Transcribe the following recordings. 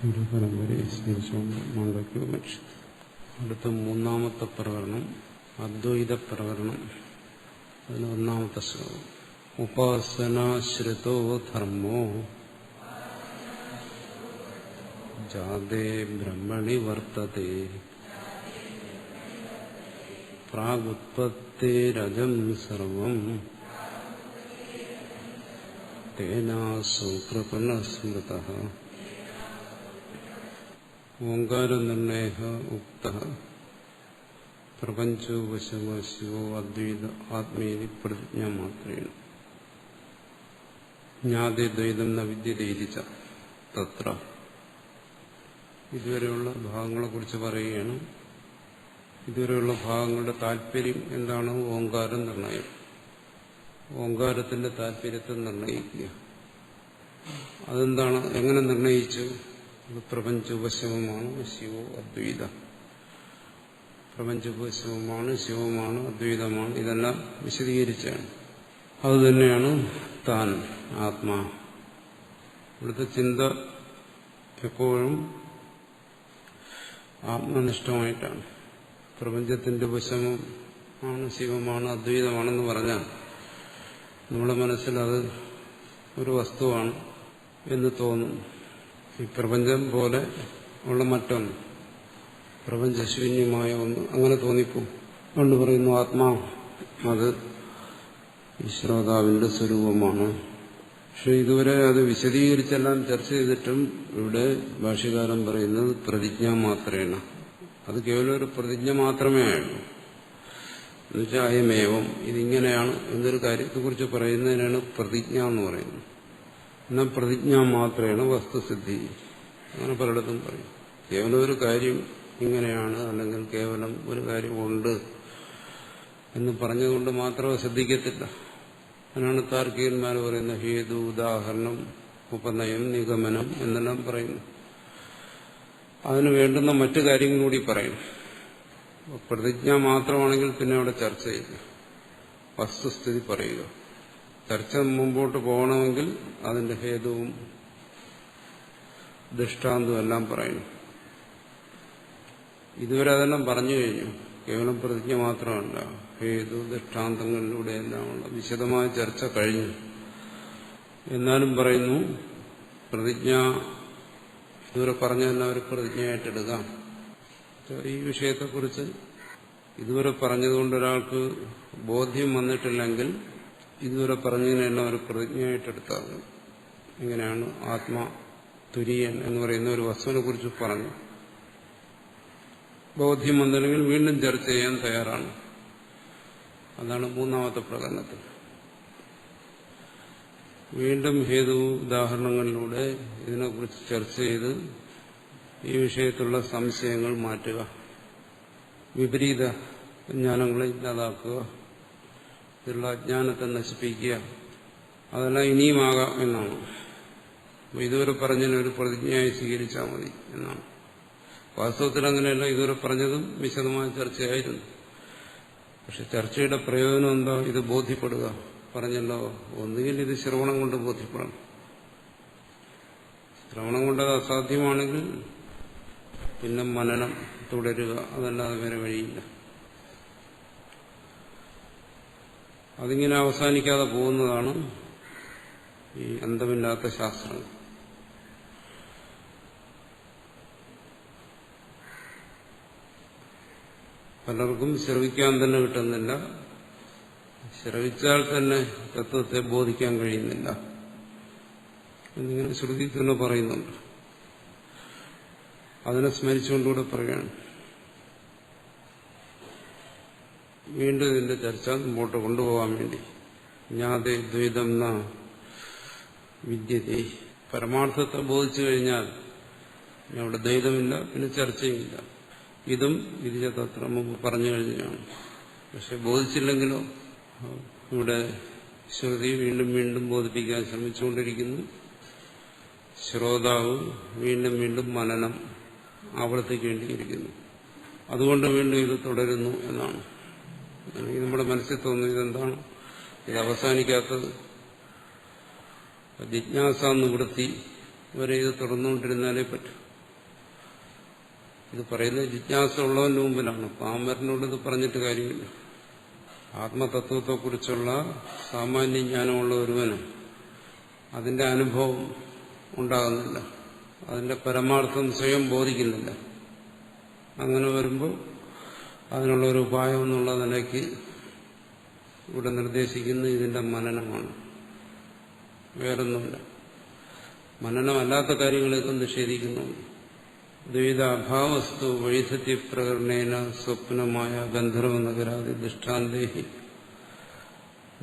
ഒരു പരമ്പരയെ സ്മരിച്ചുകൊണ്ട് മാണ്ഡവ്യോപനിഷത്ത്. അടുത്ത മൂന്നാമത്തെ പ്രകരണം അദ്വൈത പ്രകരണം. അതിന് ഒന്നാമത്തെ ശ്ലോകം. ഉപാസനാശ്രിതോ ധർമ്മോ ജാതേ ബ്രഹ്മണി വർത്തതേ പ്രാഗുത്പത്തേരജം സർവം തേനാസു കൃപണസ്മൃതഃ. ഓങ്കാരനിർണയഃ ഉക്തഃ പ്രപഞ്ചോ വശവശിവോ അദ്വൈത ആത്മേതി പ്രതിജ്ഞാമാത്രേണ ജ്ഞാതേ ദ്വൈതം ന വിദ്യതേരിച്ച തത്ര. ഇതുവരെയുള്ള ഭാഗങ്ങളെക്കുറിച്ച് പറയുകയാണ്. ഇതുവരെയുള്ള ഭാഗങ്ങളുടെ താല്പര്യം എന്താണ്? ഓങ്കാര നിർണയം. ഓങ്കാരത്തിന്റെ താല്പര്യത്തെ നിർണയിക്കുക. അതെന്താണ്? എങ്ങനെ നിർണയിച്ചു? പ്രപഞ്ചോപശമമാണ്, ശിവോ അദ്വൈത. പ്രപഞ്ചോപശമമാണ്, ശിവമാണ്, അദ്വൈതമാണ്. ഇതെല്ലാം വിശദീകരിച്ചാണ്. അതുതന്നെയാണ് താൻ ആത്മാ. ഇവിടുത്തെ ചിന്ത എപ്പോഴും ആത്മനിഷ്ഠമായിട്ടാണ്. പ്രപഞ്ചത്തിന്റെ ഉപശമമാണ്, ശിവമാണ്, അദ്വൈതമാണെന്ന് പറഞ്ഞാൽ നമ്മുടെ മനസ്സിൽ അത് ഒരു വസ്തുവാണ് എന്ന് തോന്നും. ഈ പ്രപഞ്ചം പോലെ ഉള്ള മറ്റൊന്ന്, പ്രപഞ്ചശൂന്യമായ ഒന്ന്, അങ്ങനെ തോന്നിപ്പോ. അതുകൊണ്ട് പറയുന്നു ആത്മാ അത് ഈ ശ്രോതാവിന്റെ സ്വരൂപമാണ്. പക്ഷെ ഇതുവരെ അത് വിശദീകരിച്ചെല്ലാം ചർച്ച ചെയ്തിട്ടും ഇവിടെ ഭാഷ്യകാരൻ പറയുന്നത് പ്രതിജ്ഞ മാത്രമാണ്. അത് കേവലം ഒരു പ്രതിജ്ഞ മാത്രമേ ആയുള്ളൂ. എന്നുവെച്ചാൽ അയമേവം, ഇതിങ്ങനെയാണ് എന്നൊരു കാര്യത്തെക്കുറിച്ച് പറയുന്നതിനാണ് പ്രതിജ്ഞ എന്ന് പറയുന്നത്. എന്നാൽ പ്രതിജ്ഞ മാത്രമാണ് വസ്തുസിദ്ധി. അങ്ങനെ പലയിടത്തും പറയും. കേവലം ഒരു കാര്യം ഇങ്ങനെയാണ്, അല്ലെങ്കിൽ കേവലം ഒരു കാര്യമുണ്ട് എന്ന് പറഞ്ഞതുകൊണ്ട് മാത്രം ശ്രദ്ധിക്കത്തില്ല. അതിനാണ് താർക്കികന്മാർ പറയുന്നത് ഹേതു, ഉദാഹരണം, ഉപനയം, നിഗമനം എന്നെല്ലാം പറയുന്നു. അതിന് വേണ്ടുന്ന മറ്റു കാര്യങ്ങൾ കൂടി പറയും. പ്രതിജ്ഞ മാത്രമാണെങ്കിൽ പിന്നെ അവിടെ ചർച്ചയില്ല, വസ്തുസ്ഥിതി പറയുക. ചർച്ച മുമ്പോട്ട് പോകണമെങ്കിൽ അതിന്റെ ഹേതുവും ദൃഷ്ടാന്തവും എല്ലാം പറയുന്നു. ഇതുവരെ അതെല്ലാം പറഞ്ഞു കഴിഞ്ഞു. കേവലം പ്രതിജ്ഞ മാത്രമല്ല, ഹേതു ദൃഷ്ടാന്തങ്ങളിലൂടെയെല്ലാമുള്ള വിശദമായ ചർച്ച കഴിഞ്ഞു. എന്നാലും പറയുന്നു പ്രതിജ്ഞ ഇതുവരെ പറഞ്ഞതെല്ലാം ഒരു പ്രതിജ്ഞയായിട്ടെടുക്കാം. ഈ വിഷയത്തെക്കുറിച്ച് ഇതുവരെ പറഞ്ഞതുകൊണ്ട് ഒരാൾക്ക് ബോധ്യം വന്നിട്ടില്ലെങ്കിൽ ഇതുവരെ പറഞ്ഞതിനെല്ലാം ഒരു പ്രതിജ്ഞയായിട്ടെടുത്താൽ ഇങ്ങനെയാണ് ആത്മാ തുര്യൻ എന്ന് പറയുന്ന ഒരു വസ്തുവിനെ കുറിച്ച് പറഞ്ഞു. ബോധ്യം വന്നില്ലെങ്കിൽ വീണ്ടും ചർച്ച ചെയ്യാൻ തയ്യാറാണ്. അതാണ് മൂന്നാമത്തെ പ്രകടനത്തിൽ. വീണ്ടും ഹേതു ഉദാഹരണങ്ങളിലൂടെ ഇതിനെക്കുറിച്ച് ചർച്ച ചെയ്ത് ഈ വിഷയത്തിലുള്ള സംശയങ്ങൾ മാറ്റുക, വിപരീത ജ്ഞാനങ്ങളെ ഇല്ലാതാക്കുക, ഇതിലുള്ള അജ്ഞാനത്തെ നശിപ്പിക്കുക. അതെല്ലാം ഇനിയുമാകാം എന്നാണ്. ഇതുവരെ പറഞ്ഞതിന് ഒരു പ്രതിജ്ഞയായി സ്വീകരിച്ചാൽ മതി എന്നാണ്. വാസ്തവത്തിൽ അങ്ങനെയല്ല. ഇതുവരെ പറഞ്ഞതും വിശദമായ ചർച്ചയായിരുന്നു. പക്ഷെ ചർച്ചയുടെ പ്രയോജനം എന്താ? ഇത് ബോധ്യപ്പെടുക. പറഞ്ഞല്ലോ, ഒന്നുകിൽ ഇത് ശ്രവണം കൊണ്ട് ബോധ്യപ്പെടണം. ശ്രവണം കൊണ്ട് അത് അസാധ്യമാണെങ്കിൽ പിന്നെ മനനം തുടരുക, അതല്ലാതെ വേറെ വഴിയില്ല. അതിങ്ങനെ അവസാനിക്കാതെ പോകുന്നതാണ് ഈ അന്തമില്ലാത്ത ശാസ്ത്രങ്ങൾ. പലർക്കും ശ്രവിക്കാൻ തന്നെ കിട്ടുന്നില്ല. ശ്രവിച്ചാൽ തന്നെ തത്വത്തെ ബോധിക്കാൻ കഴിയുന്നില്ല എന്നിങ്ങനെ ശ്രുതി തന്നെ പറയുന്നുണ്ട്. അതിനെ സ്മരിച്ചുകൊണ്ടുകൂടെ പറയുകയാണ്. വീണ്ടും ഇതിന്റെ ചർച്ച മുമ്പോട്ട് കൊണ്ടുപോകാൻ വേണ്ടി ജ്ഞാതേ ദ്വൈതം ന വിദ്യതേ. പരമാർത്ഥത്തെ ബോധിച്ചു കഴിഞ്ഞാൽ അവിടെ ദ്വൈതമില്ല, പിന്നെ ചർച്ചയുമില്ല. ഇതും വിധിച്ച തത്ര മുമ്പ് പറഞ്ഞു കഴിഞ്ഞാണ്. പക്ഷെ ബോധിച്ചില്ലെങ്കിലോ ഇവിടെ ശ്രുതി വീണ്ടും വീണ്ടും ബോധിപ്പിക്കാൻ ശ്രമിച്ചുകൊണ്ടിരിക്കുന്നു. ശ്രോതാവ് വീണ്ടും വീണ്ടും മനനം ആവർത്തിക്കേണ്ടിയിരിക്കുന്നു. അതുകൊണ്ട് വീണ്ടും ഇത് തുടരുന്നു എന്നാണ്. അല്ലെങ്കിൽ നമ്മുടെ മനസ്സിൽ തോന്നുന്നു ഇതെന്താണ് ഇത് അവസാനിക്കാത്തത്. ജിജ്ഞാസ നിവൃത്തി വരെ ഇത് തുടർന്നുകൊണ്ടിരുന്നാലേ പറ്റും. ഇത് പറയുന്നത് ജിജ്ഞാസ ഉള്ളവന്റെ മുമ്പിലാണ്. പാമരനോട് ഇത് പറഞ്ഞിട്ട് കാര്യമില്ല. ആത്മതത്വത്തെക്കുറിച്ചുള്ള സാമാന്യ ജ്ഞാനമുള്ള ഒരുവന് അതിന്റെ അനുഭവം ഉണ്ടാകുന്നില്ല, അതിന്റെ പരമാർത്ഥം സ്വയം ബോധിക്കുന്നില്ല. അങ്ങനെ വരുമ്പോൾ അതിനുള്ള ഒരു ഉപായം എന്നുള്ള നിലയ്ക്ക് ഇവിടെ നിർദ്ദേശിക്കുന്നത് ഇതിന്റെ മനനമാണ്, വേറൊന്നുമില്ല. മനനമല്ലാത്ത കാര്യങ്ങളെയൊക്കെ നിഷേധിക്കുന്നു. ദ്വൈതാഭാവസ്തു വൈധത്യപ്രകരണേന സ്വപ്നമായ ഗന്ധർവനഗരാദി ദൃഷ്ടാന്തേഹി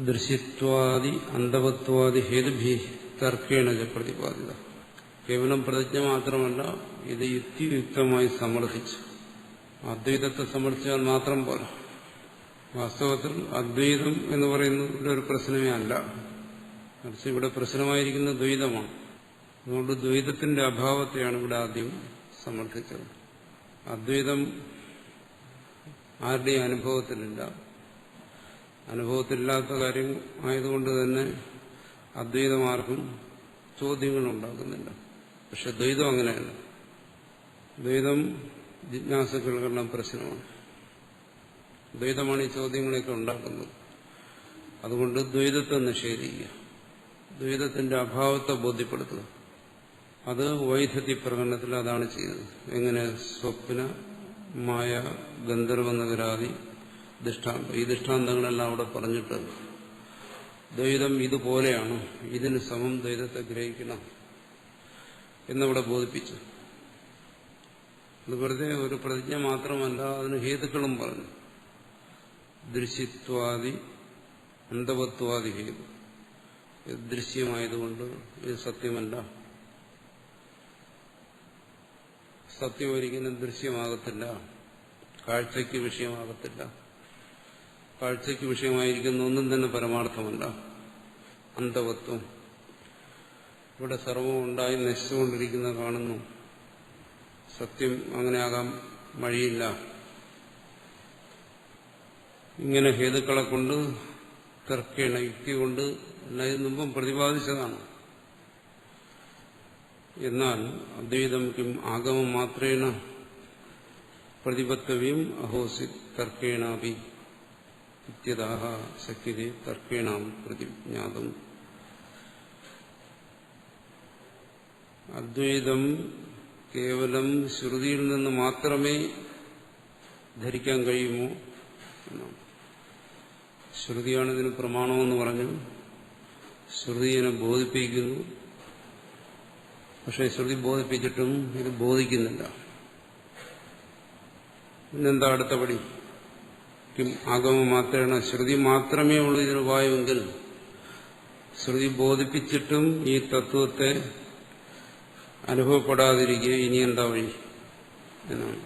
ദൃശ്യത്വാദി അന്തവത്വാദി ഹേതുഭി തർക്കേണ ച പ്രതിപാദിത. കേവലം പ്രതിജ്ഞ മാത്രമല്ല, ഇത് യുക്തിയുക്തമായി സമർത്ഥിച്ചു. അദ്വൈതത്തെ സമർത്ഥിച്ചാൽ മാത്രം പോലെ. വാസ്തവത്തിൽ അദ്വൈതം എന്ന് പറയുന്നത് ഇവിടെ ഒരു പ്രശ്നമേ അല്ല, മറിച്ച് ഇവിടെ പ്രശ്നമായിരിക്കുന്ന ദ്വൈതമാണ്. അതുകൊണ്ട് ദ്വൈതത്തിന്റെ അഭാവത്തെയാണ് ഇവിടെ ആദ്യം സമർത്ഥിച്ചത്. അദ്വൈതം ആരുടെയും അനുഭവത്തിലില്ല. അനുഭവത്തിലില്ലാത്ത കാര്യം ആയതുകൊണ്ട് തന്നെ അദ്വൈതമാർക്കും ചോദ്യങ്ങൾ ഉണ്ടാക്കുന്നില്ല. പക്ഷെ ദ്വൈതം അങ്ങനെയല്ല. ദ്വൈതം ജിജ്ഞാസുക്കൾക്കെല്ലാം പ്രശ്നമാണ്. ദ്വൈതമാണ് ഈ ചോദ്യങ്ങളെയൊക്കെ ഉണ്ടാക്കുന്നത്. അതുകൊണ്ട് ദ്വൈതത്തെ നിഷേധിക്കുക, ദ്വൈതത്തിന്റെ അഭാവത്തെ ബോധ്യപ്പെടുത്തുക. അത് വൈധത്യ പ്രകടനത്തിൽ അതാണ് ചെയ്യുന്നത്. എങ്ങനെ? സ്വപ്ന മായ ഗന്ധർവനഗരാദി ദൃഷ്ടാന്തം, ഈ ദൃഷ്ടാന്തങ്ങളെല്ലാം അവിടെ പറഞ്ഞിട്ട് ദ്വൈതം ഇതുപോലെയാണ്, ഇതിന് സമം ദ്വൈതത്തെ ഗ്രഹിക്കണം എന്നവിടെ ബോധിപ്പിച്ചു. അത് വെറുതെ ഒരു പ്രതിജ്ഞ മാത്രമല്ല, അതിന് ഹേതുക്കളും പറഞ്ഞു. ദൃശ്യത്വാദി അന്തവത്വാദി ഹേതു. ഇത് ദൃശ്യമായതുകൊണ്ട് ഇത് സത്യമല്ല. സത്യം ഒരിക്കലും ദൃശ്യമാകത്തില്ല, കാഴ്ചയ്ക്ക് വിഷയമാകത്തില്ല. കാഴ്ചയ്ക്ക് വിഷയമായിരിക്കുന്ന ഒന്നും തന്നെ പരമാർത്ഥമല്ല. അന്തവത്വം, ഇവിടെ സർവവും ഉണ്ടായി നശിച്ചുകൊണ്ടിരിക്കുന്ന കാണുന്നു. സത്യം അങ്ങനെയാകാൻ വഴിയില്ല. ഇങ്ങനെ ഹേതുക്കളെ കൊണ്ട് തർക്കേണ, യുക്തി കൊണ്ട് എല്ലാം ഇത് മുമ്പും പ്രതിപാദിച്ചതാണ്. എന്നാൽ അദ്വൈതം കിം ആഗമം മാത്രേണ പ്രതിപത്തവ്യം അഹോസി തർക്കേണാപി ഇത്യതാഹ ശക്യതേ തർക്കേണാം പ്രതിജ്ഞാതം. അദ്വൈതം കേവലം ശ്രുതിയിൽ നിന്ന് മാത്രമേ ധരിക്കാൻ കഴിയുമോ എന്നാണ്. ശ്രുതിയാണ് ഇതിന് പ്രമാണമെന്ന് പറഞ്ഞു, ശ്രുതിയെ ബോധിപ്പിക്കുന്നു. പക്ഷെ ശ്രുതി ബോധിപ്പിച്ചിട്ടും ഇത് ബോധിക്കുന്നില്ല. പിന്നെന്താ അടുത്തപടി? ആഗമം മാത്രമാണ്, ശ്രുതി മാത്രമേ ഉള്ളൂ ഇതിന് ഉപായമെങ്കിൽ ശ്രുതി ബോധിപ്പിച്ചിട്ടും ഈ തത്വത്തെ അനുഭവപ്പെടാതിരിക്കുക ഇനി എന്താ വഴി എന്നാണ്.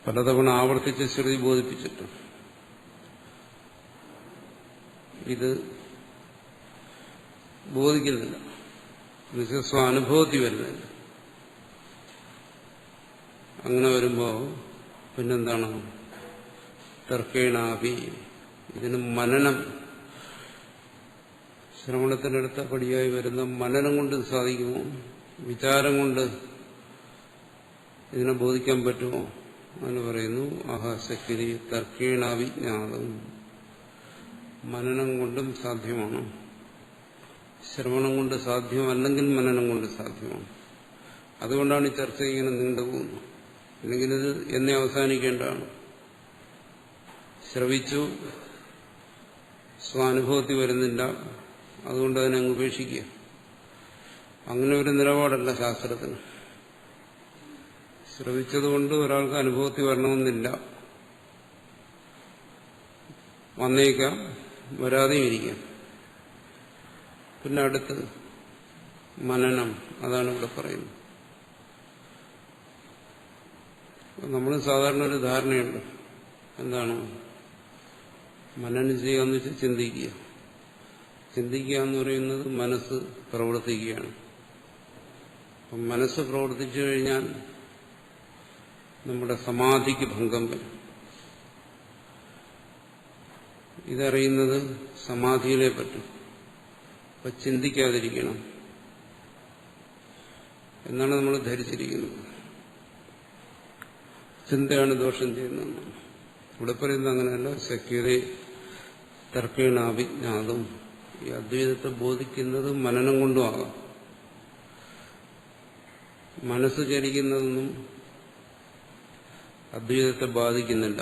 പലതവണ ആവർത്തിച്ച് ശ്രുതി ബോധിപ്പിച്ചിട്ടും ഇത് ബോധിക്കുന്നില്ല, എന്നുവെച്ചാൽ സ്വാനുഭവത്തിൽ വരുന്നില്ല. അങ്ങനെ വരുമ്പോ പിന്നെന്താണ്? തർക്കേണാപി, ഇതിന് മനനം, ശ്രവണത്തിനടുത്ത പടിയായി വരുന്ന മനനം കൊണ്ട് സാധിക്കുമോ? വിചാരം കൊണ്ട് ഇതിനെ ബോധിക്കാൻ പറ്റുമോ? എന്ന് പറയുന്നു. അഹശക്തി തർക്കേണാവിജ്ഞാതം, മനനം കൊണ്ടും സാധ്യമാണ്. ശ്രവണം കൊണ്ട് സാധ്യമല്ലെങ്കിൽ മനനം കൊണ്ട് സാധ്യമാണ്. അതുകൊണ്ടാണ് ഈ ചർച്ച ഇങ്ങനെ നീണ്ടുപോകുന്നത്. അല്ലെങ്കിൽ ഇത് എന്നെ അവസാനിക്കേണ്ടതാണ്. ശ്രവിച്ചു, സ്വാനുഭവത്തിൽ വരുന്നില്ല, അതുകൊണ്ട് അതിനെ അങ്ങ് ഉപേക്ഷിക്കുക. അങ്ങനെ ഒരു നിലപാടല്ല ശാസ്ത്രത്തിന്. ശ്രവിച്ചതുകൊണ്ട് ഒരാൾക്ക് അനുഭവത്തിൽ വരണമെന്നില്ല, വന്നേക്കാം, വരാതെയും ഇരിക്കാം. പിന്നെ അടുത്ത് മനനം, അതാണ് ഇവിടെ പറയുന്നത്. നമ്മൾ സാധാരണ ഒരു ധാരണയുണ്ട്, എന്താണ് മനനം ചെയ്യുക എന്ന് വെച്ചാൽ ചിന്തിക്കുക. ചിന്തിക്കുക എന്ന് പറയുന്നത് മനസ്സ് പ്രവർത്തിക്കുകയാണ്. അപ്പം മനസ്സ് പ്രവർത്തിച്ചു കഴിഞ്ഞാൽ നമ്മുടെ സമാധിക്ക് ഭംഗം വരും. ഇതറിയുന്നത് സമാധിയിലേ പറ്റും. അപ്പം ചിന്തിക്കാതിരിക്കണം. എന്നാണ് നമ്മൾ ധരിച്ചിരിക്കുന്നത്. ചിന്തയാണ് ദോഷം ചെയ്യുന്നത്. ഇവിടെ പറയുന്നത് അങ്ങനെയല്ല. ശക്യതേ തർക്കേണാഭിജ്ഞാതും. ഈ അദ്വൈതത്തെ ബോധിക്കുന്നത് മനനം കൊണ്ടും ആകാം. മനസ്സ് ചലിക്കുന്നതൊന്നും അദ്വൈതത്തെ ബാധിക്കുന്നില്ല.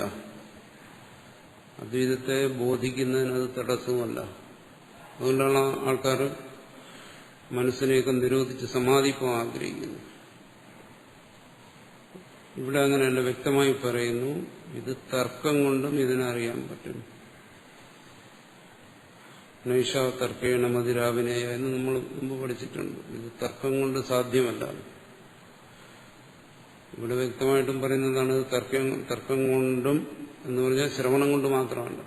അദ്വൈതത്തെ ബോധിക്കുന്നതിന് അത് തടസ്സമല്ല. അതുകൊണ്ടാണ് ആൾക്കാർ മനസ്സിനെയൊക്കെ നിരോധിച്ച് സമാധിപ്പം ആഗ്രഹിക്കുന്നു. ഇവിടെ അങ്ങനെയല്ല. വ്യക്തമായി പറയുന്നു, ഇത് തർക്കം കൊണ്ടും ഇതിനറിയാൻ പറ്റും. നൈഷ തർക്കേണ മതിരാവിനേയ എന്ന് നമ്മൾ മുമ്പ് പഠിച്ചിട്ടുണ്ട്. ഇത് തർക്കം കൊണ്ട് സാധ്യമല്ല. ഇവിടെ വ്യക്തമായിട്ടും പറയുന്നതാണ് തർക്കം കൊണ്ടും എന്ന് പറഞ്ഞാൽ ശ്രവണം കൊണ്ട് മാത്രമല്ല,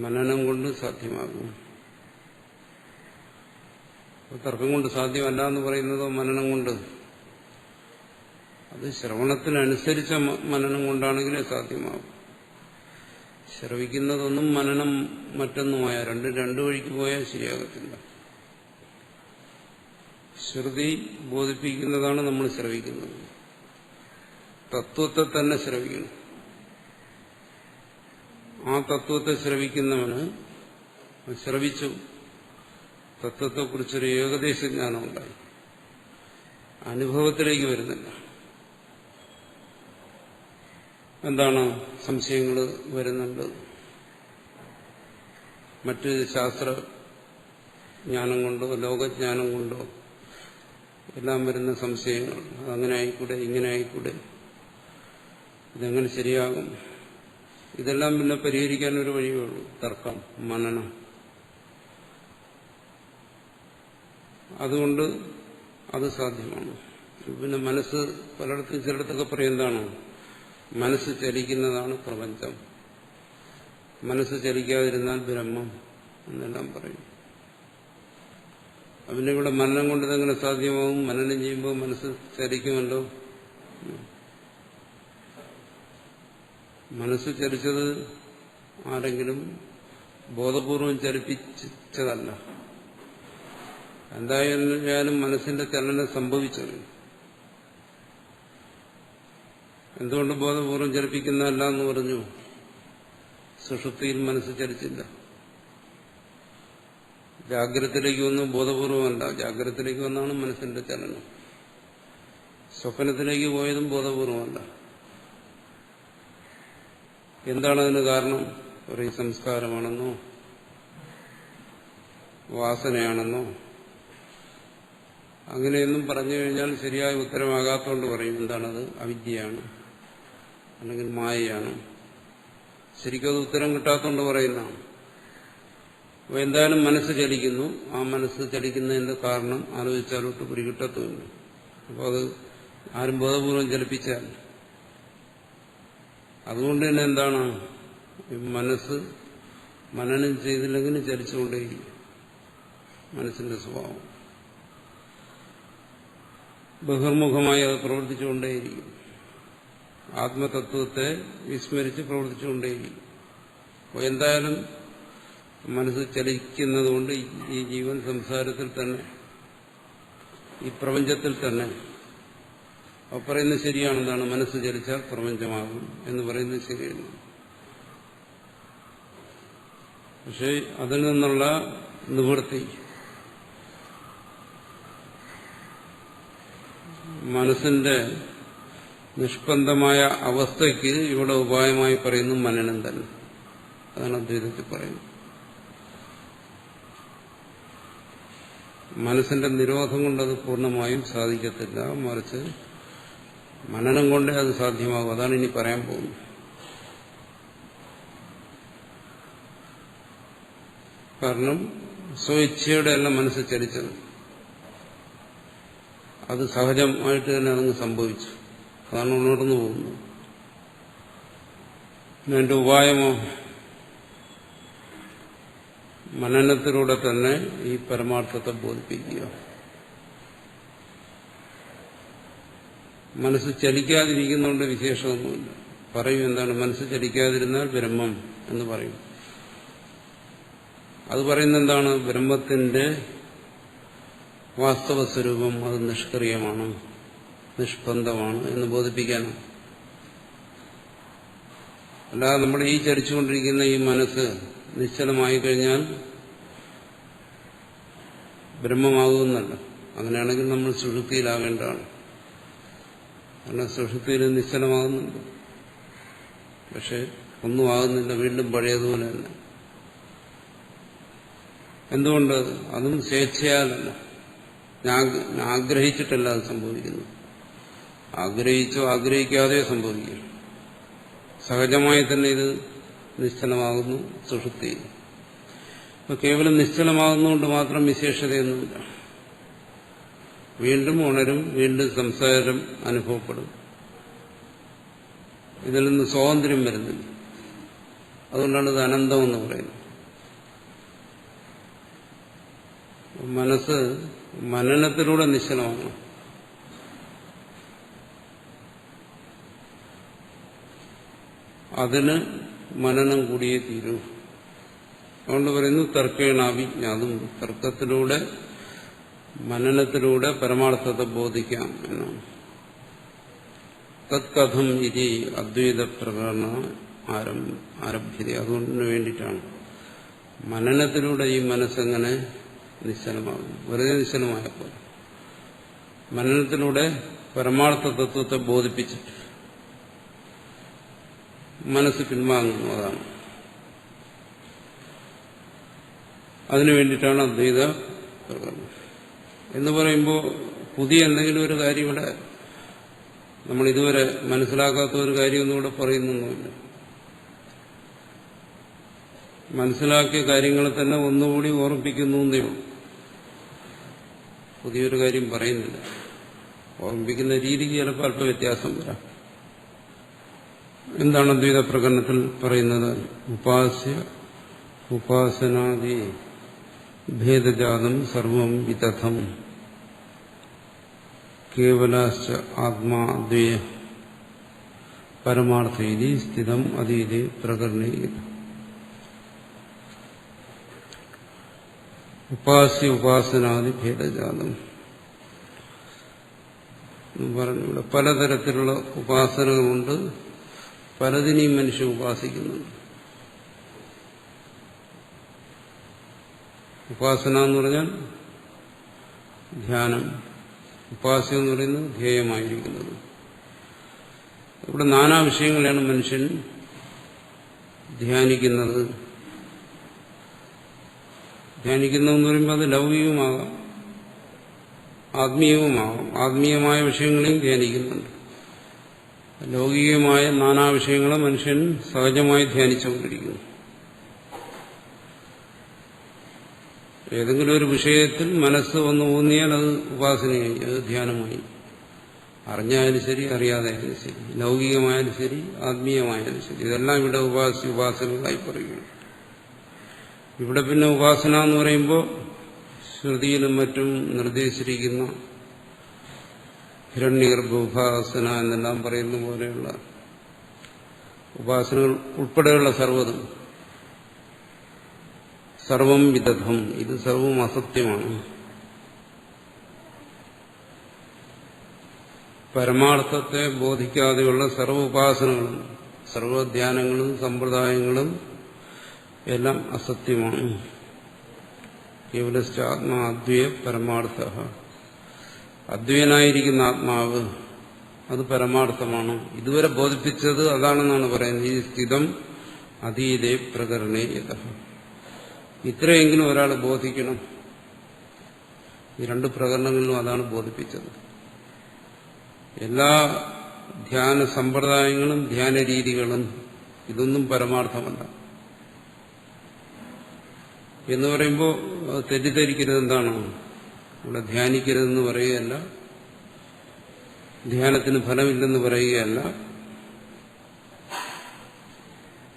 മനനം കൊണ്ട് സാധ്യമാകും. തർക്കം കൊണ്ട് സാധ്യമല്ല എന്ന് പറയുന്നതോ മനനം കൊണ്ട്, അത് ശ്രവണത്തിനനുസരിച്ച മനനം കൊണ്ടാണെങ്കിലേ സാധ്യമാകും. ശ്രവിക്കുന്നതൊന്നും മനനം മറ്റൊന്നുമായ രണ്ടു വഴിക്ക് പോയാൽ ശരിയാകത്തില്ല. ശ്രുതി ബോധിപ്പിക്കുന്നതാണ് നമ്മൾ ശ്രവിക്കുന്നത്. തത്വത്തെ തന്നെ ശ്രവിക്കണം. ആ തത്വത്തെ ശ്രവിക്കുന്നവന് ശ്രവിച്ചു, തത്വത്തെക്കുറിച്ചൊരു ഏകദേശ ജ്ഞാനം ഉണ്ടായി, അനുഭവത്തിലേക്ക് വരുന്നില്ല. എന്താണ് സംശയങ്ങൾ വരുന്നുണ്ട്, മറ്റ് ശാസ്ത്രജ്ഞാനം കൊണ്ടോ ലോകജ്ഞാനം കൊണ്ടോ എല്ലാം വരുന്ന സംശയങ്ങൾ. അതങ്ങനെ ആയിക്കൂടെ, ഇങ്ങനെ ആയിക്കൂടെ, ഇതെങ്ങനെ ശരിയാകും, ഇതെല്ലാം പിന്നെ പരിഹരിക്കാൻ ഒരു വഴിയേ ഉള്ളൂ, തർക്കം, മനനം. അതുകൊണ്ട് അത് സാധ്യമാണ്. പിന്നെ മനസ്സ് പലയിടത്തും ചിലയിടത്തൊക്കെ പറയും എന്താണ്, മനസ്സ് ചലിക്കുന്നതാണ് പ്രപഞ്ചം, മനസ്സ് ചലിക്കാതിരുന്നാൽ ബ്രഹ്മം എന്നെല്ലാം പറയും. പിന്നെ ഇവിടെ മനനം കൊണ്ട് ഇതെങ്ങനെ സാധ്യമാവും? മനനം ചെയ്യുമ്പോൾ മനസ്സ് ചലിക്കുമല്ലോ. മനസ്സ് ചലിച്ചത് ആരെങ്കിലും ബോധപൂർവം ചലിപ്പിച്ചതല്ല. എന്തായാലും മനസ്സിന്റെ ചലനം സംഭവിച്ചത്. എന്തുകൊണ്ട് ബോധപൂർവം ചലിപ്പിക്കുന്നതല്ല എന്ന് പറഞ്ഞു? സുഷുപ്തിയിൽ മനസ്സ് ചലിച്ചില്ല. ജാഗ്രതത്തിലേക്ക് വന്നു ബോധപൂർവമല്ല, ജാഗ്രതത്തിലേക്ക് വന്നാണ് മനസ്സിന്റെ ചലനം. സ്വപ്നത്തിലേക്ക് പോയതും ബോധപൂർവമല്ല. എന്താണതിന് കാരണം? ഒരു സംസ്കാരമാണെന്നോ വാസനയാണെന്നോ അങ്ങനെയൊന്നും പറഞ്ഞു കഴിഞ്ഞാൽ ശരിയായ ഉത്തരമാകാത്തതുകൊണ്ട് പറയും എന്താണത്, അവിദ്യയാണ് അല്ലെങ്കിൽ മായയാണ്. ശരിക്കും അത് ഉത്തരം കിട്ടാത്തതുകൊണ്ട് പറയുന്നതാണ്. അപ്പോൾ എന്തായാലും മനസ്സ് ചലിക്കുന്നു. ആ മനസ്സ് ചലിക്കുന്നതിന്റെ കാരണം ആലോചിച്ചാലോട്ട് പിടികിട്ടത്തുമില്ല. അപ്പോൾ അത് ആരും ബോധപൂർവം ചലിപ്പിച്ചാൽ അതുകൊണ്ട് തന്നെ എന്താണ്, മനസ്സ് മനനം ചെയ്തില്ലെങ്കിലും ചലിച്ചുകൊണ്ടേയിരിക്കും. മനസ്സിന്റെ സ്വഭാവം ബഹിർമുഖമായി അത് പ്രവർത്തിച്ചുകൊണ്ടേയിരിക്കും. ആത്മതത്വത്തെ വിസ്മരിച്ച് പ്രവർത്തിച്ചുകൊണ്ടേയിരിക്കും. അപ്പോൾ എന്തായാലും മനസ്സ് ചലിക്കുന്നതുകൊണ്ട് ഈ ജീവൻ സംസാരത്തിൽ തന്നെ, ഈ പ്രപഞ്ചത്തിൽ തന്നെ. അപ്പോൾ പറയുന്നത് ശരിയാണെന്താണ്, മനസ്സ് ചലിച്ചാൽ പ്രപഞ്ചമാകും എന്ന് പറയുന്നത് ശരിയാണ്. പക്ഷെ അതിൽ നിന്നുള്ള നിവൃത്തി മനസ്സിന്റെ നിഷ്പന്ദമായ അവസ്ഥയ്ക്ക് ഇവിടെ ഉപായമായി പറയുന്നു മനനം തന്നെ. അതാണ് അദ്വൈതത്തിൽ പറയുന്നത്. മനസ്സിന്റെ നിരോധം കൊണ്ടത് പൂർണ്ണമായും സാധിക്കത്തില്ല, മറിച്ച് മനനം കൊണ്ടേ അത് സാധ്യമാകും. അതാണ് ഇനി പറയാൻ പോകുന്നത്. കാരണം സ്വഇച്ഛയുടെ അല്ല മനസ്സ് ചലിച്ചത്, അത് സഹജമായിട്ട് തന്നെ അതങ്ങ് സംഭവിച്ചു. അതാണ് ഉണർന്നു പോകുന്നത്. എന്റെ ഉപായമോ മനനത്തിലൂടെ തന്നെ ഈ പരമാർത്ഥത്തെ ബോധിപ്പിക്കുക. മനസ്സ് ചലിക്കാതിരിക്കുന്നതുകൊണ്ട് വിശേഷമൊന്നുമില്ല. പറയും എന്താണ്, മനസ്സ് ചലിക്കാതിരുന്നാൽ ബ്രഹ്മം എന്ന് പറയും. അത് പറയുന്നത് എന്താണ്, ബ്രഹ്മത്തിന്റെ വാസ്തവ സ്വരൂപം അത് നിഷ്ക്രിയമാണ്, നിഷ്പന്ദമാണ് എന്ന് ബോധിപ്പിക്കാനാണ്. അല്ലാതെ നമ്മൾ ഈ ചരിച്ചുകൊണ്ടിരിക്കുന്ന ഈ മനസ്സ് നിശ്ചലമായി കഴിഞ്ഞാൽ ബ്രഹ്മമാകുമെന്നല്ല. അങ്ങനെയാണെങ്കിൽ നമ്മൾ സുഷുപ്തിയിലാകേണ്ടതാണ്. കാരണം സുഷുപ്തിയിൽ നിശ്ചലമാകുന്നുണ്ട്, പക്ഷെ ഒന്നും ആകുന്നില്ല, വീണ്ടും പഴയതുപോലെ തന്നെ. എന്തുകൊണ്ട്? അതും സ്വേച്ഛയാലല്ല, ആഗ്രഹിച്ചിട്ടല്ല അത് സംഭവിക്കുന്നു. ആഗ്രഹിച്ചോ ആഗ്രഹിക്കാതെയോ സംഭവിക്കും. സഹജമായി തന്നെ ഇത് നിശ്ചലമാകുന്നു സുഷുപ്തിയിൽ. അപ്പൊ കേവലം നിശ്ചലമാകുന്നതുകൊണ്ട് മാത്രം വിശേഷതയൊന്നുമില്ല. വീണ്ടും ഉണരും, വീണ്ടും സംസാരം അനുഭവപ്പെടും. ഇതിൽ നിന്ന് സ്വാതന്ത്ര്യം വരുന്നില്ല. അതുകൊണ്ടാണ് ഇത് അനന്തമെന്ന് പറയുന്നത്. മനസ്സ് മനനത്തിലൂടെ നിശ്ചലമാണ്. അതിന് മനനം കൂടിയേ തീരൂ. അതുകൊണ്ട് പറയുന്നു തർക്കേണാഭിജ്ഞാതും, തർക്കത്തിലൂടെ മനനത്തിലൂടെ പരമാർത്ഥത്തെ ബോധിക്കാം എന്നാണ്. തത്കഥം ഇതി അദ്വൈത പ്രകടന ആരഭ്യത. അതുകൊണ്ടിന് വേണ്ടിയിട്ടാണ് മനനത്തിലൂടെ ഈ മനസ്സെങ്ങനെ നിശ്ചലമാകും. വെറുതെ നിശ്ചലമായപ്പോൾ മനനത്തിലൂടെ പരമാർത്ഥ തത്വത്തെ ബോധിപ്പിച്ചിട്ട് മനസ്സ് പിൻവാങ്ങുന്നു. അതാണ്. അതിനു വേണ്ടിയിട്ടാണ് അദ്വൈത പ്രകടനം എന്ന് പറയുമ്പോൾ പുതിയ എന്തെങ്കിലും ഒരു കാര്യം ഇവിടെ നമ്മൾ ഇതുവരെ മനസ്സിലാക്കാത്ത ഒരു കാര്യമൊന്നും ഇവിടെ പറയുന്നൊന്നുമില്ല. മനസ്സിലാക്കിയ കാര്യങ്ങളെ തന്നെ ഒന്നുകൂടി ഓർമ്മിപ്പിക്കുന്നു എന്നേ ഉള്ളൂ. പുതിയൊരു കാര്യം പറയുന്നില്ല. ഓർമ്മിപ്പിക്കുന്ന രീതിക്ക് ചിലപ്പോൾ അല്പ വ്യത്യാസം വരാം. എന്താണ് അദ്വൈത പ്രകടനത്തിൽ പറയുന്നത്? ഉപാസനാദി ഭേദജാതം സർവം വിതഥം കേവലാശ്ച ആത്മാ അദ്വയ പരമാർത്ഥൈതി സ്ഥിതം അതീതി പ്രകരണീയത. ഉപാസനാദി ഭേദജാതം പറഞ്ഞു. ഇവിടെ പലതരത്തിലുള്ള ഉപാസനകളുണ്ട്. പലതിനെയും മനുഷ്യൻ ഉപാസിക്കുന്നുണ്ട്. ഉപാസന എന്ന് പറഞ്ഞാൽ ധ്യാനം, ഉപാസ്യം എന്ന് പറയുന്നത് ധ്യേയമായിരിക്കുന്നത്. ഇവിടെ നാനാ വിഷയങ്ങളാണ് മനുഷ്യൻ ധ്യാനിക്കുന്നത്. ധ്യാനിക്കുന്നതെന്ന് പറയുമ്പോൾ അത് ലൗകികമാകാം, ആത്മീയവുമാകാം. ആത്മീയമായ വിഷയങ്ങളെയും ധ്യാനിക്കുന്നുണ്ട്. ലൗകികമായ നാനാ വിഷയങ്ങളെ മനുഷ്യൻ സഹജമായി ധ്യാനിച്ചുകൊണ്ടിരിക്കുന്നു. ഏതെങ്കിലും ഒരു വിഷയത്തിൽ മനസ്സ് വന്ന് ഊന്നിയാൽ അത് ഉപാസനയായി, അത് ധ്യാനമായി. അറിഞ്ഞാലും ശരി, അറിയാതെയായാലും ശരി, ലൗകികമായാലും ശരി, ആത്മീയമായാലും ശരി, ഇതെല്ലാം ഇവിടെ ഉപാസനകളായി പറയുകയാണ്. ഇവിടെ പിന്നെ ഉപാസന എന്ന് പറയുമ്പോൾ ശ്രുതിയിലും മറ്റും നിർദ്ദേശിച്ചിരിക്കുന്ന ഹിരണ്യഗർഭ ഉപാസന എന്നെല്ലാം പറയുന്ന പോലെയുള്ള ഉപാസനകൾ ഉൾപ്പെടെയുള്ള സർവ്വതും സർവം വിദഗ്ധം, ഇത് സർവം അസത്യമാണ്. പരമാർത്ഥത്തെ ബോധിക്കാതെയുള്ള സർവ്വ ഉപാസനകളും സർവ്വധ്യാനങ്ങളും സമ്പ്രദായങ്ങളും എല്ലാം അസത്യമാണ്. കേവലശ്ച ആത്മാ അദ്വയ പരമാർത്ഥ, അദ്വയനായിരിക്കുന്ന ആത്മാവ് അത് പരമാർത്ഥമാണ്. ഇതുവരെ ബോധിപ്പിച്ചത് അതാണെന്നാണ് പറയുന്നത്. ഈ സ്ഥിതം അതീതേ പ്രകരണേ യഥ. ഇത്രയെങ്കിലും ഒരാൾ ബോധിക്കണം. ഈ രണ്ട് പ്രകരണങ്ങളിലും അതാണ് ബോധിപ്പിച്ചത്. എല്ലാ ധ്യാന സമ്പ്രദായങ്ങളും ധ്യാന രീതികളും ഇതൊന്നും പരമാർത്ഥമല്ല എന്ന് പറയുമ്പോൾ തെറ്റിദ്ധരിക്കരുത്. എന്താണ് ഇവിടെ ധ്യാനിക്കരുതെന്ന് പറയുകയല്ല, ധ്യാനത്തിന് ഫലമില്ലെന്ന് പറയുകയല്ല.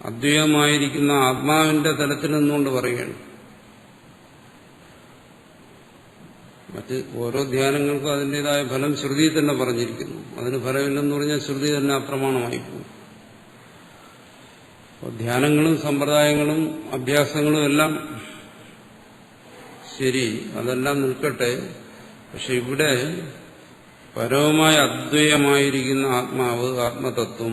അദ്വൈതമായിരിക്കുന്ന ആത്മാവിന്റെ തലത്തിൽ നിന്നുകൊണ്ട് പറയുകയാണ്. മറ്റ് ഓരോ ധ്യാനങ്ങൾക്കും അതിൻ്റെതായ ഫലം ശ്രുതി തന്നെ പറഞ്ഞിരിക്കുന്നു. അതിന് ഫലമില്ലെന്ന് പറഞ്ഞാൽ ശ്രുതി തന്നെ അപ്രമാണമായി പോകും. ധ്യാനങ്ങളും സമ്പ്രദായങ്ങളും അഭ്യാസങ്ങളും എല്ലാം ശരി, അതെല്ലാം നിൽക്കട്ടെ. പക്ഷെ ഇവിടെ പരവുമായ അദ്വൈതമായിരിക്കുന്ന ആത്മാവ്, ആത്മതത്വം,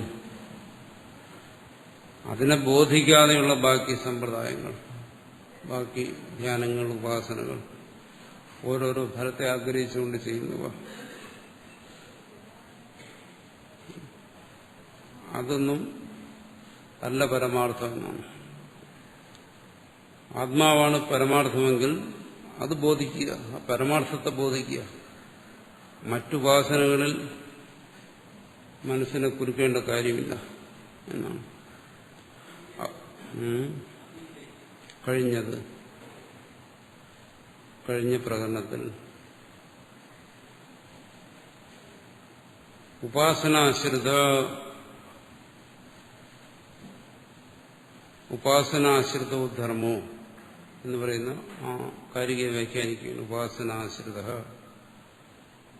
അതിനെ ബോധിക്കാതെയുള്ള ബാക്കി സമ്പ്രദായങ്ങൾ, ബാക്കി ധ്യാനങ്ങൾ, ഉപാസനകൾ, ഓരോരോ ഫലത്തെ ആഗ്രഹിച്ചുകൊണ്ട് ചെയ്യുന്നവ, അതൊന്നും അല്ല പരമാർത്ഥം എന്നാണ്. ആത്മാവാണ് പരമാർത്ഥമെങ്കിൽ അത് ബോധിക്കുക, ആ പരമാർത്ഥത്തെ ബോധിക്കുക. മറ്റുപാസനകളിൽ മനസ്സിനെ കുരുക്കേണ്ട കാര്യമില്ല എന്നാണ് കഴിഞ്ഞ പ്രകടനത്തിൽ ഉപാസനാശ്രിതോ ധർമ്മോ എന്ന് പറയുന്ന ആ കാരികയെ വ്യാഖ്യാനിക്കുകയാണ്. ഉപാസനാശ്രിത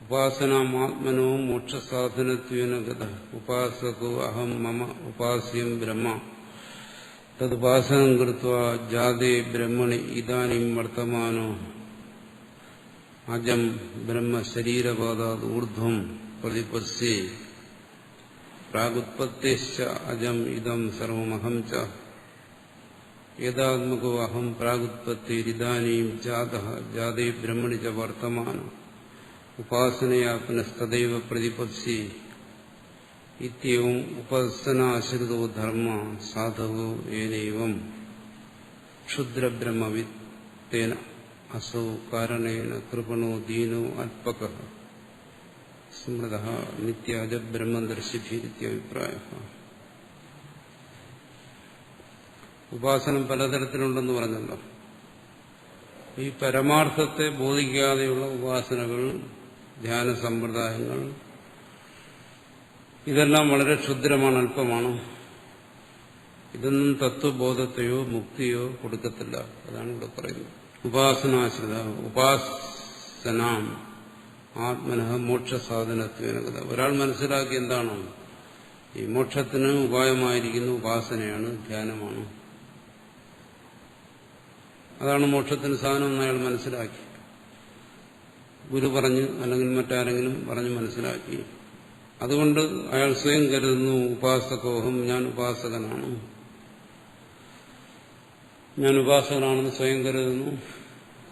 ഉപാസനാത്മനോ മോക്ഷസാധനത്വേന ഗത ഉപാസകോ അഹം മമ ഉപാസ്യം ബ്രഹ്മ തദുപാസനം കൃത്വാ ജാതേ ബ്രഹ്മണി ഇദാനീം വർത്തമാനോ അജം ബ്രഹ്മ ശരീരപാദാത് ഊർധ്വം പ്രതിപശ്യേ പ്രാഗുത്പത്തേശ്ച അജം ഇദം സർവമഹം ച യഥാത്മകോ അഹം പ്രാഗുത്പത്തിരിദാനീം ജാതഃ ജാതേ ബ്രഹ്മണി ച വർത്തമാനോ ഉപാസനയാ പുനസ്തദൈവ പ്രതിപശ്യേ ഇത്യവും ഉപാസനാശ്രിതോ ധർമ്മ സാധവോ ഏനൈവം ക്ഷുദ്രബ്രഹ്മവിത് തേന അസൗ കാരണേന കൃപണോ ദീനോ അല്പകഃ സ്മൃതഃ നിത്യാജ ബ്രഹ്മദർശിഭിരിത്യഭിപ്രായഃ. ഉപാസനം പലതരത്തിലുണ്ടെന്ന് പറഞ്ഞല്ലോ. ഈ പരമാർത്ഥത്തെ ബോധിക്കാതെയുള്ള ഉപാസനകൾ, ധ്യാന സമ്പ്രദായങ്ങൾ, ഇതെല്ലാം വളരെ ക്ഷുദ്രമാണ്, അല്പമാണ്. ഇതൊന്നും തത്വബോധത്തെയോ മുക്തിയോ കൊടുക്കത്തില്ല. അതാണ് ഇവിടെ പറയുന്നത്. ഉപാസനാശ്രിത ഉപാസനാം ആത്മനഃ മോക്ഷസാധനത്വേനകത. ഒരാൾ മനസ്സിലാക്കി എന്താണ് ഈ മോക്ഷത്തിന് ഉപായമായിരിക്കുന്ന ഉപാസനയാണ്, ധ്യാനമാണ്. അതാണ് മോക്ഷത്തിന് സാധനം അയാൾ മനസ്സിലാക്കി. ഗുരു പറഞ്ഞ് അല്ലെങ്കിൽ മറ്റാരെങ്കിലും പറഞ്ഞ് മനസ്സിലാക്കി. അതുകൊണ്ട് അയാൾ സ്വയം കരുതുന്നു ഉപാസകോഹം, ഞാൻ ഉപാസകനാണെന്ന് സ്വയം കരുതുന്നു.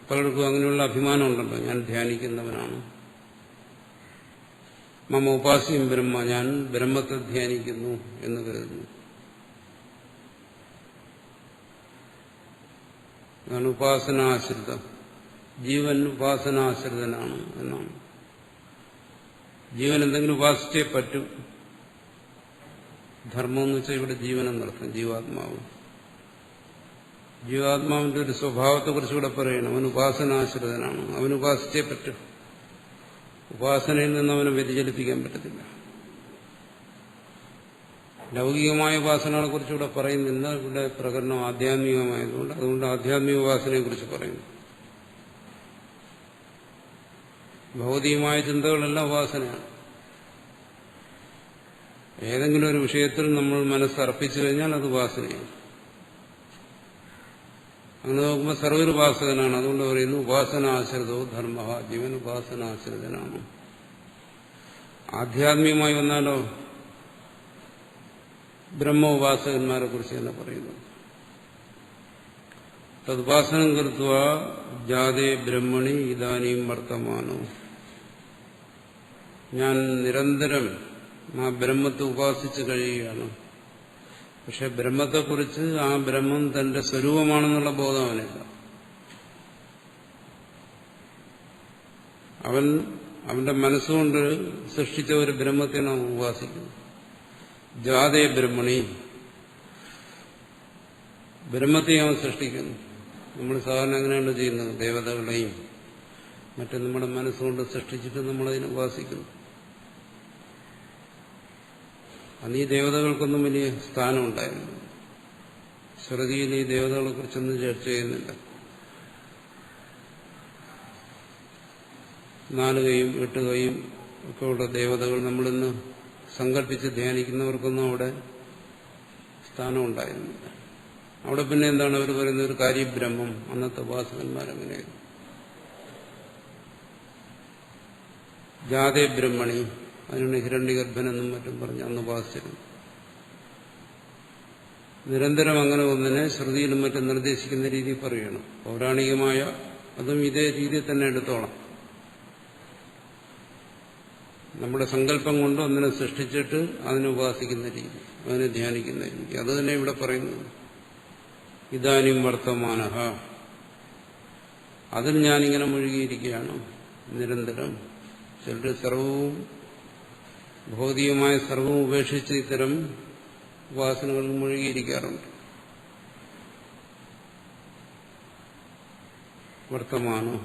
പലർക്കും അങ്ങനെയുള്ള അഭിമാനം ഉണ്ടല്ലോ, ഞാൻ ധ്യാനിക്കുന്നവനാണ്. മമ ഉപാസ്യം ബ്രഹ്മ, ഞാൻ ബ്രഹ്മത്തെ ധ്യാനിക്കുന്നു എന്ന് കരുതുന്നു. അതാണ് ഉപാസനാശ്രിത. ജീവൻ ഉപാസനാശ്രിതനാണ് എന്നാണ്. ജീവൻ എന്തെങ്കിലും ഉപാസിച്ചേ പറ്റൂ. ധർമ്മം എന്ന് വെച്ചാൽ ഇവിടെ ജീവനെന്നർത്ഥം, ജീവാത്മാവ്. ജീവാത്മാവിന്റെ ഒരു സ്വഭാവത്തെക്കുറിച്ച് ഇവിടെ പറയണം. അവൻ ഉപാസനാശ്രിതനാണ്, അവൻ ഉപാസിച്ചേ പറ്റൂ. ഉപാസനയിൽ നിന്ന് അവനെ വ്യതിചലിപ്പിക്കാൻ പറ്റത്തില്ല. ലൗകികമായ ഉപാസനകളെ കുറിച്ച് ഇവിടെ പറയുന്നില്ല. ഇവിടെ പ്രകടനം ആധ്യാത്മികമായതുകൊണ്ട് അതുകൊണ്ട് ആധ്യാത്മിക ഉപാസനയെ കുറിച്ച് പറയുന്നു. ഭൗതികമായ ചിന്തകളെല്ലാം ഉപാസനയാണ്. ഏതെങ്കിലും ഒരു വിഷയത്തിൽ നമ്മൾ മനസ്സർപ്പിച്ചു കഴിഞ്ഞാൽ അത് ഉപാസനയാണ്. അങ്ങനെ നോക്കുമ്പോൾ സർവ്വൊരു ഉപാസകനാണ്. അതുകൊണ്ട് പറയുന്നു ഉപാസനാശ്രിതോ ധർമ്മ, ജീവൻ ഉപാസനാശ്രിതനാണ്. ആധ്യാത്മികമായി വന്നാലോ ബ്രഹ്മ ഉപാസകന്മാരെ കുറിച്ച് തന്നെ പറയുന്നു. തദുപാസനം കൃത്വാ ജാതേ ബ്രഹ്മണി ഇദാനീം വർത്തമാനോ. ഞാൻ നിരന്തരം ആ ബ്രഹ്മത്തെ ഉപാസിച്ച് കഴിയുകയാണ്. പക്ഷെ ബ്രഹ്മത്തെക്കുറിച്ച് ആ ബ്രഹ്മം തന്റെ സ്വരൂപമാണെന്നുള്ള ബോധം അവനില്ല. അവന്റെ മനസ്സുകൊണ്ട് സൃഷ്ടിച്ച ഒരു ബ്രഹ്മത്തിനെ ഉപാസിക്കുന്നു. ജാതേ ബ്രഹ്മണി, ബ്രഹ്മത്തെ അവൻ സൃഷ്ടിക്കുന്നു. നമ്മൾ സാധാരണ അങ്ങനെയാണ് ചെയ്യുന്നത്. ദേവതകളെയും മറ്റും നമ്മുടെ മനസ്സുകൊണ്ട് സൃഷ്ടിച്ചിട്ട് നമ്മളതിനെ ഉപാസിക്കുന്നു. അന്ന് ഈ ദേവതകൾക്കൊന്നും വലിയ സ്ഥാനം ഉണ്ടായിരുന്നു. ശ്രുതിയിൽ ഈ ദേവതകളെ കുറിച്ചൊന്നും ചർച്ച ചെയ്യുന്നില്ല. 4 കൈയും 8 കൈയും ഒക്കെ ഉള്ള ദേവതകൾ നമ്മളിന്ന് സങ്കല്പിച്ച് ധ്യാനിക്കുന്നവർക്കൊന്നും അവിടെ സ്ഥാനം ഉണ്ടായിരുന്നില്ല. അവിടെ പിന്നെ എന്താണ് അവർ പറയുന്നത്? ഒരു കാര്യബ്രഹ്മം. അന്നത്തെ ഉപാസകന്മാരങ്ങനെയായിരുന്നു. ജാതേ ബ്രഹ്മണി, അതിനാണ് ഹിരണ്യഗർഭനെന്നും മറ്റും പറഞ്ഞ് അന്ന് ഉപാസിച്ചിരുന്നു. നിരന്തരം അങ്ങനെ ഒന്നിനെ ശ്രുതിയിലും മറ്റും നിർദ്ദേശിക്കുന്ന രീതി പറയണം. പൗരാണികമായ അതും ഇതേ രീതിയിൽ തന്നെ എടുത്തോളാം. നമ്മുടെ സങ്കല്പം കൊണ്ട് ഒന്നിനെ സൃഷ്ടിച്ചിട്ട് അതിനെ ഉപാസിക്കുന്ന രീതി, അതിനെ ധ്യാനിക്കുന്ന രീതി, അത് തന്നെ ഇവിടെ പറയുന്നത്. ഇദാനിം വർത്തമാനഃ, അതിൽ ഞാനിങ്ങനെ മുഴുകിയിരിക്കുകയാണ് നിരന്തരം. ചിലർ സർവവും ഭൗതികമായ സർവവും ഉപേക്ഷിച്ച് ഇത്തരം ഉപാസനകളിൽ മുഴുകിയിരിക്കാറുണ്ട്. വർത്തമാനോ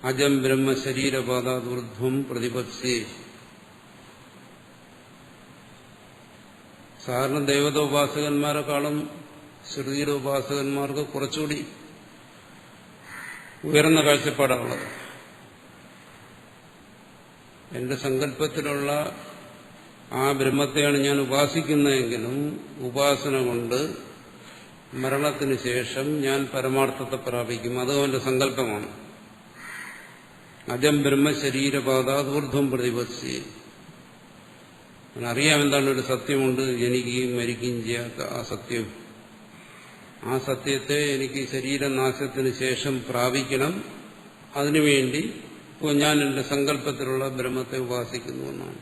അജം ബ്രഹ്മ ശരീരപാദാദൂർധ്വം പ്രതിപത്സ്യേ. സാധാരണ ദേവതോപാസകന്മാരെക്കാളും ശ്രുതിയുടെ ഉപാസകന്മാർക്ക് കുറച്ചുകൂടി ഉയർന്ന കാഴ്ചപ്പാടാണുള്ളത്. എന്റെ സങ്കല്പത്തിലുള്ള ആ ബ്രഹ്മത്തെയാണ് ഞാൻ ഉപാസിക്കുന്നതെങ്കിലും ഉപാസന കൊണ്ട് മരണത്തിന് ശേഷം ഞാൻ പരമാർത്ഥത്തെ പ്രാപിക്കും. അതും അവന്റെ സങ്കല്പമാണ്. അജം ബ്രഹ്മ ശരീരപാദാദൂർധ്വം പ്രതിപത്സ്യേ. അറിയാം എന്താണ് ഒരു സത്യമുണ്ട്, ജനിക്കുകയും മരിക്കുകയും ചെയ്യാത്ത ആ സത്യം. ആ സത്യത്തെ എനിക്ക് ശരീരനാശത്തിന് ശേഷം പ്രാപിക്കണം. അതിനുവേണ്ടി ഇപ്പോൾ ഞാൻ എന്റെ സങ്കല്പത്തിലുള്ള ബ്രഹ്മത്തെ ഉപാസിക്കുന്നു എന്നാണ്.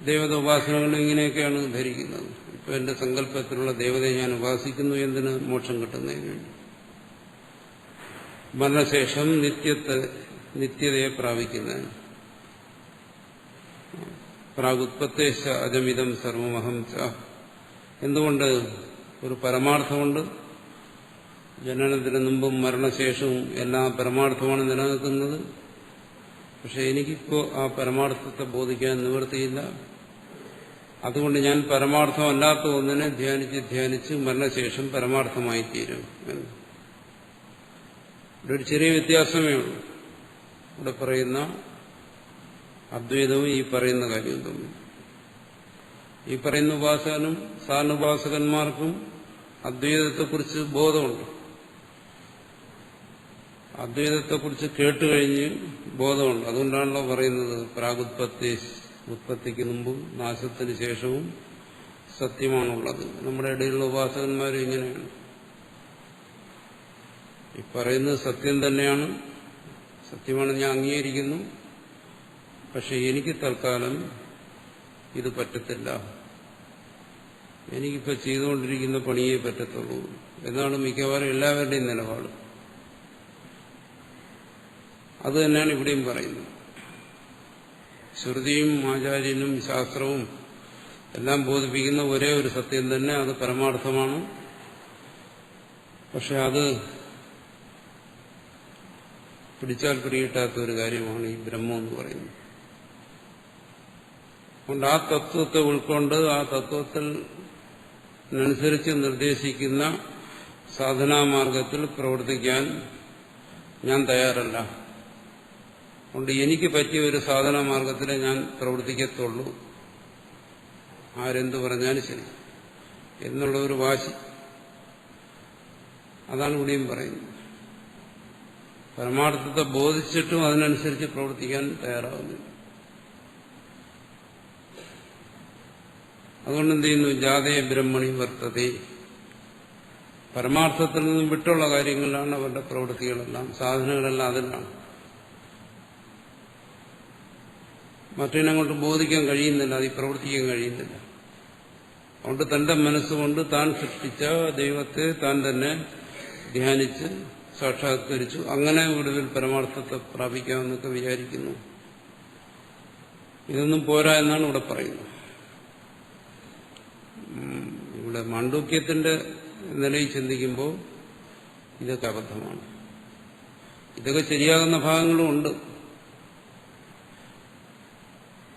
ദേവത ഉപാസനകൾ ഇങ്ങനെയൊക്കെയാണ് ധരിക്കുന്നത്. ഇപ്പൊ എന്റെ സങ്കല്പത്തിലുള്ള ദേവതയെ ഞാൻ ഉപാസിക്കുന്നു, എന്തിന്? മോക്ഷം കിട്ടുന്നതിന് വേണ്ടി. മരണശേഷം നിത്യതയെ പ്രാപിക്കുന്നതിന്. പ്രാഗുത്പത്തേശ അജമിതം സർവമഹം ച. എന്തുകൊണ്ട്? ഒരു പരമാർത്ഥമുണ്ട്. ജനനത്തിന് മുമ്പും മരണശേഷവും എല്ലാ പരമാർത്ഥമാണ് നിലനിൽക്കുന്നത്. പക്ഷെ എനിക്കിപ്പോ ആ പരമാർത്ഥത്തെ ബോധിക്കാൻ നിവൃത്തിയില്ല. അതുകൊണ്ട് ഞാൻ പരമാർത്ഥമല്ലാത്ത ഒന്നിനെ ധ്യാനിച്ച് മരണശേഷം പരമാർത്ഥമായി തീരും. ഇവിടെ ഒരു ചെറിയ വ്യത്യാസമേ ഉള്ളൂ. ഇവിടെ പറയുന്ന അദ്വൈതവും ഈ പറയുന്ന കാര്യവും തമ്മിൽ. ഈ പറയുന്ന ഉപാസകനും സാധാരണ ഉപാസകന്മാർക്കും അദ്വൈതത്തെക്കുറിച്ച് ബോധമുണ്ട്. അദ്വൈതത്തെക്കുറിച്ച് കേട്ടുകഴിഞ്ഞ് ബോധമുണ്ട്. അതുകൊണ്ടാണല്ലോ പറയുന്നത് ഉത്പത്തിക്ക് മുമ്പും നാശത്തിന് ശേഷവും സത്യമാണുള്ളത്. നമ്മുടെ ഇടയിലുള്ള ഉപാസകന്മാരും ഇങ്ങനെയാണ്. ഈ പറയുന്നത് സത്യം തന്നെയാണ്, സത്യമാണെന്ന് ഞാൻ അംഗീകരിക്കുന്നു. പക്ഷെ എനിക്ക് തൽക്കാലം ഇത് പറ്റത്തില്ല, എനിക്കിപ്പോൾ ചെയ്തുകൊണ്ടിരിക്കുന്ന പണിയേ പറ്റത്തുള്ളൂ എന്നാണ് മിക്കവാറും എല്ലാവരുടെയും നിലപാട്. അത് തന്നെയാണ് ഇവിടെയും പറയുന്നത്. ശ്രുതിയും ആചാര്യനും ശാസ്ത്രവും എല്ലാം ബോധിപ്പിക്കുന്ന ഒരേ ഒരു സത്യം തന്നെ, അത് പരമാർത്ഥമാണ്. പക്ഷെ അത് പിടിച്ചാൽ പിടികിട്ടാത്ത ഒരു കാര്യമാണ് ഈ ബ്രഹ്മം എന്ന് പറയുന്നത്. അതുകൊണ്ട് ആ തത്വത്തെ ഉൾക്കൊണ്ട് ആ തത്വത്തിനനുസരിച്ച് നിർദ്ദേശിക്കുന്ന സാധനാമാർഗത്തിൽ പ്രവർത്തിക്കാൻ ഞാൻ തയ്യാറല്ല. അതുകൊണ്ട് എനിക്ക് പറ്റിയ ഒരു സാധനാമാർഗത്തിലെ ഞാൻ പ്രവർത്തിക്കത്തുള്ളൂ, ആരെന്തു പറഞ്ഞാലും ശരി എന്നുള്ള ഒരു വാശി. അതാണ് ഇവിടെയും പറയുന്നത്. പരമാർത്ഥത്തെ ബോധിച്ചിട്ടും അതിനനുസരിച്ച് പ്രവർത്തിക്കാൻ തയ്യാറാവുന്നില്ല. അതുകൊണ്ട് എന്ത് ചെയ്യുന്നു? ജാതേ ബ്രഹ്മണി വർത്തതേ. പരമാർത്ഥത്തിൽ നിന്നും വിട്ടുള്ള കാര്യങ്ങളിലാണ് അവരുടെ പ്രവൃത്തികളെല്ലാം, സാധനങ്ങളെല്ലാം അതിലാണ്. മറ്റതിനങ്ങോട്ട് ബോധിക്കാൻ കഴിയുന്നില്ല, അത് പ്രവർത്തിക്കാൻ കഴിയുന്നില്ല. അതുകൊണ്ട് തന്റെ മനസ്സുകൊണ്ട് താൻ സൃഷ്ടിച്ച ദൈവത്തെ താൻ തന്നെ ധ്യാനിച്ച് സാക്ഷാത്കരിച്ചു. അങ്ങനെ ഒടുവിൽ പരമാർത്ഥത്തെ പ്രാപിക്കാമെന്നൊക്കെ വിചാരിക്കുന്നു. ഇതൊന്നും പോരാ എന്നാണ് ഇവിടെ പറയുന്നത്. ഇവിടെ മാണ്ഡൂക്യത്തിന്റെ നിലയിൽ ചിന്തിക്കുമ്പോൾ ഇതൊക്കെ അബദ്ധമാണ്. ഇതൊക്കെ ശരിയാകുന്ന ഭാഗങ്ങളും ഉണ്ട്.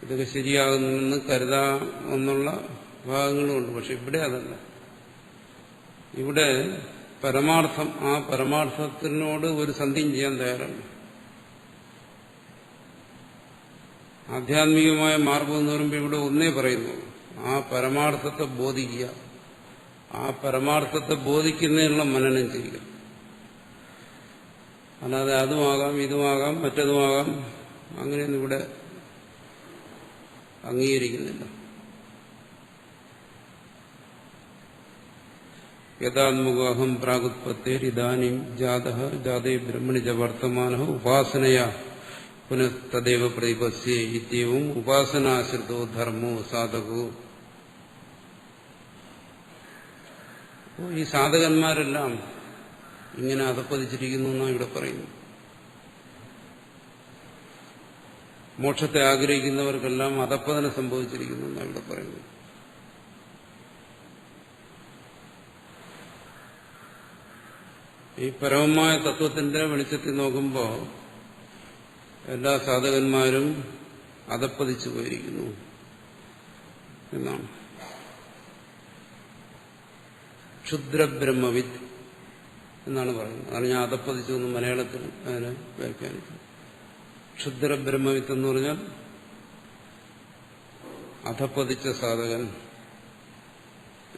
ഇതൊക്കെ ശരിയാകുന്നെന്ന് കരുതാമെന്നുള്ള ഭാഗങ്ങളുമുണ്ട്. പക്ഷെ ഇവിടെ അതല്ല. ഇവിടെ പരമാർത്ഥം, ആ പരമാർത്ഥത്തിനോട് ഒരു സന്ധിയും ചെയ്യാൻ തയ്യാറാണ്. ആധ്യാത്മികമായ മാർഗം എന്ന് പറയുമ്പോൾ ഇവിടെ ഒന്നേ പറയുന്നു, ആ പരമാർത്ഥത്തെ ബോധിക്കുക, ആ പരമാർത്ഥത്തെ ബോധിക്കുന്നതിനുള്ള മനനം ചെയ്യുക. അല്ലാതെ അതുമാകാം ഇതുമാകാം മറ്റതുമാകാം അങ്ങനെയൊന്നും ഇവിടെ അംഗീകരിക്കുന്നില്ല. യഥാത്മുഖം പ്രാഗുത്പത്തേർ ഇദാനീം ജാതഃ ജാതേ ബ്രഹ്മണി ച വർത്തമാനഃ ഉപാസനയാ പുനഃ തദേവ പ്രതിപസ്യേ ഇത്യവും ഉപാസനാശ്രിതോ ധർമ്മോ സാധകോ. ഈ സാധകന്മാരെല്ലാം ഇങ്ങനെ അധപ്പതിച്ചിരിക്കുന്നു എന്നാണ് ഇവിടെ പറയുന്നു. മോക്ഷത്തെ ആഗ്രഹിക്കുന്നവർക്കെല്ലാം അധപ്പതനം സംഭവിച്ചിരിക്കുന്നു എന്നാണ് ഇവിടെ പറയുന്നത്. ഈ പരമമായ തത്വത്തിന്റെ വെളിച്ചത്തിൽ നോക്കുമ്പോൾ എല്ലാ സാധകന്മാരും അധപ്പതിച്ചു പോയിരിക്കുന്നു എന്നാണ്. ക്ഷുദ്രബ്രഹ്മവിത്ത് എന്നാണ് പറയുന്നത്. അതാണ് ഞാൻ അധപ്പതിച്ചു എന്ന് മലയാളത്തിൽ അതിനെ വ്യാഖ്യാനിച്ചു. ക്ഷുദ്രബ്രഹ്മവിത്ത് എന്ന് പറഞ്ഞാൽ അധപ്പതിച്ച സാധകൻ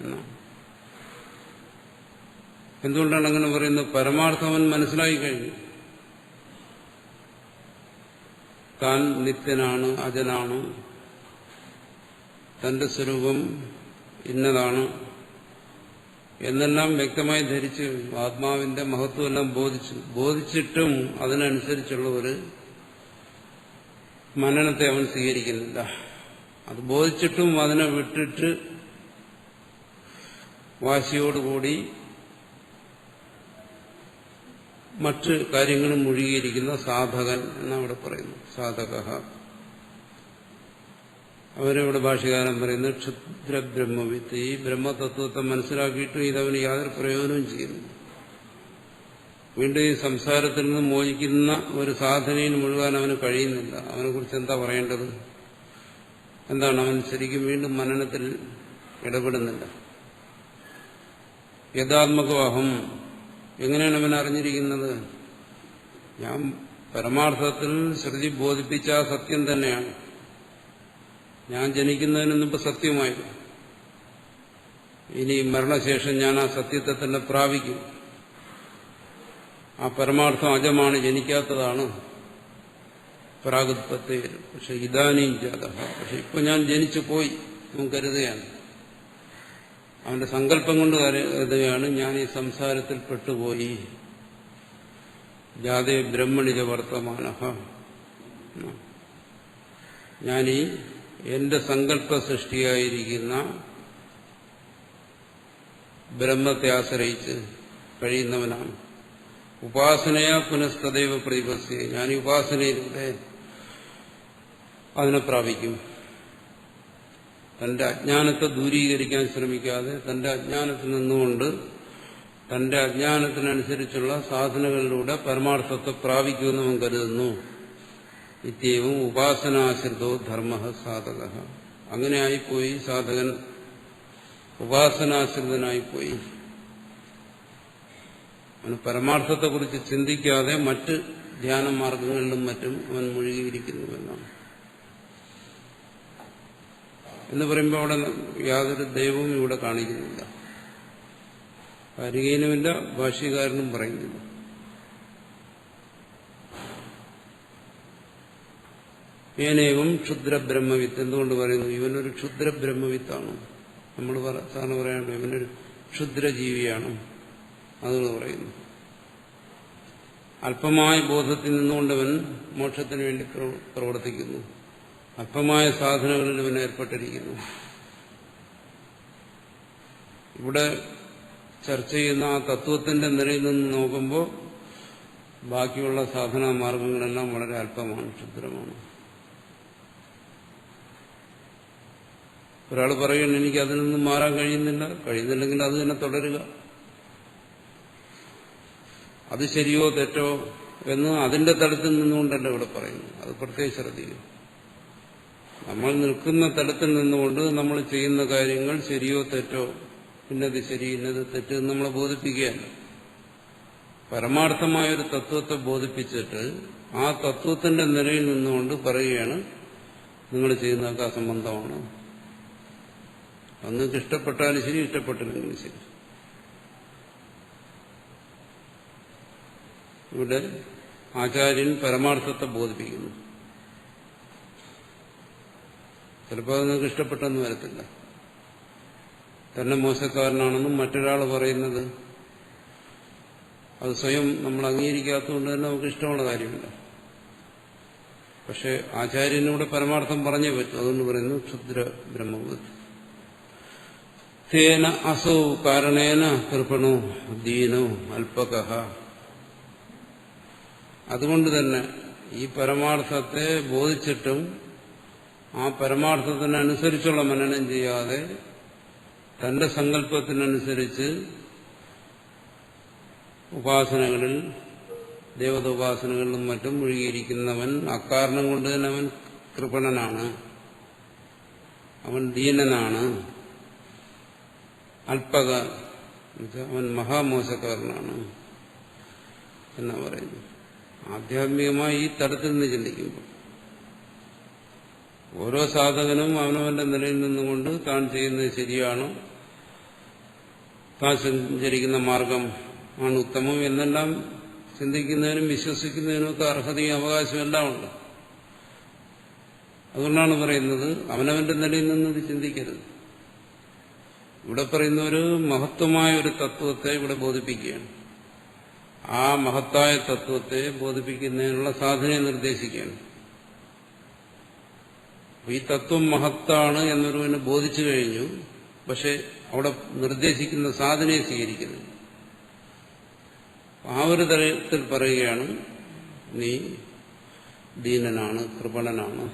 എന്നാണ്. എന്തുകൊണ്ടാണ് അങ്ങനെ പറയുന്നത്? പരമാർത്ഥവൻ മനസ്സിലായി കഴിഞ്ഞു. താൻ നിത്യനാണ്, അജനാണ്, തന്റെ സ്വരൂപം ഇന്നതാണ് എന്നെല്ലാം വ്യക്തമായി ധരിച്ചു. ആത്മാവിന്റെ മഹത്വം എല്ലാം ബോധിച്ചിട്ടും അതിനനുസരിച്ചുള്ള ഒരു മനനത്തെ അവൻ സ്വീകരിക്കുന്നില്ല. അത് ബോധിച്ചിട്ടും അതിനെ വിട്ടിട്ട് വാശിയോടുകൂടി മറ്റ് കാര്യങ്ങളും മുഴുകിയിരിക്കുന്ന സാധകൻ എന്നവിടെ പറയുന്നു. സാധക അവരിവിടെ ഭാഷ്യകാരൻ പറയുന്നത് ക്ഷുദ്രബ്രഹ്മവിത്ത്. ഈ ബ്രഹ്മതത്വത്തെ മനസ്സിലാക്കിയിട്ടും ഇതവന് യാതൊരു പ്രയോജനവും ചെയ്യുന്നു. വീണ്ടും ഈ സംസാരത്തിൽ നിന്ന് മോചിക്കുന്ന ഒരു സാധനയിൽ മുഴുകാൻ അവന് കഴിയുന്നില്ല. അവനെക്കുറിച്ച് എന്താ പറയേണ്ടത്? എന്താണ്? അവൻ ശരിക്കും വീണ്ടും മനനത്തിൽ ഇടപെടുന്നില്ല. യഥാത്മകവാഹം എങ്ങനെയാണ് അവൻ അറിഞ്ഞിരിക്കുന്നത്? ഞാൻ പരമാർത്ഥത്തിൽ ശ്രുതി ബോധിപ്പിച്ച ആ സത്യം തന്നെയാണ്. ഞാൻ ജനിക്കുന്നതിന് മുമ്പ് സത്യമായിരുന്നു. ഇനി മരണശേഷം ഞാൻ ആ സത്യത്തെ തന്നെ പ്രാപിക്കും. ആ പരമാർത്ഥം അജമാണ്, ജനിക്കാത്തതാണ്. പ്രാഗുത്പത്തേർ പക്ഷെ ഇദാനീം ജാതഃ. പക്ഷെ ഇപ്പൊ ഞാൻ ജനിച്ചു പോയി അവൻ കരുതുകയാണ്. അവന്റെ സങ്കല്പം കൊണ്ട് കരുതുകയാണ് ഞാൻ ഈ സംസാരത്തിൽ പെട്ടുപോയി. ജാതേ ബ്രഹ്മണിജ വർത്തമാനഃ. ഞാനീ എന്റെ സങ്കല്പ സൃഷ്ടിയായിരിക്കുന്ന ബ്രഹ്മത്തെ ആശ്രയിച്ച് കഴിയുന്നവനാണ്. ഉപാസനയാ പുനഃസ്തദൈവ പ്രതിപസ്യേ. ഞാൻ ഈ ഉപാസനയിലൂടെ അതിനെ പ്രാപിക്കും. തന്റെ അജ്ഞാനത്തെ ദൂരീകരിക്കാൻ ശ്രമിക്കാതെ തന്റെ അജ്ഞാനത്തിൽ നിന്നുകൊണ്ട് തന്റെ അജ്ഞാനത്തിനനുസരിച്ചുള്ള സാധനകളിലൂടെ പരമാർത്ഥത്തെ പ്രാപിക്കുമെന്ന് അവൻ കരുതുന്നു. ഇത്യവും ഉപാസനാശ്രിതോ ധർമ്മ സാധക. അങ്ങനെയായിപ്പോയി സാധകൻ, ഉപാസനാശ്രിതനായിപ്പോയി. അവന് പരമാർത്ഥത്തെക്കുറിച്ച് ചിന്തിക്കാതെ മറ്റ് ധ്യാനമാർഗങ്ങളിലും മറ്റും അവൻ മുഴുകിയിരിക്കുന്നുവെന്നാണ്. എന്ന് പറയുമ്പോൾ അവിടെ യാതൊരു ദൈവവും ഇവിടെ കാണിക്കുന്നില്ല, കാരികേനുമില്ല, ഭാഷ്യകാരനും പറയുന്നില്ല. ഏനേവം ക്ഷുദ്രബ്രഹ്മവിത്ത്. എന്തുകൊണ്ട് പറയുന്നു? ഇവനൊരു ക്ഷുദ്രബ്രഹ്മവിത്താണ്. നമ്മൾ സാറിന് പറയാനുണ്ട് ഇവനൊരു ക്ഷുദ്രജീവിയാണ്. അതെന്ന് പറയുന്നു. അല്പമായ ബോധത്തിൽ നിന്നുകൊണ്ടവൻ മോക്ഷത്തിന് വേണ്ടി പ്രവർത്തിക്കുന്നു. അല്പമായ സാധനങ്ങളിൽ ഇവൻ ഏർപ്പെട്ടിരിക്കുന്നു. ഇവിടെ ചർച്ച ചെയ്യുന്ന ആ തത്വത്തിന്റെ നിലയിൽ നിന്ന് നോക്കുമ്പോൾ ബാക്കിയുള്ള സാധനാ മാർഗങ്ങളെല്ലാം വളരെ അല്പമാണ്, ക്ഷുദ്രമാണ്. ഒരാൾ പറയുന്നു എനിക്ക് അതിൽ നിന്ന് മാറാൻ കഴിയുന്നില്ലെങ്കിൽ അത് തന്നെ തുടരുക. അത് ശരിയോ തെറ്റോ എന്ന് അതിന്റെ തലത്തിൽ നിന്നുകൊണ്ടല്ല ഇവിടെ പറയുന്നു. അത് പ്രത്യേകം ശ്രദ്ധിക്കും. നമ്മൾ നിൽക്കുന്ന തലത്തിൽ നിന്നുകൊണ്ട് നമ്മൾ ചെയ്യുന്ന കാര്യങ്ങൾ ശരിയോ തെറ്റോ, ഇന്നത് ശരി ഇന്നത് തെറ്റ് എന്ന് നമ്മളെ ബോധിപ്പിക്കുകയല്ല. പരമാർത്ഥമായൊരു തത്വത്തെ ബോധിപ്പിച്ചിട്ട് ആ തത്വത്തിന്റെ നിലയിൽ നിന്നുകൊണ്ട് പറയുകയാണ് നിങ്ങൾ ചെയ്യുന്നതൊക്കെ അസംബന്ധമാണ്. നിങ്ങൾക്ക് ഇഷ്ടപ്പെട്ടാലും ശരി, ഇഷ്ടപ്പെട്ടില്ലെങ്കിലും ശരി. ഇവിടെ ആചാര്യൻ പരമാർത്ഥത്തെ ബോധിപ്പിക്കുന്നു. ചിലപ്പോൾ അത് നിങ്ങൾക്ക് ഇഷ്ടപ്പെട്ടെന്ന് വരത്തില്ല. തന്നെ മോശക്കാരനാണെന്നും മറ്റൊരാൾ പറയുന്നത് അത് സ്വയം നമ്മൾ അംഗീകരിക്കാത്തതുകൊണ്ട് തന്നെ നമുക്ക് ഇഷ്ടമുള്ള കാര്യമില്ല. പക്ഷെ ആചാര്യനൂടെ പരമാർത്ഥം പറഞ്ഞേ പറ്റും. അതുകൊണ്ട് പറയുന്നു ക്ഷുദ്ര ബ്രഹ്മവത് തേന അസൗ കാരണേന കൃപണോ ദീനോ അല്പകഃ. അതുകൊണ്ട് തന്നെ ഈ പരമാർത്ഥത്തെ ബോധിച്ചിട്ടും ആ പരമാർത്ഥത്തിനനുസരിച്ചുള്ള മനനം ചെയ്യാതെ തന്റെ സങ്കല്പത്തിനനുസരിച്ച് ഉപാസനകളിൽ ദേവത ഉപാസനകളിലും മറ്റും മുഴുകിയിരിക്കുന്നവൻ അക്കാരണം കൊണ്ട് തന്നെ അവൻ കൃപണനാണ്, അവൻ ദീനനാണ്, അല്പക അവൻ മഹാമോശക്കാരനാണ് എന്നാ പറയുന്നു. ആധ്യാത്മികമായി ഈ തരത്തിൽ നിന്ന് ചിന്തിക്കുമ്പോൾ ഓരോ സാധകനും അവനവന്റെ നിലയിൽ നിന്നുകൊണ്ട് താൻ ചെയ്യുന്നത് ശരിയാണ്, താൻ സഞ്ചരിക്കുന്ന മാർഗം ആണ് ഉത്തമം എന്നെല്ലാം ചിന്തിക്കുന്നതിനും വിശ്വസിക്കുന്നതിനുമൊക്കെ അർഹതയും അവകാശവും എല്ലാം ഉണ്ട്. അതുകൊണ്ടാണ് പറയുന്നത് അവനവന്റെ നിലയിൽ നിന്നത് ചിന്തിക്കരുത്. ഇവിടെ പറയുന്ന ഒരു മഹത്വമായ ഒരു തത്വത്തെ ഇവിടെ ബോധിപ്പിക്കുകയാണ്. ആ മഹത്തായ തത്വത്തെ ബോധിപ്പിക്കുന്നതിനുള്ള സാധനയെ നിർദ്ദേശിക്കുകയാണ്. ഈ തത്വം മഹത്താണ് എന്നൊരുവന് ബോധിച്ചു കഴിഞ്ഞു. പക്ഷെ അവിടെ നിർദ്ദേശിക്കുന്ന സാധനയെ സ്വീകരിക്കുന്നു. ആ ഒരു തരത്തിൽ പറയുകയാണ് നീ ദീനനാണ്, കൃപണനാണ്.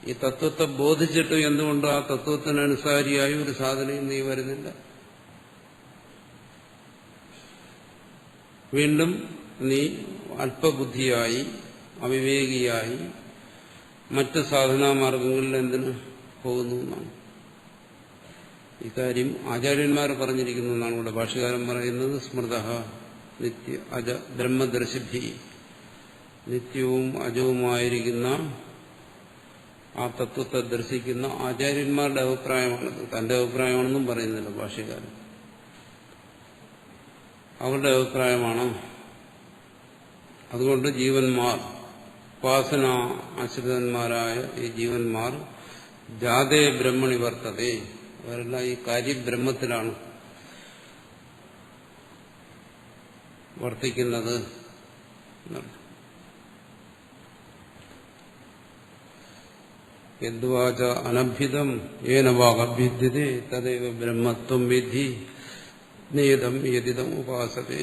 ഈ തത്വത്തെ ബോധിച്ചിട്ട് എന്തുകൊണ്ട് ആ തത്വത്തിനനുസാരിയായി ഒരു സാധനയും നീ വരുന്നില്ല? വീണ്ടും നീ അല്പബുദ്ധിയായി അവിവേകിയായി മറ്റ് സാധനാമാർഗങ്ങളിൽ എന്തിന് പോകുന്നു എന്നാണ്. ഇക്കാര്യം ആചാര്യന്മാർ പറഞ്ഞിരിക്കുന്നു എന്നാണ് ഇവിടെ ഭാഷ്യകാരൻ പറയുന്നത്. സ്മൃതഃ നിത്യ അജ ബ്രഹ്മദർശിഭി, നിത്യവും അജവുമായിരിക്കുന്ന ആ തത്വത്തെ ദർശിക്കുന്ന ആചാര്യന്മാരുടെ അഭിപ്രായമാണത്. തന്റെ അഭിപ്രായമാണെന്നും പറയുന്നില്ല ഭാഷ്യകാരൻ, അവരുടെ അഭിപ്രായമാണ്. അതുകൊണ്ട് ജീവന്മാർ, ഉപാസന ആശ്രിതന്മാരായ ഈ ജീവന്മാർ ജാതേ ബ്രഹ്മണി വർത്തതേ, അവരെല്ലാം ഈ കാര്യബ്രഹ്മത്തിലാണ് വർത്തിക്കുന്നത്. യദ്വാച അനഭ്യുതം ഏന വാഗഭ്യുദ്യതേ തദൈവ ബ്രഹ്മത്വം വിധി നേദം യതിദം ഉപാസതേ.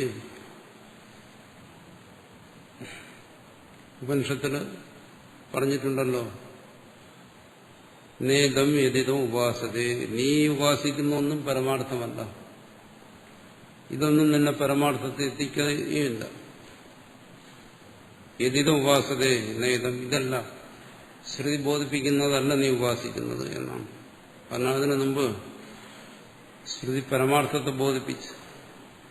ഉപനിഷത്തില് പറഞ്ഞിട്ടുണ്ടല്ലോ, നേദം യതിദം ഉപാസതേ, നീ ഉപാസിക്കുന്ന ഒന്നും പരമാർത്ഥമല്ല, ഇതൊന്നും നിന്നെ പരമാർത്ഥത്തെ എത്തിക്കുകയില്ല. യതിദം ഉപാസതേ നേദം, ഇതല്ല ശ്രുതി ബോധിപ്പിക്കുന്നതല്ല നീ ഉപാസിക്കുന്നത് എന്നാണ്. കാരണം അതിനു മുമ്പ് ശ്രുതി പരമാർത്ഥത്തെ ബോധിപ്പിച്ചു.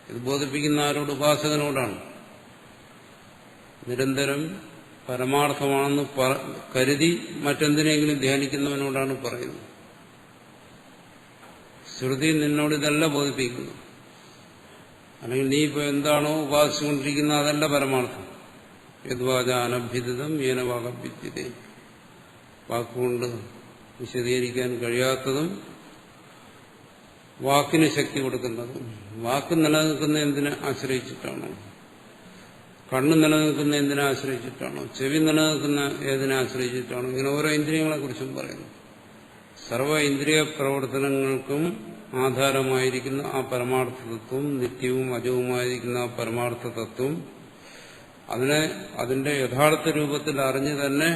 ഇത് ബോധിപ്പിക്കുന്ന ആരോട്? ഉപാസകനോടാണ്. നിരന്തരം പരമാർത്ഥമാണെന്ന് കരുതി മറ്റെന്തിനെങ്കിലും ധ്യാനിക്കുന്നവനോടാണ് പറയുന്നത്. ശ്രുതി നിന്നോട് ഇതല്ല ബോധിപ്പിക്കുന്നു, അല്ലെങ്കിൽ നീ ഇപ്പോൾ എന്താണോ ഉപാസിച്ചുകൊണ്ടിരിക്കുന്നത് അതല്ല പരമാർത്ഥം. യദ്വാച അനഭ്യുതം ഏന വാഗഭ്യുദ്യതേ, വാക്കുകൊണ്ട് വിശദീകരിക്കാൻ കഴിയാത്തതും വാക്കിന് ശക്തി കൊടുക്കുന്നതും. വാക്ക് നിലനിൽക്കുന്ന എന്തിനെ ആശ്രയിച്ചിട്ടാണോ? കണ്ണ് നിലനിൽക്കുന്ന എന്തിനെ ആശ്രയിച്ചിട്ടാണോ? ചെവി നിലനിൽക്കുന്ന ഏതിനെ ആശ്രയിച്ചിട്ടാണോ? ഇങ്ങനെ ഓരോ ഇന്ദ്രിയങ്ങളെ കുറിച്ചും പറയുന്നു. സർവ്വ ഇന്ദ്രിയ പ്രവർത്തനങ്ങൾക്കും ആധാരമായിരിക്കുന്ന ആ പരമാർത്ഥ തത്വം, നിത്യവും അജവുമായിരിക്കുന്ന ആ പരമാർത്ഥ തത്വം, അതിനെ അതിന്റെ യഥാർത്ഥ രൂപത്തിൽ അറിഞ്ഞു തന്നെ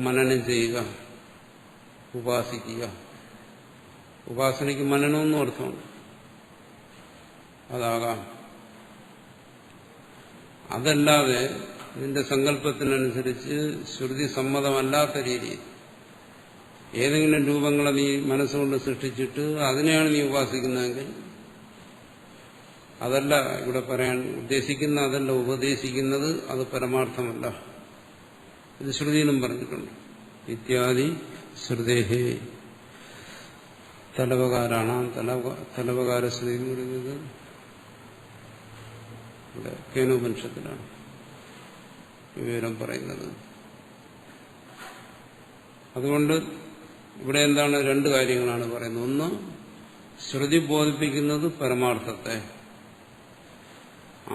മനനം ചെയ്യുക, ഉപാസിക്കുക. ഉപാസനയ്ക്ക് മനനമെന്നും അർത്ഥമുണ്ട്, അതാകാം. അതല്ലാതെ നിന്റെ സങ്കല്പത്തിനനുസരിച്ച് ശ്രുതി സമ്മതമല്ലാത്ത രീതിയിൽ ഏതെങ്കിലും രൂപങ്ങളെ നീ മനസ്സുകൊണ്ട് സൃഷ്ടിച്ചിട്ട് അതിനെയാണ് നീ ഉപാസിക്കുന്നതെങ്കിൽ അതല്ല ഇവിടെ പറയാൻ ഉദ്ദേശിക്കുന്ന, അതല്ല ഉപദേശിക്കുന്നത്, അത് പരമാർത്ഥമല്ല. ഇത് ശ്രുതിയിലും പറഞ്ഞിട്ടുണ്ട്. ഇത്യാദി ശ്രുതേഹേ, തലവകാരാണ്. തലവകാര ശ്രുതി എന്ന് പറയുന്നത് ഇവിടെ കേനോപനിഷത്തിലാണ് ഈ വിവരം പറയുന്നത്. അതുകൊണ്ട് ഇവിടെ എന്താണ്, രണ്ട് കാര്യങ്ങളാണ് പറയുന്നത്. ഒന്ന്, ശ്രുതി ബോധിപ്പിക്കുന്നത് പരമാർത്ഥത്തെ.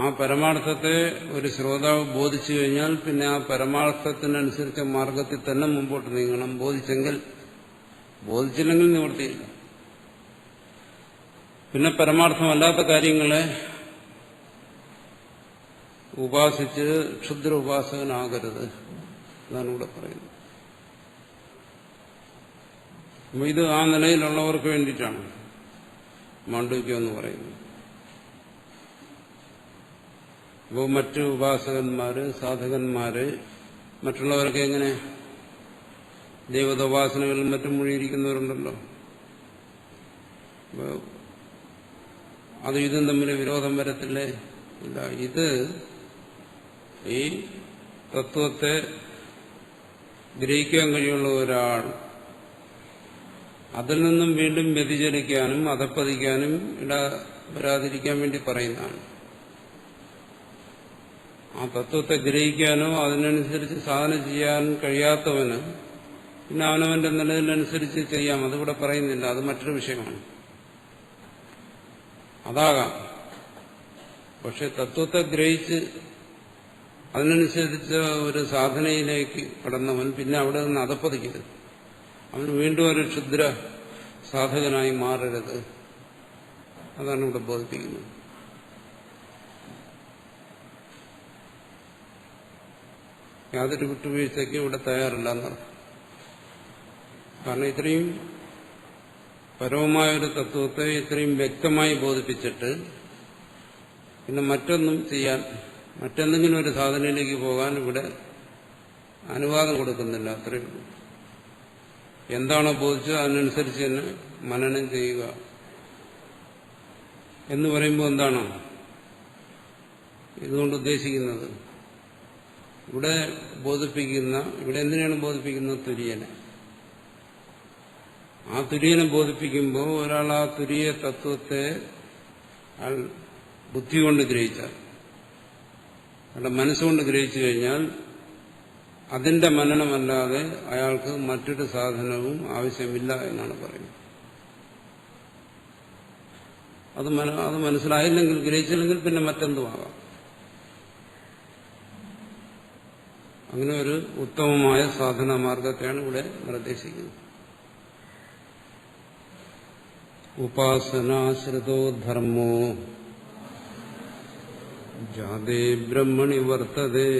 ആ പരമാർത്ഥത്തെ ഒരു ശ്രോതാവ് ബോധിച്ചു കഴിഞ്ഞാൽ പിന്നെ ആ പരമാർത്ഥത്തിനനുസരിച്ച മാർഗത്തിൽ തന്നെ മുമ്പോട്ട് നീങ്ങണം. ബോധിച്ചില്ലെങ്കിൽ നിവൃത്തിയില്ല. പിന്നെ പരമാർത്ഥമല്ലാത്ത കാര്യങ്ങളെ ഉപാസിച്ച് ക്ഷുദ്ര ഉപാസകനാകരുത് എന്നാണ് ഇവിടെ പറയുന്നത്. അപ്പോൾ ഇത് ആ നിലയിലുള്ളവർക്ക് വേണ്ടിയിട്ടാണ് മാണ്ഡവ്യം എന്ന് പറയുന്നത്. അപ്പോൾ മറ്റു ഉപാസകന്മാര്, സാധകന്മാര്, മറ്റുള്ളവർക്ക് എങ്ങനെ ദൈവതോപാസനകളിലും മറ്റും മുഴുകിയിരിക്കുന്നവരുണ്ടല്ലോ. അത് ഇതും തമ്മിൽ വിരോധം വരത്തില്ലേ? ഇല്ല. ഇത് ഈ തത്വത്തെ ഗ്രഹിക്കാൻ കഴിയുള്ള ഒരാൾ അതിൽ നിന്നും വീണ്ടും വ്യതിചലിക്കാനും അധപ്പതിക്കാനും വരാതിരിക്കാൻ വേണ്ടി പറയുന്നതാണ്. ആ തത്വത്തെ ഗ്രഹിക്കാനോ അതിനനുസരിച്ച് സാധന ചെയ്യാൻ കഴിയാത്തവന് പിന്നെ അവനവന്റെ നിലയിലനുസരിച്ച് ചെയ്യാം. അതിവിടെ പറയുന്നില്ല, അത് മറ്റൊരു വിഷയമാണ്. അതാകാം. പക്ഷെ തത്വത്തെ ഗ്രഹിച്ച് അതിനനുസരിച്ച് ഒരു സാധനയിലേക്ക് കടന്നവൻ പിന്നെ അവിടെ നിന്ന് അധപ്പതിക്കരുത്. അവൻ വീണ്ടും ഒരു ക്ഷുദ്ര സാധകനായി മാറരുത്. അതാണ് ഇവിടെ ബോധിപ്പിക്കുന്നത്. യാതൊരു വിട്ടുവീഴ്ചയ്ക്കും ഇവിടെ തയ്യാറില്ല എന്നർത്ഥം. കാരണം ഇത്രയും പരമമായൊരു തത്വത്തെ ഇത്രയും വ്യക്തമായി ബോധിപ്പിച്ചിട്ട് പിന്നെ മറ്റൊന്നും ചെയ്യാൻ, മറ്റെന്തെങ്കിലും ഒരു സാധനയിലേക്ക് പോകാൻ ഇവിടെ അനുവാദം കൊടുക്കുന്നില്ല. അത്രയും എന്താണോ ബോധിച്ചത് അതിനനുസരിച്ച് തന്നെ മനനം ചെയ്യുക എന്ന് പറയുമ്പോൾ എന്താണ് ഇതുകൊണ്ട് ഉദ്ദേശിക്കുന്നത്? ഇവിടെ എന്തിനാണ് ബോധിപ്പിക്കുന്നത്? തുര്യനെ. ആ തുര്യനെ ബോധിപ്പിക്കുമ്പോൾ ഒരാൾ ആ തുര്യ തത്വത്തെ ബുദ്ധി കൊണ്ട് ഗ്രഹിച്ചാൽ, അയാളുടെ മനസ്സുകൊണ്ട് ഗ്രഹിച്ചു കഴിഞ്ഞാൽ അതിന്റെ മനനമല്ലാതെ അയാൾക്ക് മറ്റൊരു സാധനവും ആവശ്യമില്ല എന്നാണ് പറയുന്നത്. അത് മനസ്സിലായില്ലെങ്കിൽ, ഗ്രഹിച്ചില്ലെങ്കിൽ പിന്നെ മറ്റെന്തുമാകാം. അങ്ങനെ ഒരു ഉത്തമമായ സാധന മാർഗത്തെയാണ് ഇവിടെ നിർദ്ദേശിക്കുന്നത്. ഉപാസനാശ്രിതോ ധർമ്മോ ജാതേ ബ്രഹ്മണി വർത്തതേ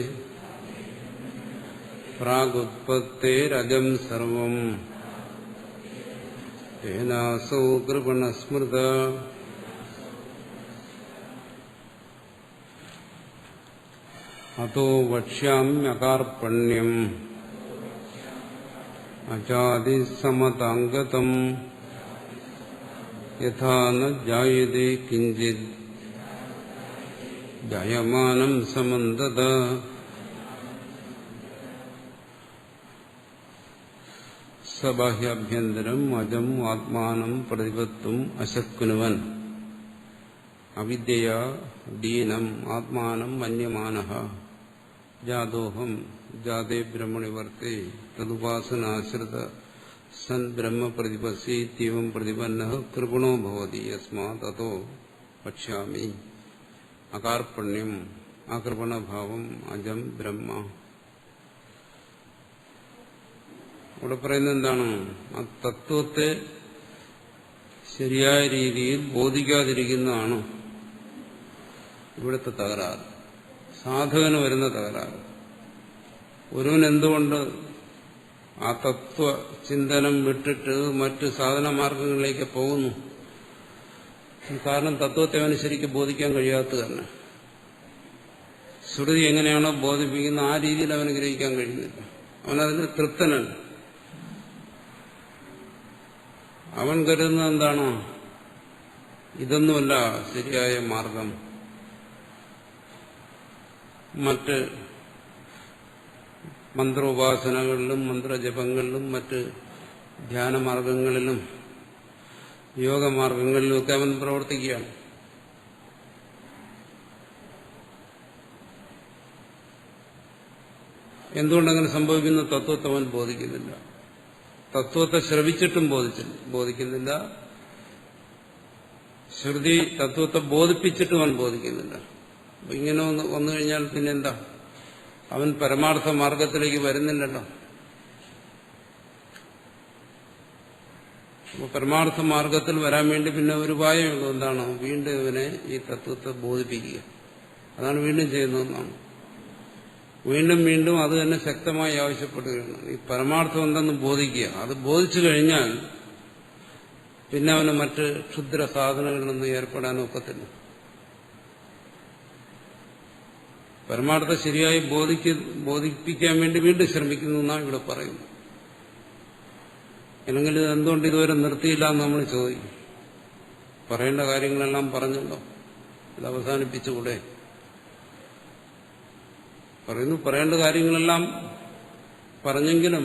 പ്രാഗുത്പത്തേരജം സർവം തേനാസോ കൃപണസ്മൃത. അതോ വക്ഷ്യാമ്യകാർപ്പണ്യം അജാതിസമതാംഗതം യഥാ ന ജായതേ കിഞ്ചിത് ജായമാനം സമന്തത. സബാഹ്യാഭ്യന്തരം അജം ആത്മാനം പ്രതിപത്തും അശക്നുവൻ അവിദ്യയാ ദീനം ആത്മാനം മന്യമാനഃ ജാതോഹം ജാതേ ബ്രഹ്മണി വർത്തേ തദുപാസനാശ്രിത സൻ ബ്രഹ്മ പ്രതിപസീത്യവം പ്രതിപന്നഃ കൃപണോ ഭവതി യസ്മാത് അതോ വക്ഷ്യാമി. അകാർപ്പണ്യം, ആകൃപണഭാവം, അജം ബ്രഹ്മ. ഇവിടെ പറയുന്നത് എന്താണ്? ആ തത്വത്തെ ശരിയായ രീതിയിൽ ബോധിക്കാതിരിക്കുന്നതാണ് ഇവിടുത്തെ തകരാറ്, സാധകന് വരുന്ന തകരാറ്. ഒരുവൻ എന്തുകൊണ്ട് ആ തത്വചിന്തനം വിട്ടിട്ട് മറ്റ് സാധനമാർഗങ്ങളിലേക്ക് പോകുന്നു? കാരണം തത്വത്തെ അവന് ശരിക്കും ബോധിക്കാൻ കഴിയാത്തത് തന്നെ. ശ്രുതി എങ്ങനെയാണോ ബോധിപ്പിക്കുന്ന ആ രീതിയിൽ അവന് ഗ്രഹിക്കാൻ കഴിയുന്നില്ല. അവനതിന് തൃപ്തനല്ല. അവൻ കരുതുന്നത് എന്താണോ, ഇതൊന്നുമല്ല ശരിയായ മാർഗം, മറ്റ് മന്ത്രോപാസനകളിലും മന്ത്രജപങ്ങളിലും മറ്റ് ധ്യാനമാർഗങ്ങളിലും യോഗമാർഗങ്ങളിലുമൊക്കെ അവൻ പ്രവർത്തിക്കുകയാണ്. എന്തുകൊണ്ടങ്ങനെ സംഭവിക്കുന്ന തത്വത്തെ അവൻ ബോധിക്കുന്നില്ല. തത്വത്തെ ശ്രവിച്ചിട്ടും ബോധിക്കുന്നില്ല. ശ്രുതി തത്വത്തെ ബോധിപ്പിച്ചിട്ടും അവൻ ബോധിക്കുന്നില്ല. അപ്പൊ ഇങ്ങനെ വന്നു കഴിഞ്ഞാൽ പിന്നെന്താ? അവൻ പരമാർത്ഥ മാർഗത്തിലേക്ക് വരുന്നില്ലല്ലോ. അപ്പൊ പരമാർത്ഥ മാർഗത്തിൽ വരാൻ വേണ്ടി പിന്നെ ഒരു ഉപായമുള്ളൂ. എന്താണ്? വീണ്ടും ഇവനെ ഈ തത്വത്തെ ബോധിപ്പിക്കുക. അതാണ് വീണ്ടും ചെയ്യുന്നതെന്നാണ്. വീണ്ടും വീണ്ടും അത് തന്നെ ശക്തമായി ആവശ്യപ്പെടുകയാണ്. ഈ പരമാർത്ഥം എന്തെന്ന് ബോധിക്കുക. അത് ബോധിച്ചു കഴിഞ്ഞാൽ പിന്നെ അവന് മറ്റ് ക്ഷുദ്ര സാധനങ്ങളിലൊന്നും ഏർപ്പെടാനൊക്കത്തില്ല. പരമാർത്ഥം ശരിയായി ബോധിപ്പിക്കാൻ വേണ്ടി വീണ്ടും ശ്രമിക്കുന്നു എന്നാണ് ഇവിടെ പറയുന്നത്. അല്ലെങ്കിൽ എന്തുകൊണ്ട് ഇതുവരെ നിർത്തിയില്ല എന്ന് നമ്മൾ ചോദിക്കും. പറയേണ്ട കാര്യങ്ങളെല്ലാം പറഞ്ഞല്ലോ, ഇത് അവസാനിപ്പിച്ചുകൂടെ? പറയുന്നു പറയേണ്ട കാര്യങ്ങളെല്ലാം പറഞ്ഞെങ്കിലും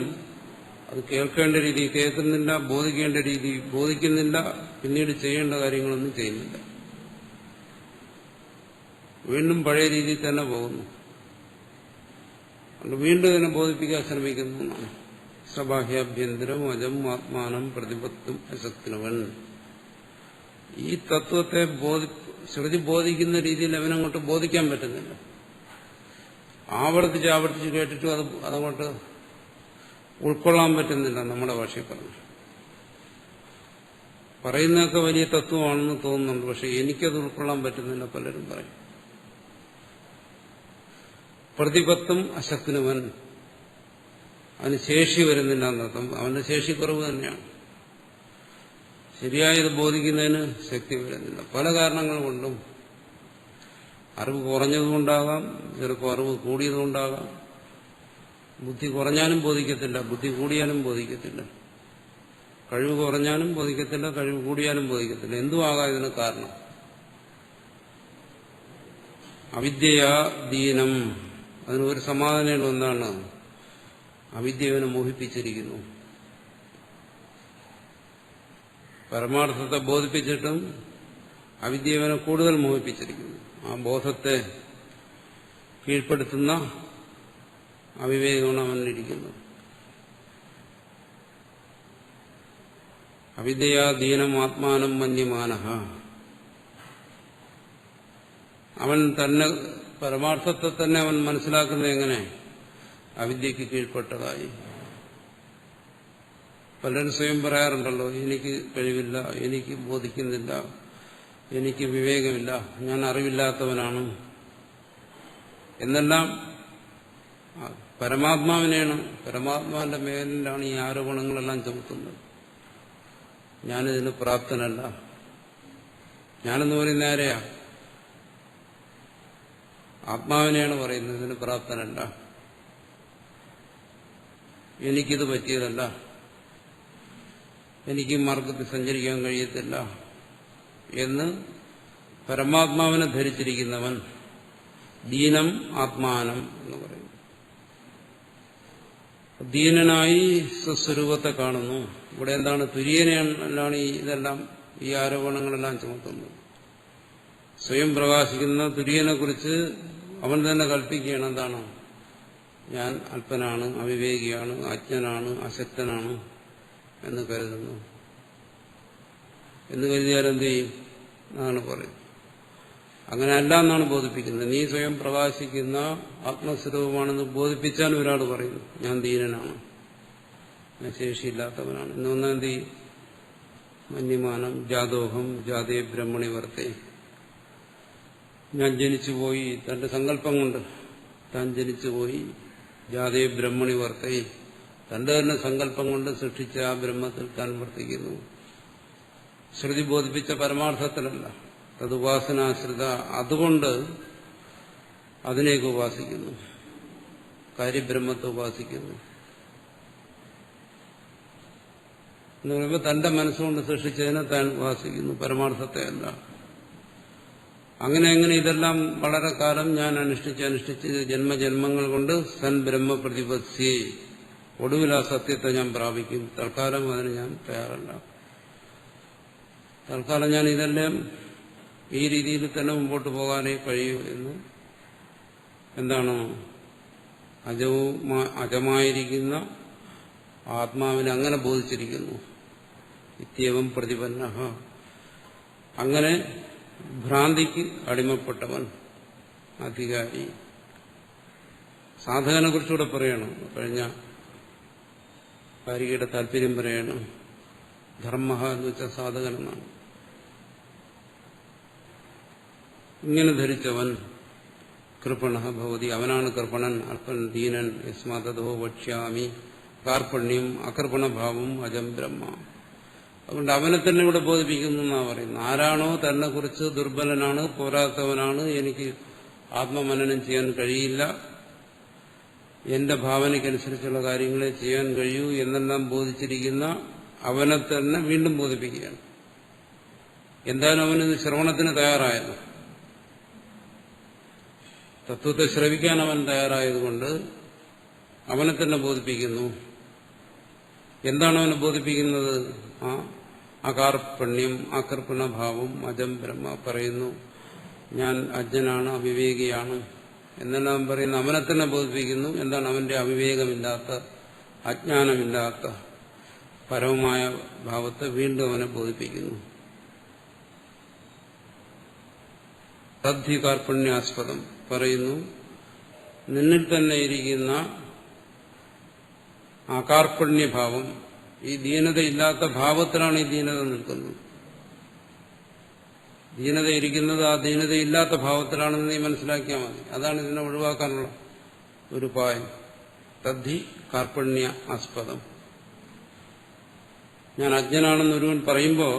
അത് കേൾക്കേണ്ട രീതി കേൾക്കുന്നില്ല, ബോധിക്കേണ്ട രീതി ബോധിക്കുന്നില്ല, പിന്നീട് ചെയ്യേണ്ട കാര്യങ്ങളൊന്നും ചെയ്യുന്നില്ല. വീണ്ടും പഴയ രീതിയിൽ തന്നെ പോകുന്നു. വീണ്ടും ഇതിനെ ബോധിപ്പിക്കാൻ ശ്രമിക്കുന്നു എന്നാണ്. സബാഹ്യാഭ്യന്തരം അജം ആത്മാനം പ്രതിപത്തും അശക്തിനവൻ. ഈ തത്വത്തെ ശ്രുതി ബോധിക്കുന്ന രീതിയിൽ അവനങ്ങോട്ട് ബോധിക്കാൻ പറ്റുന്നില്ല. ആവർത്തിച്ച് കേട്ടിട്ടും അതങ്ങോട്ട് ഉൾക്കൊള്ളാൻ പറ്റുന്നില്ല. നമ്മുടെ ഭാഷയിൽ പറഞ്ഞു പറയുന്നതൊക്കെ വലിയ തത്വമാണെന്ന് തോന്നുന്നുണ്ട്, പക്ഷെ എനിക്കത് ഉൾക്കൊള്ളാൻ പറ്റുന്നില്ല. പലരും പറയും. പ്രതിപത്തും അശക്തിനവൻ, അതിന് ശേഷി വരുന്നില്ല എന്നർത്ഥം. അവന്റെ ശേഷി കുറവ് തന്നെയാണ്. ശരിയായത് ബോധിക്കുന്നതിന് ശക്തി വരുന്നില്ല. പല കാരണങ്ങൾ കൊണ്ടും. അറിവ് കുറഞ്ഞതുകൊണ്ടാകാം, ചിലപ്പോൾ അറിവ് കൂടിയതുകൊണ്ടാകാം. ബുദ്ധി കുറഞ്ഞാലും ബോധിക്കത്തില്ല, ബുദ്ധി കൂടിയാലും ബോധിക്കത്തില്ല. കഴിവ് കുറഞ്ഞാലും ബോധിക്കത്തില്ല, കഴിവ് കൂടിയാലും ബോധിക്കത്തില്ല. എന്തുമാകാം ഇതിന് കാരണം. അവിദ്യയാ ദീനം. അതിനൊരു സമാധാനം എന്താണ്? അവിദ്യവനെ മോഹിപ്പിച്ചിരിക്കുന്നു. പരമാർത്ഥത്തെ ബോധിപ്പിച്ചിട്ടും അവിദ്യവനെ കൂടുതൽ മോഹിപ്പിച്ചിരിക്കുന്നു. ആ ബോധത്തെ കീഴ്പ്പെടുത്തുന്ന അവിവേകമാണ് അവനിരിക്കുന്നത്. അവിദ്യയാ ദീനം ആത്മാനം മന്യമാനഃ. അവൻ തന്നെ പരമാർത്ഥത്തെ തന്നെ അവൻ മനസ്സിലാക്കുന്നത് എങ്ങനെ? അവിദ്യക്ക് കീഴ്പ്പെട്ടതായി. പലരും സ്വയം പറയാറുണ്ടല്ലോ, എനിക്ക് കഴിവില്ല, എനിക്ക് ബോധിക്കുന്നില്ല, എനിക്ക് വിവേകമില്ല, ഞാൻ അറിവില്ലാത്തവനാണ് എന്നെല്ലാം പരമാത്മാവിനെയാണ്, പരമാത്മാവിന്റെ മേലിലാണ് ഈ ആരോപണങ്ങളെല്ലാം ചുമത്തുന്നത്. ഞാനിതിന് പ്രാപ്തനല്ല. ഞാനെന്ന് പറയുന്ന ആരെയാ? ആത്മാവിനെയാണ് പറയുന്നത്. ഇതിന് പ്രാപ്തനല്ല, എനിക്കിത് പറ്റിയതല്ല, എനിക്ക് മാർഗത്തിൽ സഞ്ചരിക്കാൻ കഴിയത്തില്ല എന്ന് പരമാത്മാവിനെ ധരിച്ചിരിക്കുന്നവൻ ദീനം ആത്മാനം എന്ന് പറയുന്നു. ദീനനായി സ്വസ്വരൂപത്തെ കാണുന്നു. ഇവിടെ എന്താണ്? തുര്യനെയാണ് ഇതെല്ലാം, ഈ ആരോപണങ്ങളെല്ലാം ചുമത്തുന്നത്. സ്വയം പ്രകാശിക്കുന്ന തുര്യനെ കുറിച്ച് അവൻ തന്നെ കൽപ്പിക്കുകയാണ്. എന്താണ്? ഞാൻ അല്പനാണ്, അവിവേകിയാണ്, അജ്ഞനാണ്, അശക്തനാണ് എന്ന് കരുതുന്നു. എന്ന് കരുതിയാൽ എന്ത് ചെയ്യും എന്നാണ് പറയും. അങ്ങനെയല്ല എന്നാണ് ബോധിപ്പിക്കുന്നത്. നീ സ്വയം പ്രകാശിക്കുന്ന ആത്മസ്വരൂപമാണെന്ന് ബോധിപ്പിച്ചാൽ ഒരാൾ പറയുന്നു ഞാൻ ദീനനാണ്, ഞാൻ ശേഷിയില്ലാത്തവനാണ്. എന്നൊന്നാം എന്ത് ചെയ്യും? മന്യമാനം ജാതോഹം ജാതേ ബ്രഹ്മണി വർത്തേ. ഞാൻ ജനിച്ചുപോയി, തന്റെ സങ്കല്പം കൊണ്ട് താൻ ജനിച്ചുപോയി. ജാതേ ബ്രഹ്മണി വർത്തേ, തന്റെ തന്നെ സങ്കല്പം കൊണ്ട് സൃഷ്ടിച്ച ആ ബ്രഹ്മത്തിൽ താൻ വർത്തിക്കുന്നു. ശ്രുതി ബോധിപ്പിച്ച പരമാർത്ഥത്തിലല്ല, തതുപാസനാശ്രിത. അതുകൊണ്ട് അതിനെയൊക്കെ ഉപാസിക്കുന്നു, കാര്യബ്രഹ്മത്തെ ഉപാസിക്കുന്നു എന്ന് പറയുമ്പോൾ തന്റെ മനസ്സുകൊണ്ട് സൃഷ്ടിച്ചതിനെ താൻ ഉപാസിക്കുന്നു, പരമാർത്ഥത്തെ അല്ല. അങ്ങനെ ഇതെല്ലാം വളരെ കാലം ഞാൻ അനുഷ്ഠിച്ച് ജന്മജന്മങ്ങൾ കൊണ്ട് സൻ ബ്രഹ്മ പ്രതിപത്സ്യേ, ഒടുവിൽ ആ സത്യത്തെ ഞാൻ പ്രാപിക്കും. തൽക്കാലം അതിന് ഞാൻ തയ്യാറല്ല. തൽക്കാലം ഞാൻ ഇതെല്ലാം ഈ രീതിയിൽ തന്നെ മുമ്പോട്ട് പോകാനേ കഴിയൂ എന്ന് എന്താണ് അജമായിരിക്കുന്ന ആത്മാവിനെ അങ്ങനെ ബോധിച്ചിരിക്കുന്നു. ഇത്യവം പ്രതിപന്ന, അങ്ങനെ ഭ്രാന്തിക്ക് അടിമപ്പെട്ടവൻ അധികാരി. സാധകനെ കുറിച്ചുകൂടെ പറയണം. കഴിഞ്ഞ കാരികയുടെ താല്പര്യം പറയണം. ധർമ്മ എന്ന് വെച്ചാൽ സാധകൻ എന്നാണ്. ഇങ്ങനെ ധരിച്ചവൻ കൃപണ ഭവതി, അവനാണ് കൃപണൻ, അല്പൻ ദീനൻ, യസ്മാതോ വക്ഷ്യാമി. കാർപ്പണ്യം അകർപ്പണഭാവം അജം ബ്രഹ്മ. അതുകൊണ്ട് അവനെ തന്നെ ഇവിടെ ബോധിപ്പിക്കുന്നു എന്നാണ് പറയുന്നത്. ആരാണോ തന്നെ കുറിച്ച് ദുർബലനാണ്, പോരാത്തവനാണ്, എനിക്ക് ആത്മമനനം ചെയ്യാൻ കഴിയില്ല, എന്റെ ഭാവനയ്ക്കനുസരിച്ചുള്ള കാര്യങ്ങളെ ചെയ്യാൻ കഴിയൂ എന്നെല്ലാം ബോധിച്ചിരിക്കുന്ന അവനെ തന്നെ വീണ്ടും ബോധിപ്പിക്കുകയാണ്. എന്തായാലും അവന് ശ്രവണത്തിന് തയ്യാറായല്ലോ, തത്വത്തെ ശ്രവിക്കാൻ അവൻ തയ്യാറായതുകൊണ്ട് അവനെ തന്നെ ബോധിപ്പിക്കുന്നു. എന്താണ് അവനെ ബോധിപ്പിക്കുന്നത്? അകാർപ്പണ്യം അകർപ്പണഭാവം അജം ബ്രഹ്മ പറയുന്നു. ഞാൻ അജ്ഞനാണ്, അവിവേകിയാണ് എന്നെല്ലാം പറയുന്ന അവനെ തന്നെ ബോധിപ്പിക്കുന്നു. എന്താണ്? അവന്റെ അവിവേകമില്ലാത്ത, അജ്ഞാനമില്ലാത്ത പരമമായ ഭാവത്തെ വീണ്ടും അവനെ ബോധിപ്പിക്കുന്നു. തദ്ധി കാർപ്പണ്യാസ്പദം പറയുന്നു. നിന്നിൽ തന്നെ ഇരിക്കുന്ന ആ കാർപ്പണ്യഭാവം, ഈ ദീനതയില്ലാത്ത ഭാവത്തിലാണ് ഈ ദീനത നിൽക്കുന്നത്. ദീനത ഇരിക്കുന്നത് ആ ദീനതയില്ലാത്ത ഭാവത്തിലാണെന്ന് നീ മനസ്സിലാക്കിയാൽ മതി. അതാണ് ഇതിനെ ഒഴിവാക്കാനുള്ള ഒരു ഉപായം. തദ്ധി കാർപ്പണ്യ ആസ്പദം. ഞാൻ അജ്ഞനാണെന്ന് ഒരുവൻ പറയുമ്പോൾ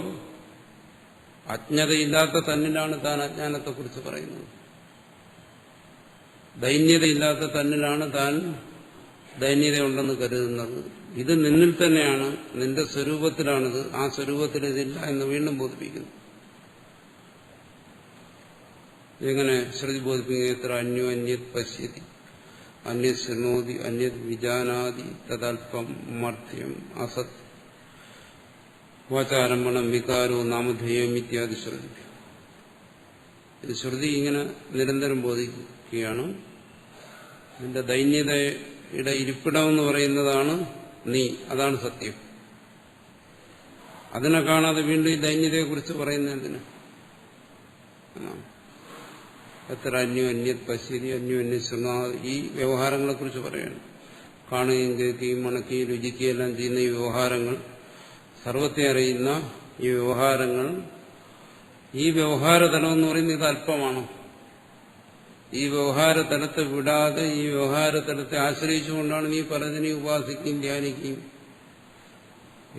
അജ്ഞതയില്ലാത്ത തന്നിലാണ് താൻ അജ്ഞാനത്തെക്കുറിച്ച് പറയുന്നത്. ദൈന്യതയില്ലാത്ത തന്നിലാണ് താൻ ദൈന്യതയുണ്ടെന്ന് കരുതുന്നത്. ഇത് നിന്നിൽ തന്നെയാണ്, നിന്റെ സ്വരൂപത്തിലാണിത്, ആ സ്വരൂപത്തിൽ ഇതില്ല എന്ന് വീണ്ടും ബോധിപ്പിക്കുന്നു. എങ്ങനെ ശ്രുതി ബോധിപ്പിക്കുന്നത്? എത്ര അന്യോ അന്യത് പശ്യതി, അന്യത് ശൃണോതി, അന്യത് വിജാനാതി, തദൽപ്പം മർത്യം അസത് വാചാരംഭണം വികാരോ നാമധേയം ഇത്യാദി ശ്രുതി. ഇത് ശ്രുതി ഇങ്ങനെ നിരന്തരം ബോധിക്കുകയാണ്. നിന്റെ ദൈന്യതയുടെ ഇരിപ്പിടമെന്ന് പറയുന്നതാണ് നീ, അതാണ് സത്യം. അതിനെ കാണാതെ വീണ്ടും ഈ ദൈന്യതയെക്കുറിച്ച് പറയുന്നതിന് എത്ര അന്യോ അന്യത് പശ്യതി, അന്യോ അന്യത് ശൃണോതി, ഈ വ്യവഹാരങ്ങളെക്കുറിച്ച് പറയാണ്. കാണുകയും കേൾക്കുകയും മണക്കുകയും രുചിക്കുകയും എല്ലാം ചെയ്യുന്ന ഈ വ്യവഹാരങ്ങൾ, സർവത്തെ അറിയുന്ന ഈ വ്യവഹാരങ്ങൾ, ഈ വ്യവഹാരതലം എന്ന് പറയുന്നത് ഇത് അല്പമാണ്. ഈ വ്യവഹാരതലത്തെ വിടാതെ ഈ വ്യവഹാരതലത്തെ ആശ്രയിച്ചുകൊണ്ടാണ് നീ പലതിനെയും ഉപാസിക്കുകയും ധ്യാനിക്കുകയും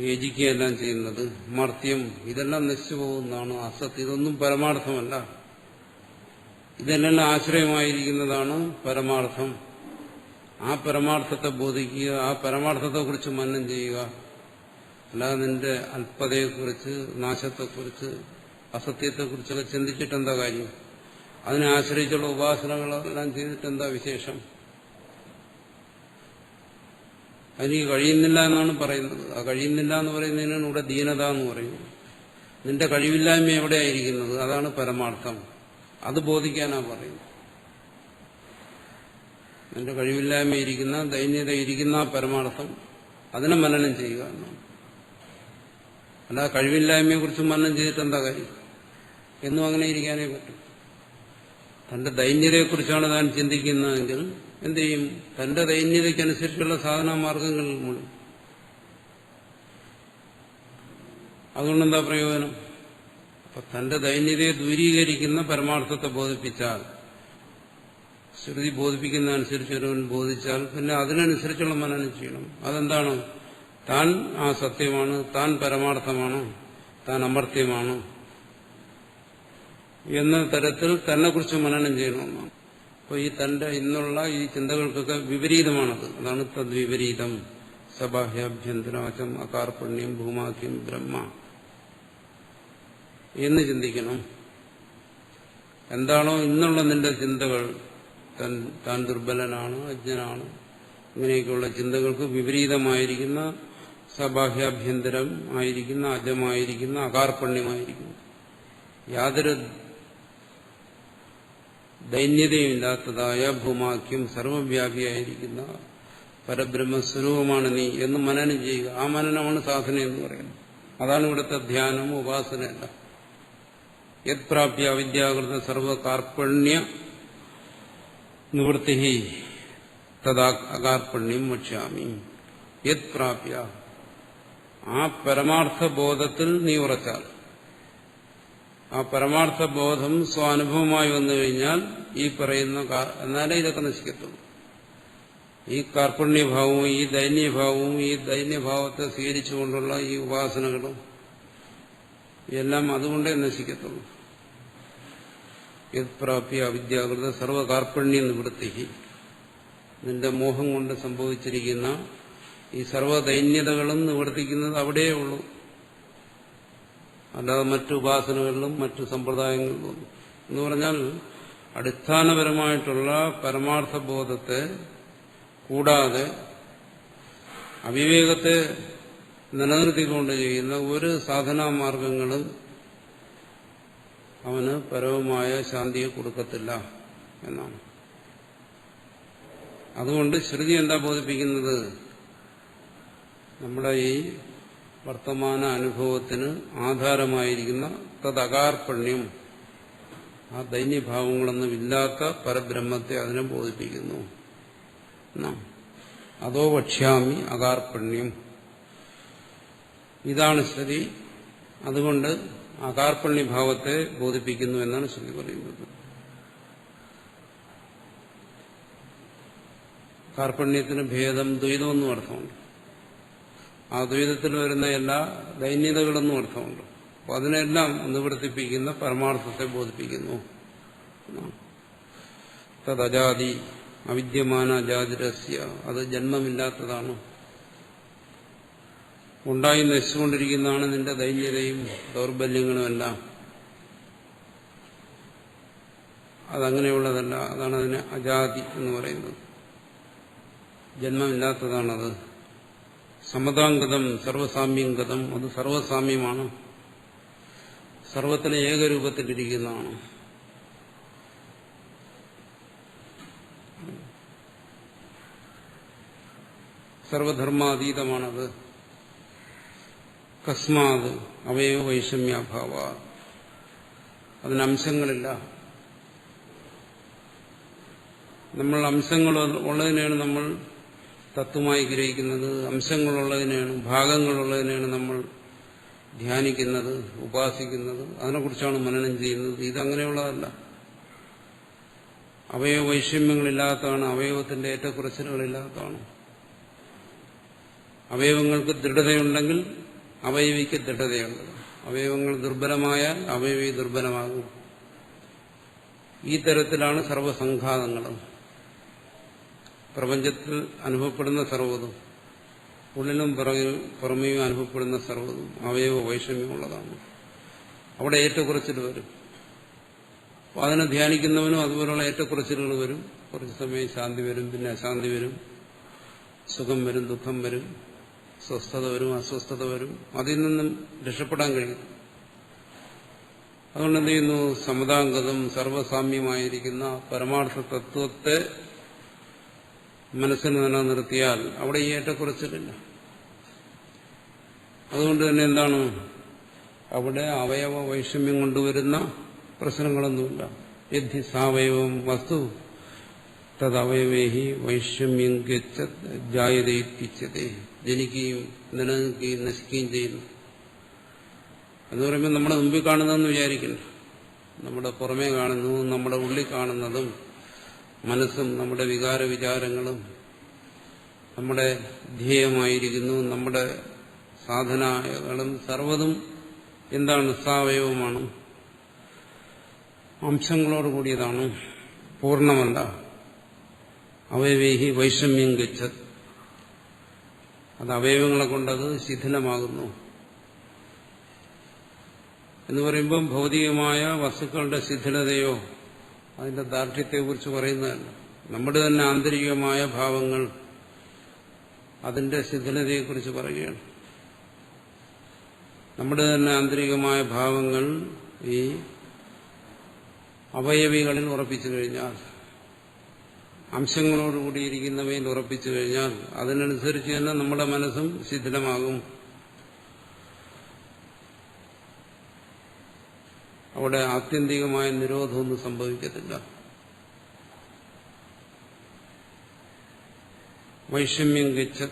യോജിക്കുകയും എല്ലാം ചെയ്യുന്നത്. മർത്യം ഇതെല്ലാം നശിച്ചു പോകുന്നതാണ്. അസത്ത് ഇതൊന്നും പരമാർത്ഥമല്ല. ഇതെല്ലാം ആശ്രയമായിരിക്കുന്നതാണ് പരമാർത്ഥം. ആ പരമാർത്ഥത്തെ ബോധിക്കുക, ആ പരമാർത്ഥത്തെക്കുറിച്ച് മനനം ചെയ്യുക. അല്ലാതെ നിന്റെ അല്പതയെക്കുറിച്ച്, നാശത്തെക്കുറിച്ച്, അസത്യത്തെക്കുറിച്ചൊക്കെ ചിന്തിച്ചിട്ടെന്താ കാര്യം? അതിനെ ആശ്രയിച്ചുള്ള ഉപാസനകളെല്ലാം ചെയ്തിട്ടെന്താ വിശേഷം? അതിന് കഴിയുന്നില്ല എന്നാണ് പറയുന്നത്. ആ കഴിയുന്നില്ല എന്ന് പറയുന്നതിനാണ് ഇവിടെ ദീനത എന്ന് പറയുന്നത്. നിന്റെ കഴിവില്ലായ്മ എവിടെയായിരിക്കുന്നത്? അതാണ് പരമാർത്ഥം. അത് ബോധിക്കാനാണ് പറയുന്നത്. നിന്റെ കഴിവില്ലായ്മ ഇരിക്കുന്ന, ദൈന്യത ഇരിക്കുന്ന ആ പരമാർത്ഥം, അതിനെ മനനം ചെയ്യുക എന്നാണ്. അല്ല കഴിവില്ലായ്മയെക്കുറിച്ച് മനനം ചെയ്തിട്ട് എന്താ കാര്യം? എന്നും അങ്ങനെ ഇരിക്കാനേ പറ്റും. തന്റെ ദൈന്യതയെക്കുറിച്ചാണ് താൻ ചിന്തിക്കുന്നതെങ്കിൽ എന്ത് ചെയ്യും? തന്റെ ദൈന്യതയ്ക്കനുസരിച്ചുള്ള സാധനാമാർഗങ്ങൾ മുഴുവൻ. അതുകൊണ്ടെന്താ പ്രയോജനം? അപ്പൊ തന്റെ ദൈന്യതയെ ദൂരീകരിക്കുന്ന പരമാർത്ഥത്തെ ബോധിപ്പിച്ചാൽ, ശ്രുതി ബോധിപ്പിക്കുന്നതനുസരിച്ച് ഒരുവൻ ബോധിച്ചാൽ പിന്നെ അതിനനുസരിച്ചുള്ള മനനം ചെയ്യണം. അതെന്താണ്? താൻ ആ സത്യമാണ്, താൻ പരമാർത്ഥമാണ്, താൻ അമർത്യമാണ് എന്ന തരത്തിൽ തന്നെക്കുറിച്ച് മനനം ചെയ്യണമെന്നാണ്. അപ്പോൾ ഈ തന്റെ ഇന്നുള്ള ഈ ചിന്തകൾക്കൊക്കെ വിപരീതമാണത്. അതാണ് തദ്വിപരീതം. സബാഹ്യാഭ്യന്തരാചം അകാർപ്പണ്യം ഭൂമാക്യം ബ്രഹ്മ എന്ന് ചിന്തിക്കണം. എന്താണോ ഇന്നുള്ള നിന്റെ ചിന്തകൾ, താൻ ദുർബലനാണ്, അജ്ഞനാണ്, ഇങ്ങനെയൊക്കെയുള്ള ചിന്തകൾക്ക് വിപരീതമായിരിക്കുന്ന, സബാഹ്യാഭ്യന്തരം ആയിരിക്കുന്ന, അജമായിരിക്കുന്ന, അകാർപ്പണ്യമായിരിക്കുന്നു, യാതൊരു ദൈന്യതയില്ലാത്തതായ ഭൂമാഖ്യം സർവവ്യാപിയായിരിക്കുന്ന പരബ്രഹ്മസ്വരൂപമാണ് നീ എന്ന് മനനം ചെയ്യുക. ആ മനനമാണ് സാധന എന്ന് പറയുന്നത്. അതാണ് ഇവിടുത്തെ ധ്യാനം, ഉപാസനയല്ല. യത് പ്രാപ്യ അവിദ്യാകൃത സർവകാർപ്പണ്യ നിവൃത്തി തഥാ അകാർപ്പണ്യം വക്ഷ്യാമി. യത് പ്രാപ്യ, ആ പരമാർത്ഥബോധത്തിൽ നീ ഉറച്ചാൽ, ആ പരമാർത്ഥബോധം സ്വാനുഭവമായി വന്നു കഴിഞ്ഞാൽ ഈ പറയുന്ന എന്നാലേ ഇതൊക്കെ നശിക്കത്തുള്ളൂ. ഈ കാർപ്പണ്യഭാവവും ഈ ദൈന്യഭാവവും ഈ ദൈന്യഭാവത്തെ സ്വീകരിച്ചുകൊണ്ടുള്ള ഈ ഉപാസനകളും എല്ലാം അതുകൊണ്ടേ നശിക്കത്തുള്ളൂ. യത് പ്രാപ്യ അവിദ്യാകൃത സർവകാർപ്പണ്യ നിവൃത്തി, നിന്റെ മോഹം കൊണ്ട് സംഭവിച്ചിരിക്കുന്ന ഈ സർവദൈന്യതകളും നിവർത്തിക്കുന്നത് അവിടെയേ ഉള്ളൂ, അല്ലാതെ മറ്റു ഉപാസനകളിലും മറ്റു സമ്പ്രദായങ്ങളിലും. എന്ന് പറഞ്ഞാൽ അടിസ്ഥാനപരമായിട്ടുള്ള പരമാർത്ഥബോധത്തെ കൂടാതെ അവിവേകത്തെ നിലനിർത്തിക്കൊണ്ട് ചെയ്യുന്ന ഒരു സാധനാമാർഗങ്ങളും അവന് പരമമായ ശാന്തിയെ കൊടുക്കത്തില്ല എന്നാണ്. അതുകൊണ്ട് ശ്രുതി എന്താ ബോധിപ്പിക്കുന്നത്? നമ്മുടെ ഈ വർത്തമാന അനുഭവത്തിന് ആധാരമായിരിക്കുന്ന തദകാർപ്പണ്യം, ആ ദൈന്യഭാവങ്ങളൊന്നും ഇല്ലാത്ത പരബ്രഹ്മത്തെ അതിനെ ബോധിപ്പിക്കുന്നു. അതോ വക്ഷ്യാമി അകാർപ്പണ്യം, ഇതാണ് ശ്രുതി. അതുകൊണ്ട് അകാർപ്പണ്യഭാവത്തെ ബോധിപ്പിക്കുന്നു എന്നാണ് ശ്രുതി പറയുന്നത്. കാർപ്പണ്യത്തിന് ഭേദം, ദ്വൈതമെന്നും അർത്ഥമുണ്ട്. ആ ദ്വൈതത്തിൽ വരുന്ന എല്ലാ ദൈന്യതകളെന്നും അർത്ഥമുണ്ട്. അപ്പോൾ അതിനെല്ലാം നിവർത്തിപ്പിക്കുന്ന പരമാർത്ഥത്തെ ബോധിപ്പിക്കുന്നു. തദജാതി അവിദ്യമാന ജാതിരസ്യ, അത് ജന്മമില്ലാത്തതാണ്, ഉണ്ടായി നശിച്ചുകൊണ്ടിരിക്കുന്നതാണ് നിന്റെ ദൈന്യതയും ദൗർബല്യങ്ങളുമെല്ലാം. അതങ്ങനെയുള്ളതല്ല. അതാണ് അതിനെ അജാതി എന്ന് പറയുന്നത്. ജന്മമില്ലാത്തതാണത്. സമതാംഗതം സർവസാമ്യംഗതം, അത് സർവസാമ്യമാണ്, സർവത്തിന് ഏകരൂപത്തിലിരിക്കുന്നതാണ്. സർവധർമാതീതമാണത്. കസ്മാത് അവയവ വൈഷമ്യാഭാവ, അതിന് അംശങ്ങളില്ല. നമ്മൾ അംശങ്ങൾ ഉള്ളതിനെയാണ് നമ്മൾ തത്വമായി ഗ്രഹിക്കുന്നത്, അംശങ്ങളുള്ളതിനെയാണ്, ഭാഗങ്ങളുള്ളതിനെയാണ് നമ്മൾ ധ്യാനിക്കുന്നത്, ഉപാസിക്കുന്നത്, അതിനെക്കുറിച്ചാണ് മനനം ചെയ്യുന്നത്. ഇതങ്ങനെയുള്ളതല്ല. അവയവ വൈഷമ്യങ്ങളില്ലാത്തതാണ്, അവയവത്തിന്റെ ഏറ്റക്കുറച്ചിലുകളില്ലാത്തതാണ്. അവയവങ്ങൾക്ക് ദൃഢതയുണ്ടെങ്കിൽ അവയവിക്ക് ദൃഢതയുണ്ട്. അവയവങ്ങൾ ദുർബലമായാൽ അവയവി ദുർബലമാകും. ഈ തരത്തിലാണ് സർവസംഘാതങ്ങളും പ്രപഞ്ചത്തിൽ അനുഭവപ്പെടുന്ന സർവ്വതും, ഉള്ളിലും പുറമേയും അനുഭവപ്പെടുന്ന സർവ്വതും അവയവ വൈഷമ്യമുള്ളതാണ്. അവിടെ ഏറ്റക്കുറച്ചിൽ വരും. അപ്പോൾ അതിനെ ധ്യാനിക്കുന്നവനും അതുപോലുള്ള ഏറ്റക്കുറച്ചിലുകൾ വരും. കുറച്ച് സമയം ശാന്തി വരും, പിന്നെ അശാന്തി വരും, സുഖം വരും, ദുഃഖം വരും, സ്വസ്ഥത വരും, അസ്വസ്ഥത വരും. അതിൽ നിന്നും രക്ഷപ്പെടാൻ കഴിയും. അതുകൊണ്ട് എന്ത് ചെയ്യുന്നു? സമതാംഗതം സർവസാമ്യമായിരിക്കുന്ന പരമാർത്ഥ തത്വത്തെ മനസ്സിന് നിലനിർത്തിയാൽ അവിടെ ഈ ഏറ്റക്കുറച്ചിലില്ല. അതുകൊണ്ട് തന്നെ എന്താണ് അവിടെ അവയവ വൈഷമ്യം കൊണ്ടുവരുന്ന പ്രശ്നങ്ങളൊന്നുമില്ല. യദ്ധി സാവയവം വസ്തു തദവയവേഹി വൈഷമ്യം ജായതയിപ്പിച്ചതേ, ജനിക്കുകയും നിലനിൽക്കുകയും നശിക്കുകയും ചെയ്യുന്നു എന്ന് പറയുമ്പോൾ നമ്മുടെ മുമ്പിൽ കാണുന്നതെന്ന് വിചാരിക്കുന്നു. നമ്മുടെ പുറമേ കാണുന്നു, നമ്മുടെ ഉള്ളിൽ കാണുന്നതും മനസ്സും നമ്മുടെ വികാര വിചാരങ്ങളും നമ്മുടെ ധ്യേയമായിരിക്കുന്നു, നമ്മുടെ സാധനകളും സർവ്വതും എന്താണ്? സാവയവമാണ്, അംശങ്ങളോട് കൂടിയതാണ്, പൂർണ്ണമല്ല. അവയവേഹി വൈഷമ്യം ഗച്ഛത്, അത് അവയവങ്ങളെ കൊണ്ടത് ശിഥിലമാകുന്നു എന്ന് പറയുമ്പം ഭൗതികമായ വസ്തുക്കളുടെ ശിഥിലതയോ അതിന്റെ ദാർഢ്യത്തെക്കുറിച്ച് പറയുന്നതല്ല. നമ്മുടെ തന്നെ ആന്തരികമായ ഭാവങ്ങൾ, അതിന്റെ ശിഥിലതയെക്കുറിച്ച് പറയുകയാണ്. നമ്മുടെ തന്നെ ആന്തരികമായ ഭാവങ്ങൾ ഈ അവയവികളിൽ ഉറപ്പിച്ചു കഴിഞ്ഞാൽ, അംശങ്ങളോടുകൂടിയിരിക്കുന്നവയിൽ ഉറപ്പിച്ചു കഴിഞ്ഞാൽ അതിനനുസരിച്ച് തന്നെ നമ്മുടെ മനസ്സും ശിഥിലമാകും. അവിടെ ആത്യന്തികമായ നിരോധമൊന്നും സംഭവിക്കത്തില്ല. വൈഷമ്യം ഗച്ഛ,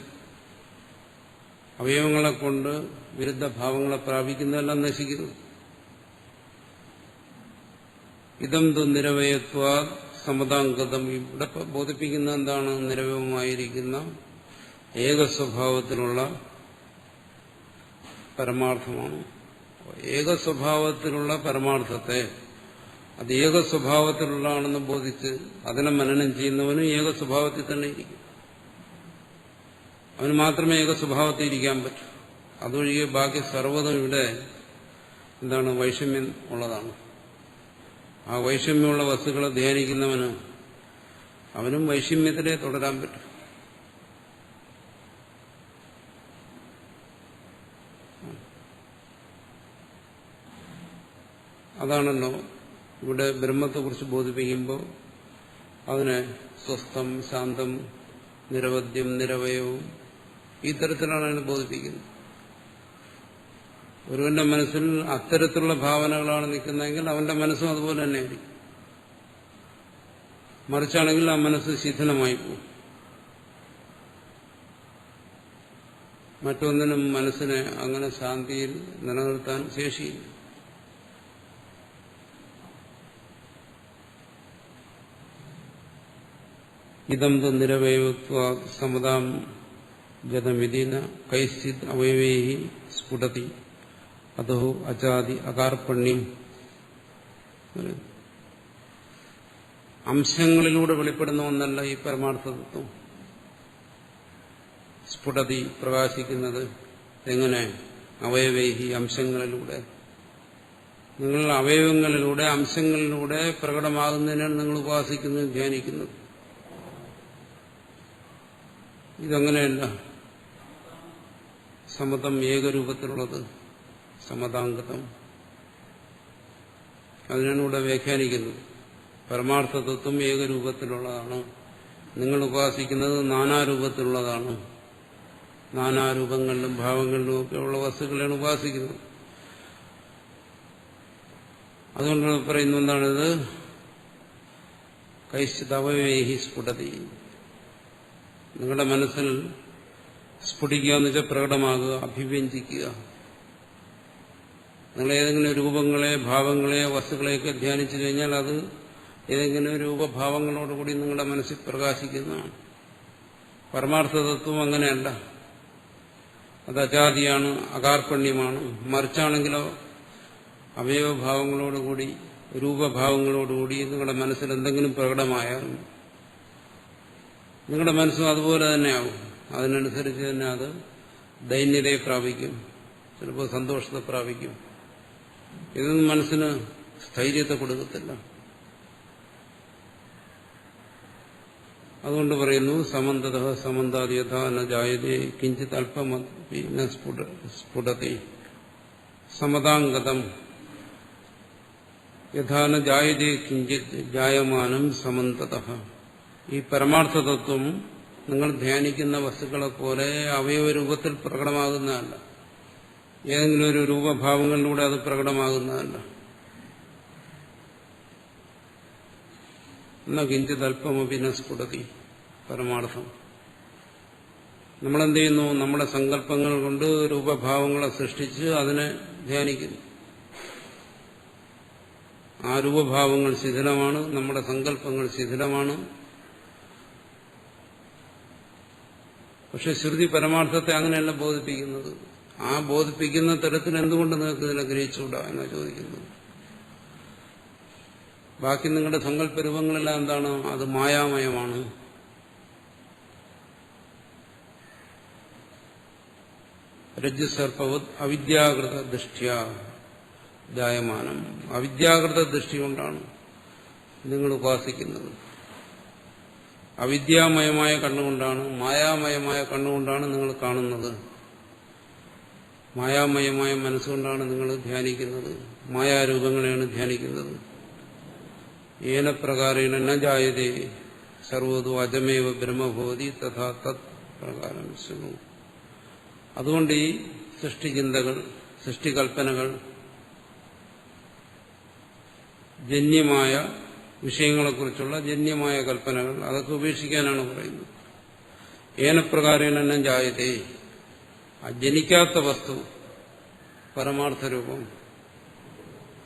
അവയവങ്ങളെ കൊണ്ട് വിരുദ്ധ ഭാവങ്ങളെ പ്രാപിക്കുന്നതെല്ലാം നശിക്കുന്നു. ഇതം തു നിരവയത്വാ സമതാംഗതം. ഇവിടെ ബോധിപ്പിക്കുന്ന എന്താണ്? നിരവയമായിരിക്കുന്ന ഏകസ്വഭാവത്തിലുള്ള പരമാർത്ഥമാണ്. ഏകസ്വഭാവത്തിലുള്ള പരമാർത്ഥത്തെ അത് ഏകസ്വഭാവത്തിലുള്ളതാണെന്ന് ബോധിച്ച് അതിനെ മനനം ചെയ്യുന്നവനും ഏകസ്വഭാവത്തിൽ തന്നെ ഇരിക്കും. അവന് മാത്രമേ ഏകസ്വഭാവത്തിൽ ഇരിക്കാൻ പറ്റൂ. അതൊഴികെ ബാക്കി സർവ്വതും ഇവിടെ എന്താണ്? വൈഷമ്യം ഉള്ളതാണ്. ആ വൈഷമ്യമുള്ള വസ്തുക്കളെ ധ്യാനിക്കുന്നവന് അവനും വൈഷമ്യത്തിലേ തുടരാൻ പറ്റും. അതാണല്ലോ ഇവിടെ ബ്രഹ്മത്തെക്കുറിച്ച് ബോധിപ്പിക്കുമ്പോൾ അതിനെ സ്വസ്ഥം, ശാന്തം, നിരവധ്യം, നിരവയവും ഈ തരത്തിലാണ് അതിനെ ബോധിപ്പിക്കുന്നത്. ഒരുവന്റെ മനസ്സിൽ അത്തരത്തിലുള്ള ഭാവനകളാണ് നിൽക്കുന്നതെങ്കിൽ അവന്റെ മനസ്സും അതുപോലെ തന്നെയായിരിക്കും. മറിച്ചാണെങ്കിൽ ആ മനസ്സ് ശിഥിലമായി പോകും. മറ്റൊന്നിനും മനസ്സിനെ അങ്ങനെ ശാന്തിയിൽ നിലനിർത്താൻ ശേഷിയില്ല. ഇതം തു നിരവയവത്വ സമതാം ഗതമിതിന കൈശ്ചിത് അവയവൈഹി സ്ഫുടതി അതോ അജാതി അകാർപ്പണ്യം. അംശങ്ങളിലൂടെ വെളിപ്പെടുന്ന ഒന്നല്ല ഈ പരമാർത്ഥ തത്വം. സ്ഫുടതി, പ്രകാശിക്കുന്നത് എങ്ങനെ? അവയവൈഹി, അംശങ്ങളിലൂടെ. നിങ്ങൾ അവയവങ്ങളിലൂടെ, അംശങ്ങളിലൂടെ പ്രകടമാകുന്നതിനാണ് നിങ്ങൾ ഉപാസിക്കുന്നത്, ധ്യാനിക്കുന്നത്. ഇതങ്ങനെയല്ല. സമതം ഏകരൂപത്തിലുള്ളത്, സമതാംഗതം, അതിനാണ് ഇവിടെ വ്യാഖ്യാനിക്കുന്നത്. പരമാർത്ഥ തത്വം ഏകരൂപത്തിലുള്ളതാണ്. നിങ്ങൾ ഉപാസിക്കുന്നത് നാനാരൂപത്തിലുള്ളതാണ്. നാനാരൂപങ്ങളിലും ഭാവങ്ങളിലും ഒക്കെ ഉള്ള വസ്തുക്കളെയാണ് ഉപാസിക്കുന്നത്. അതുകൊണ്ട് പറയുന്നു എന്താണിത്? കൈശ്ചിതവയവൈഹി സ്ഫുടതി. നിങ്ങളുടെ മനസ്സിൽ സ്ഫുടിക്കുക എന്ന് വെച്ചാൽ പ്രകടമാകുക, അഭിവ്യഞ്ജിക്കുക. നിങ്ങൾ ഏതെങ്കിലും രൂപങ്ങളെ, ഭാവങ്ങളെ, വസ്തുക്കളെയൊക്കെ ധ്യാനിച്ചു കഴിഞ്ഞാൽ അത് ഏതെങ്കിലും രൂപഭാവങ്ങളോടുകൂടി നിങ്ങളുടെ മനസ്സിൽ പ്രകാശിക്കുന്നതാണ്. പരമാർത്ഥ തത്വം അങ്ങനെയല്ല. അത് അജാതിയാണ്, അകാർപ്പണ്യമാണ്. മറിച്ചാണെങ്കിലോ അവയവഭാവങ്ങളോടുകൂടി, രൂപഭാവങ്ങളോടുകൂടി നിങ്ങളുടെ മനസ്സിൽ എന്തെങ്കിലും പ്രകടമായാൽ നിങ്ങളുടെ മനസ്സും അതുപോലെ തന്നെയാവും. അതിനനുസരിച്ച് തന്നെ അത് ദൈന്യതയെ പ്രാപിക്കും, ചിലപ്പോൾ സന്തോഷത്തെ പ്രാപിക്കും. ഇതൊന്നും മനസ്സിന് സ്ഥൈര്യത്തെ കൊടുക്കത്തില്ല. അതുകൊണ്ട് പറയുന്നു സമന്തത സമന്താതി യഥാ ന ജായതേ കിഞ്ചിത് അല്പമപി ന സ്ഫുടതി സമതാംഗതം യഥാ ന ജായതേ കിഞ്ചിത് ജായമാനം സമന്തതഃ. ഈ പരമാർത്ഥ തത്വം നിങ്ങൾ ധ്യാനിക്കുന്ന വസ്തുക്കളെ പോലെ അവയവരൂപത്തിൽ പ്രകടമാകുന്നതല്ല. ഏതെങ്കിലും ഒരു രൂപഭാവങ്ങളിലൂടെ അത് പ്രകടമാകുന്നതല്ല. എന്നാ കിഞ്ചിത് അല്പമപി ന സ്ഫുടതി. പരമാർത്ഥം നമ്മളെന്ത് ചെയ്യുന്നു? നമ്മുടെ സങ്കല്പങ്ങൾ കൊണ്ട് രൂപഭാവങ്ങളെ സൃഷ്ടിച്ച് അതിനെ ധ്യാനിക്കുന്നു. ആ രൂപഭാവങ്ങൾ ശിഥിലമാണ്, നമ്മുടെ സങ്കല്പങ്ങൾ ശിഥിലമാണ്. പക്ഷെ ശ്രുതി പരമാർത്ഥത്തെ അങ്ങനെയല്ല ബോധിപ്പിക്കുന്നത്. ആ ബോധിപ്പിക്കുന്ന തരത്തിൽ എന്തുകൊണ്ട് നിങ്ങൾക്ക് ഇതിനെ ഗ്രഹിച്ചുകൂടാ എന്നാ ചോദിക്കുന്നത്. ബാക്കി നിങ്ങളുടെ സങ്കല്പരൂപങ്ങളെല്ലാം എന്താണ്? അത് മായാമയമാണ്. രജ്ജുസർപ്പവത് അവിദ്യാകൃത ദൃഷ്ട്യാ ജായമാനം. അവിദ്യാകൃത ദൃഷ്ടി കൊണ്ടാണ് നിങ്ങൾ ഉപാസിക്കുന്നത്. അവിദ്യാമയമായ കണ്ണുകൊണ്ടാണ്, മായാമയമായ കണ്ണുകൊണ്ടാണ് നിങ്ങൾ കാണുന്നത്. മായാമയമായ മനസ്സുകൊണ്ടാണ് നിങ്ങൾ ധ്യാനിക്കുന്നത്. മായാരൂപങ്ങളെയാണ് ധ്യാനിക്കുന്നത്. ഏന പ്രകാരേണ ന ജായതേ സർവ്വതു അജമേവ ബ്രഹ്മഭവതി തഥാ തത് പ്രകാരം ശൃണു. അതുകൊണ്ട് ഈ സൃഷ്ടിചിന്തകൾ, സൃഷ്ടികൽപ്പനകൾ, ജന്യമായ വിഷയങ്ങളെക്കുറിച്ചുള്ള ജന്യമായ കൽപ്പനകൾ, അതൊക്കെ ഉപേക്ഷിക്കാനാണ് പറയുന്നത്. ഏനപ്രകാരേണ ന ജായതേ, ജനിക്കാത്ത വസ്തു പരമാർത്ഥരൂപം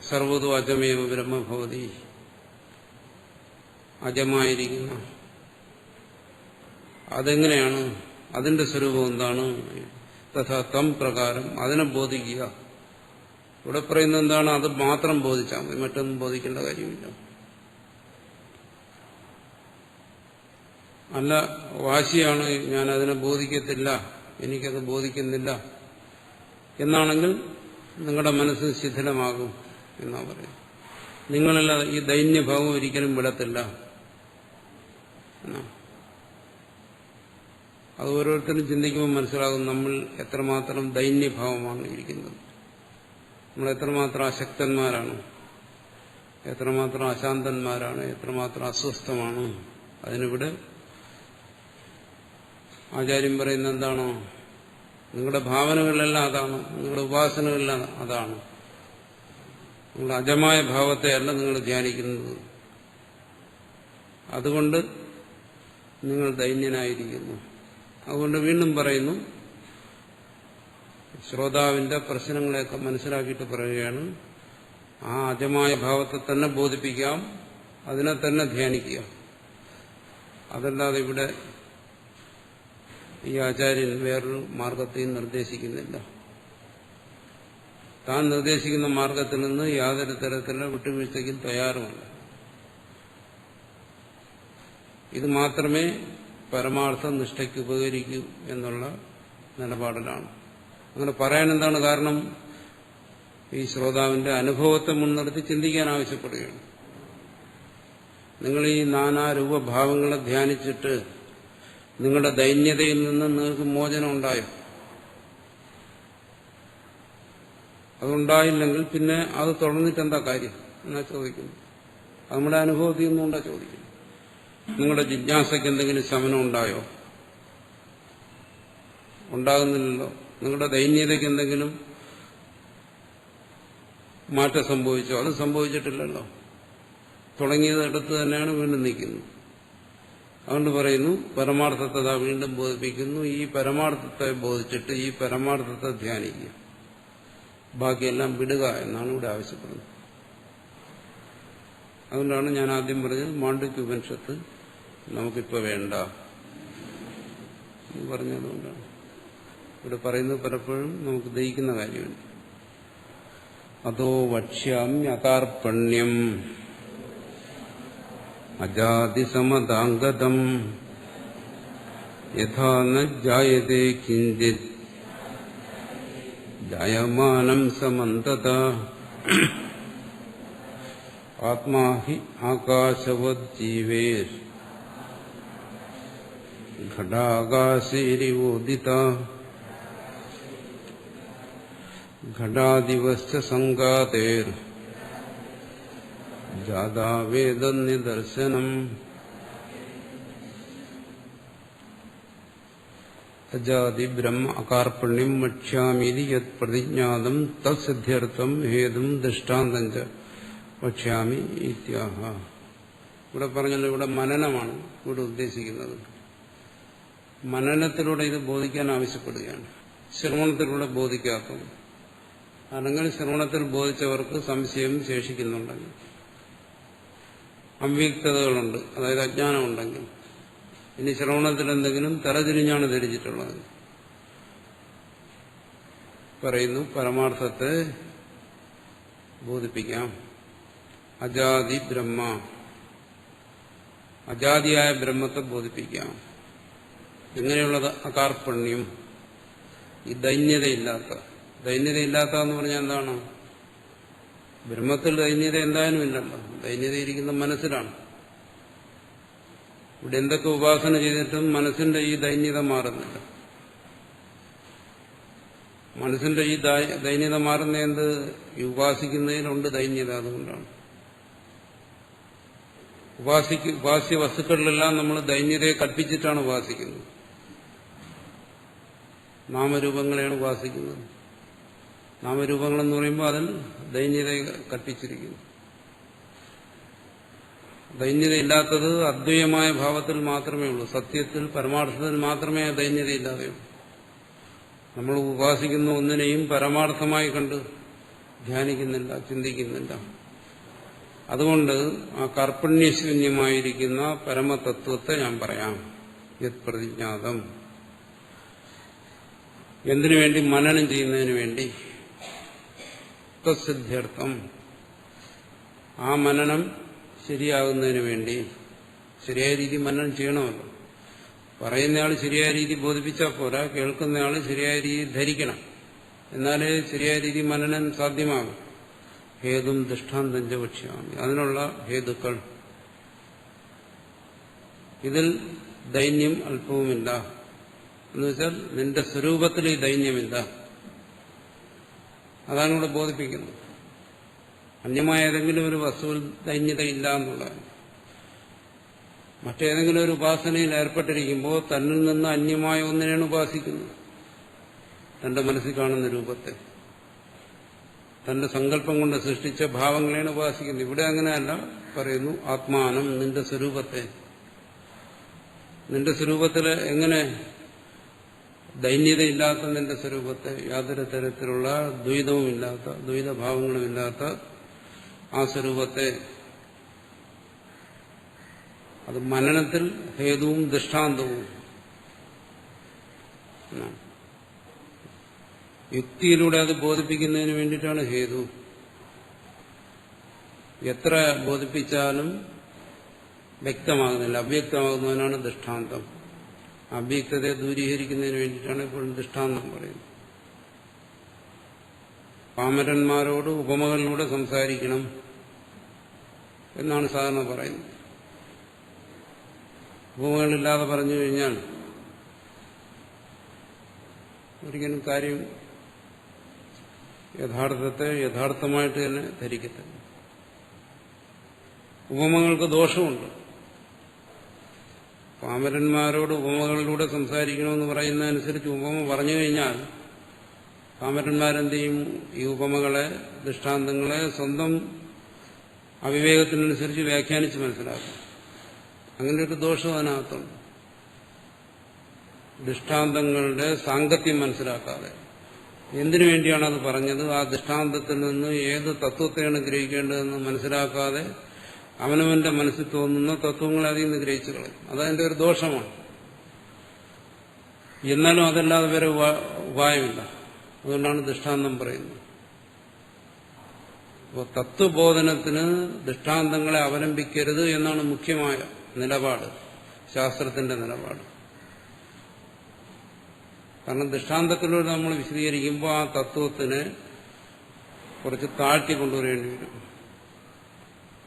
സർവ്വതു അജമേവ ബ്രഹ്മഭവതി, അജമായിരിക്കുന്ന അതെങ്ങനെയാണ്, അതിന്റെ സ്വരൂപം എന്താണ്? തഥാ തം പ്രകാരം അതിനെ ബോധിക്കുക. ഇവിടെ പറയുന്നത് എന്താണ്? അത് മാത്രം ബോധിച്ചാൽ മതി, മറ്റൊന്നും ബോധിക്കേണ്ട കാര്യമില്ല. അല്ല വാശിയാണ്, ഞാൻ അതിനെ ബോധിക്കത്തില്ല, എനിക്കത് ബോധിക്കുന്നില്ല എന്നാണെങ്കിൽ നിങ്ങളുടെ മനസ്സ് ശിഥിലമാകും എന്നാ പറയുന്നത്. നിങ്ങളല്ല ഈ ദൈന്യഭാവം ഒരിക്കലും വിടത്തില്ല. അത് ഓരോരുത്തരും ചിന്തിക്കുമ്പോൾ മനസ്സിലാകും നമ്മൾ എത്രമാത്രം ദൈന്യഭാവമാണ് ഇരിക്കുന്നത്, നമ്മൾ എത്രമാത്രം അശക്തന്മാരാണ്, എത്രമാത്രം അശാന്തന്മാരാണ്, എത്രമാത്രം അസ്വസ്ഥമാണ്. അതിനിവിടെ ആചാര്യം പറയുന്നത് എന്താണോ, നിങ്ങളുടെ ഭാവനകളിലെല്ലാം അതാണ്, നിങ്ങളുടെ ഉപാസനകളെല്ലാം അതാണ്. നിങ്ങളുടെ അജമായ ഭാവത്തെ അല്ല നിങ്ങൾ ധ്യാനിക്കുന്നത്. അതുകൊണ്ട് നിങ്ങൾ ദൈന്യനായിരിക്കുന്നു. അതുകൊണ്ട് വീണ്ടും പറയുന്നു, ശ്രോതാവിന്റെ പ്രശ്നങ്ങളെയൊക്കെ മനസ്സിലാക്കിയിട്ട് പറയുകയാണ്, ആ അജമായ ഭാവത്തെ തന്നെ ബോധിപ്പിക്കാം, അതിനെ തന്നെ ധ്യാനിക്കുക. അതല്ലാതെ ഇവിടെ ഈ ആചാര്യൻ വേറൊരു മാർഗത്തെയും നിർദ്ദേശിക്കുന്നില്ല. താൻ നിർദ്ദേശിക്കുന്ന മാർഗത്തിൽ നിന്ന് യാതൊരു തരത്തിലുള്ള വിട്ടുവീഴ്ചയ്ക്കും തയ്യാറുമല്ല. ഇത് മാത്രമേ പരമാർത്ഥ നിഷ്ഠയ്ക്ക് ഉപകരിക്കൂ എന്നുള്ള നിലപാടിലാണ്. അങ്ങനെ പറയാൻ എന്താണ് കാരണം? ഈ ശ്രോതാവിന്റെ അനുഭവത്തെ മുൻനിർത്തി ചിന്തിക്കാൻ ആവശ്യപ്പെടുകയാണ്. നിങ്ങൾ ഈ നാനാരൂപഭാവങ്ങളെ ധ്യാനിച്ചിട്ട് നിങ്ങളുടെ ദൈന്യതയിൽ നിന്ന് നിങ്ങൾക്ക് മോചനം ഉണ്ടായോ? അതുണ്ടായില്ലെങ്കിൽ പിന്നെ അത് തുടർന്നിട്ട് എന്താ കാര്യം എന്നാ ചോദിക്കുന്നു. അത് നമ്മുടെ അനുഭവത്തിൽ നിന്നുകൊണ്ടാ ചോദിക്കുന്നു. നിങ്ങളുടെ ജിജ്ഞാസയ്ക്ക് എന്തെങ്കിലും ശമനം ഉണ്ടായോ? ഉണ്ടാകുന്നില്ലല്ലോ. നിങ്ങളുടെ ദൈന്യതയ്ക്ക് എന്തെങ്കിലും മാറ്റം സംഭവിച്ചോ? അത് സംഭവിച്ചിട്ടില്ലല്ലോ. തുടങ്ങിയത് അടുത്ത് തന്നെയാണ് വീണ്ടും നിൽക്കുന്നത്. അതുകൊണ്ട് പറയുന്നു, പരമാർത്ഥത്തെ വീണ്ടും ബോധിപ്പിക്കുന്നു. ഈ പരമാർത്ഥത്തെ ബോധിച്ചിട്ട് ഈ പരമാർത്ഥത്തെ ധ്യാനിക്കുക, ബാക്കിയെല്ലാം വിടുക എന്നാണ് ഇവിടെ ആവശ്യപ്പെടുന്നത്. അതുകൊണ്ടാണ് ഞാൻ ആദ്യം പറഞ്ഞത് മാണ്ഡ്യൂക്യ ഉപനിഷത്ത് നമുക്കിപ്പോൾ വേണ്ട എന്ന് പറഞ്ഞതുകൊണ്ടാണ്. ഇവിടെ പറയുന്നത് പലപ്പോഴും നമുക്ക് ദഹിക്കുന്ന കാര്യമുണ്ട്. അതോ വക്ഷ്യാമ്യകാർപ്പണ്യം അജാതിസമദാംഗതം യഥാ ന ജായതേ കിഞ്ചിത് ജായമാനം സമന്തത ആത്മാ ഹി ആകാശവത് ജീവേർ ഘടാകാശേരിവോദിത ഘടാദിവശ്ച സംഘാതേർ ജാതാ വേദനിദർശനം അജാതി ബ്രഹ്മ അകാർപ്പണ്യം വക്ഷ്യാമീതി യത് പ്രതിജ്ഞാതം തത്സിദ്ധ്യർത്ഥം ഹേതും ദൃഷ്ടാന്തം ച വക്ഷ്യാമി ഇത്യാഹ. ഇവിടെ പറഞ്ഞല്ലോ, ഇവിടെ മനനമാണ് ഇവിടെ ഉദ്ദേശിക്കുന്നത്. മനനത്തിലൂടെ ഇത് ബോധിക്കാൻ ആവശ്യപ്പെടുകയാണ്. ശ്രവണത്തിലൂടെ ബോധിക്കാത്തത് അല്ലെങ്കിൽ ശ്രവണത്തിൽ ബോധിച്ചവർക്ക് സംശയം ശേഷിക്കുന്നുണ്ടെങ്കിൽ, അവ്യക്തതകളുണ്ട്, അതായത് അജ്ഞാനമുണ്ടെങ്കിൽ, ഇനി ശ്രവണത്തിൽ എന്തെങ്കിലും തലതിരിഞ്ഞാണ് ധരിച്ചിട്ടുള്ളത്, പറയുന്നു പരമാർത്ഥത്തെ ബോധിപ്പിക്കാം. അജാതി ബ്രഹ്മ, അജാതിയായ ബ്രഹ്മത്തെ ബോധിപ്പിക്കാം. എങ്ങനെയുള്ളത്? അകാർപ്പണ്യം, ഈ ദൈന്യതയില്ലാത്ത. ദൈന്യതയില്ലാത്ത എന്ന് പറഞ്ഞാൽ എന്താണ്? ബ്രഹ്മത്തിൽ ദൈന്യത എന്തായാലും ഇല്ലല്ലോ. ദൈന്യതയിരിക്കുന്ന മനസ്സിലാണ്. ഇവിടെ എന്തൊക്കെ ഉപാസന ചെയ്തിട്ടും മനസ്സിന്റെ ഈ ദൈന്യത മാറുന്നില്ല. മനസ്സിന്റെ ഈ ദൈന്യത മാറുന്ന എന്ത്? ഈ ഉപാസിക്കുന്നതിലുണ്ട് ദൈന്യത. അതുകൊണ്ടാണ് ഉപാസ്യ വസ്തുക്കളിലെല്ലാം നമ്മൾ ദൈന്യതയെ കൽപ്പിച്ചിട്ടാണ് ഉപാസിക്കുന്നത്. നാമരൂപങ്ങളെയാണ് ഉപാസിക്കുന്നത്. നാമരൂപങ്ങളെന്ന് പറയുമ്പോൾ അതിൽ ദൈന്യതയെ കൽപ്പിച്ചിരിക്കുന്നു. ദൈന്യതയില്ലാത്തത് അദ്വൈതമായ ഭാവത്തിൽ മാത്രമേ ഉള്ളൂ. സത്യത്തിൽ പരമാർത്ഥത്തിൽ മാത്രമേ ദൈന്യതയില്ലാതെയുള്ളൂ. നമ്മൾ ഉപാസിക്കുന്ന ഒന്നിനെയും പരമാർത്ഥമായി കണ്ട് ധ്യാനിക്കുന്നില്ല, ചിന്തിക്കുന്നില്ല. അതുകൊണ്ട് ആ കാർപ്പണ്യശൂന്യമായിരിക്കുന്ന പരമതത്വത്തെ ഞാൻ പറയാം. യത് പ്രതിജ്ഞാതം. എന്തിനു വേണ്ടി? മനനം ചെയ്യുന്നതിന് വേണ്ടി. തത്സിദ്ധ്യർത്ഥം. ആ മനനം ശരിയാകുന്നതിന് വേണ്ടി. ശരിയായ രീതി മനനം ചെയ്യണമല്ലോ. പറയുന്നയാൾ ശരിയായ രീതി ബോധിപ്പിച്ചാൽ പോരാ, കേൾക്കുന്നയാൾ ശരിയായ രീതി ധരിക്കണം. എന്നാലേ ശരിയായ രീതി മനനം സാധ്യമാകും. ഹേതും ദൃഷ്ടാന്തം ച വക്ഷ്യാമി. അതിനുള്ള ഹേതുക്കൾ. ഇതിൽ ദൈന്യം അല്പവുമില്ല. എന്നുവെച്ചാൽ നിന്റെ സ്വരൂപത്തിൽ ഈ ദൈന്യമില്ല. അതാണ് ഇവിടെ ബോധിപ്പിക്കുന്നത്. അന്യമായ ഏതെങ്കിലും ഒരു വസ്തുവിൽ ദൈന്യതയില്ല എന്നുള്ളതാണ്. മറ്റേതെങ്കിലും ഒരു ഉപാസനയിൽ ഏർപ്പെട്ടിരിക്കുമ്പോൾ തന്നിൽ നിന്ന് അന്യമായ ഒന്നിനെയാണ് ഉപാസിക്കുന്നത്. തന്റെ മനസ്സിൽ കാണുന്ന രൂപത്തെ, തന്റെ സങ്കല്പം കൊണ്ട് സൃഷ്ടിച്ച ഭാവങ്ങളെയാണ് ഉപാസിക്കുന്നത്. ഇവിടെ അങ്ങനെയല്ല. പറയുന്നു ആത്മാനം, നിന്റെ സ്വരൂപത്തെ. നിന്റെ സ്വരൂപത്തിൽ എങ്ങനെ ദൈന്യതയില്ലാത്ത നിന്റെ സ്വരൂപത്തെ, യാതൊരു തരത്തിലുള്ള ദ്വൈതവുമില്ലാത്ത, ദ്വൈതഭാവങ്ങളുമില്ലാത്ത ആ സ്വരൂപത്തെ, അത് മനനത്തിൽ ഹേതുവും ദൃഷ്ടാന്തവും. യുക്തിയിലൂടെ അത് ബോധിപ്പിക്കുന്നതിന് വേണ്ടിയിട്ടാണ് ഹേതു. എത്ര ബോധിപ്പിച്ചാലും വ്യക്തമാകുന്നില്ല, അവ്യക്തമാകുന്നതിനാണ് ദൃഷ്ടാന്തം. അവ്യക്തതയെ ദൂരീകരിക്കുന്നതിന് വേണ്ടിയിട്ടാണ് ഇപ്പോഴും ദൃഷ്ടാന്തം പറയുന്നത്. പാമരന്മാരോട് ഉപമകളിലൂടെ സംസാരിക്കണം എന്നാണ് സാധാരണ പറയുന്നത്. ഉപമകളില്ലാതെ പറഞ്ഞു കഴിഞ്ഞാൽ ഒരിക്കലും കാര്യം യഥാർത്ഥത്തെ യഥാർത്ഥമായിട്ട് തന്നെ ധരിക്കത്തില്ല. ഉപമകൾക്ക് ദോഷമുണ്ട്. പാമരന്മാരോട് ഉപമകളിലൂടെ സംസാരിക്കണമെന്ന് പറയുന്നതനുസരിച്ച് ഉപമ പറഞ്ഞു കഴിഞ്ഞാൽ പാമരന്മാരെന്ത് ചെയ്യും? ഈ ഉപമകളെ, ദൃഷ്ടാന്തങ്ങളെ സ്വന്തം അവിവേകത്തിനനുസരിച്ച് വ്യാഖ്യാനിച്ച് മനസ്സിലാക്കും. അങ്ങനെ ഒരു ദോഷം അതിനകത്തുണ്ട്. ദൃഷ്ടാന്തങ്ങളുടെ സാങ്കത്യം മനസ്സിലാക്കാതെ എന്തിനു വേണ്ടിയാണ് അത് പറഞ്ഞത്, ആ ദൃഷ്ടാന്തത്തിൽ നിന്ന് ഏത് തത്വത്തെയാണ് ഗ്രഹിക്കേണ്ടതെന്ന് മനസ്സിലാക്കാതെ അവനവന്റെ മനസ്സിൽ തോന്നുന്ന തത്വങ്ങളെ അതിൽ നിന്ന് ഗ്രഹിച്ചു കളയും. അതതിന്റെ ഒരു ദോഷമാണ്. എന്നാലും അതല്ലാതെ വേറെ ഉപായമില്ല. അതുകൊണ്ടാണ് ദൃഷ്ടാന്തം പറയുന്നത്. അപ്പോൾ തത്വബോധനത്തിന് ദൃഷ്ടാന്തങ്ങളെ അവലംബിക്കരുത് എന്നാണ് മുഖ്യമായ നിലപാട്, ശാസ്ത്രത്തിന്റെ നിലപാട്. കാരണം ദൃഷ്ടാന്തത്തിലൂടെ നമ്മൾ വിശദീകരിക്കുമ്പോൾ ആ തത്വത്തിനെ കുറച്ച് താഴ്ത്തി കൊണ്ടുവരേണ്ടി വരും.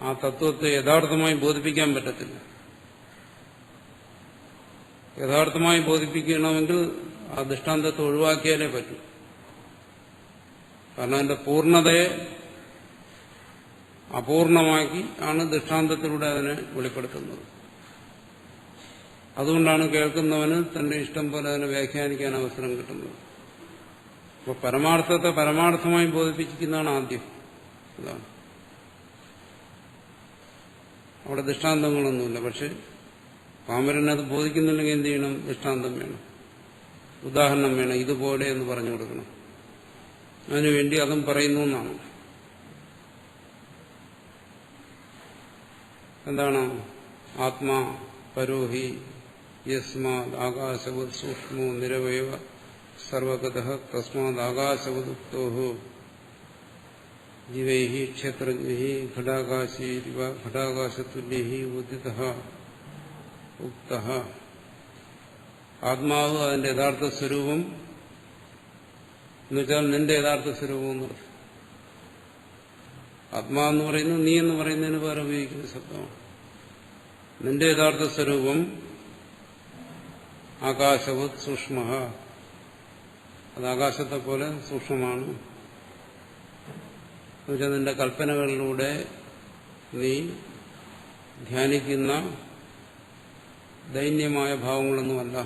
ആ തത്വത്തെ യഥാർത്ഥമായി ബോധിപ്പിക്കാൻ പറ്റത്തില്ല. യഥാർത്ഥമായി ബോധിപ്പിക്കണമെങ്കിൽ ആ ദൃഷ്ടാന്തത്തെ ഒഴിവാക്കിയാലേ പറ്റൂ. കാരണം അതിന്റെ പൂർണ്ണതയെ അപൂർണമാക്കി ആണ് ദൃഷ്ടാന്തത്തിലൂടെ അതിനെ വെളിപ്പെടുത്തുന്നത്. അതുകൊണ്ടാണ് കേൾക്കുന്നവന് തന്റെ ഇഷ്ടം പോലെ അതിനെ വ്യാഖ്യാനിക്കാൻ അവസരം കിട്ടുന്നത്. അപ്പോൾ പരമാർത്ഥത്തെ പരമാർത്ഥമായി ബോധിപ്പിക്കുന്നതാണ് ആദ്യം. അതാണ് അവിടെ ദൃഷ്ടാന്തങ്ങളൊന്നുമില്ല. പക്ഷെ പാമരനത് ബോധിക്കുന്നില്ലെങ്കിൽ എന്ത് ചെയ്യണം? ദൃഷ്ടാന്തം വേണം, ഉദാഹരണം വേണം, ഇതുപോലെ എന്ന് പറഞ്ഞു കൊടുക്കണം. അതിനുവേണ്ടി അതും പറയുന്നു എന്നാണ്. എന്താണ്? ആത്മാ പരോഹി യസ്മാത് ആകാശവത് സൂക്ഷ്മോ നിരവയവ സർവഗതഃ തസ്മാത് ആകാശവതുക്തോ ജീവൈഹി ക്ഷേത്രജ്ഞൈഹി ഘടാകാശീരിവ ഘടാകാശതുല്യൈഹി ഉദിതഃ ഉക്തഃ. ആത്മാവ് അതിന്റെ യഥാർത്ഥ സ്വരൂപം എന്നുവെച്ചാൽ നിന്റെ യഥാർത്ഥ സ്വരൂപം എന്നർത്ഥം. ആത്മാവെന്ന് പറയുന്നത് നീ എന്ന് പറയുന്നതിന് പകരം ഉപയോഗിക്കുന്ന ശബ്ദമാണ്. നിന്റെ യഥാർത്ഥ സ്വരൂപം ആകാശവത് സൂക്ഷ്മ, അത് ആകാശത്തെ പോലെ സൂക്ഷ്മമാണ്. എന്നുവെച്ചാൽ നിന്റെ കൽപ്പനകളിലൂടെ നീ ധ്യാനിക്കുന്ന ദൈന്യമായ ഭാവങ്ങളൊന്നുമല്ല.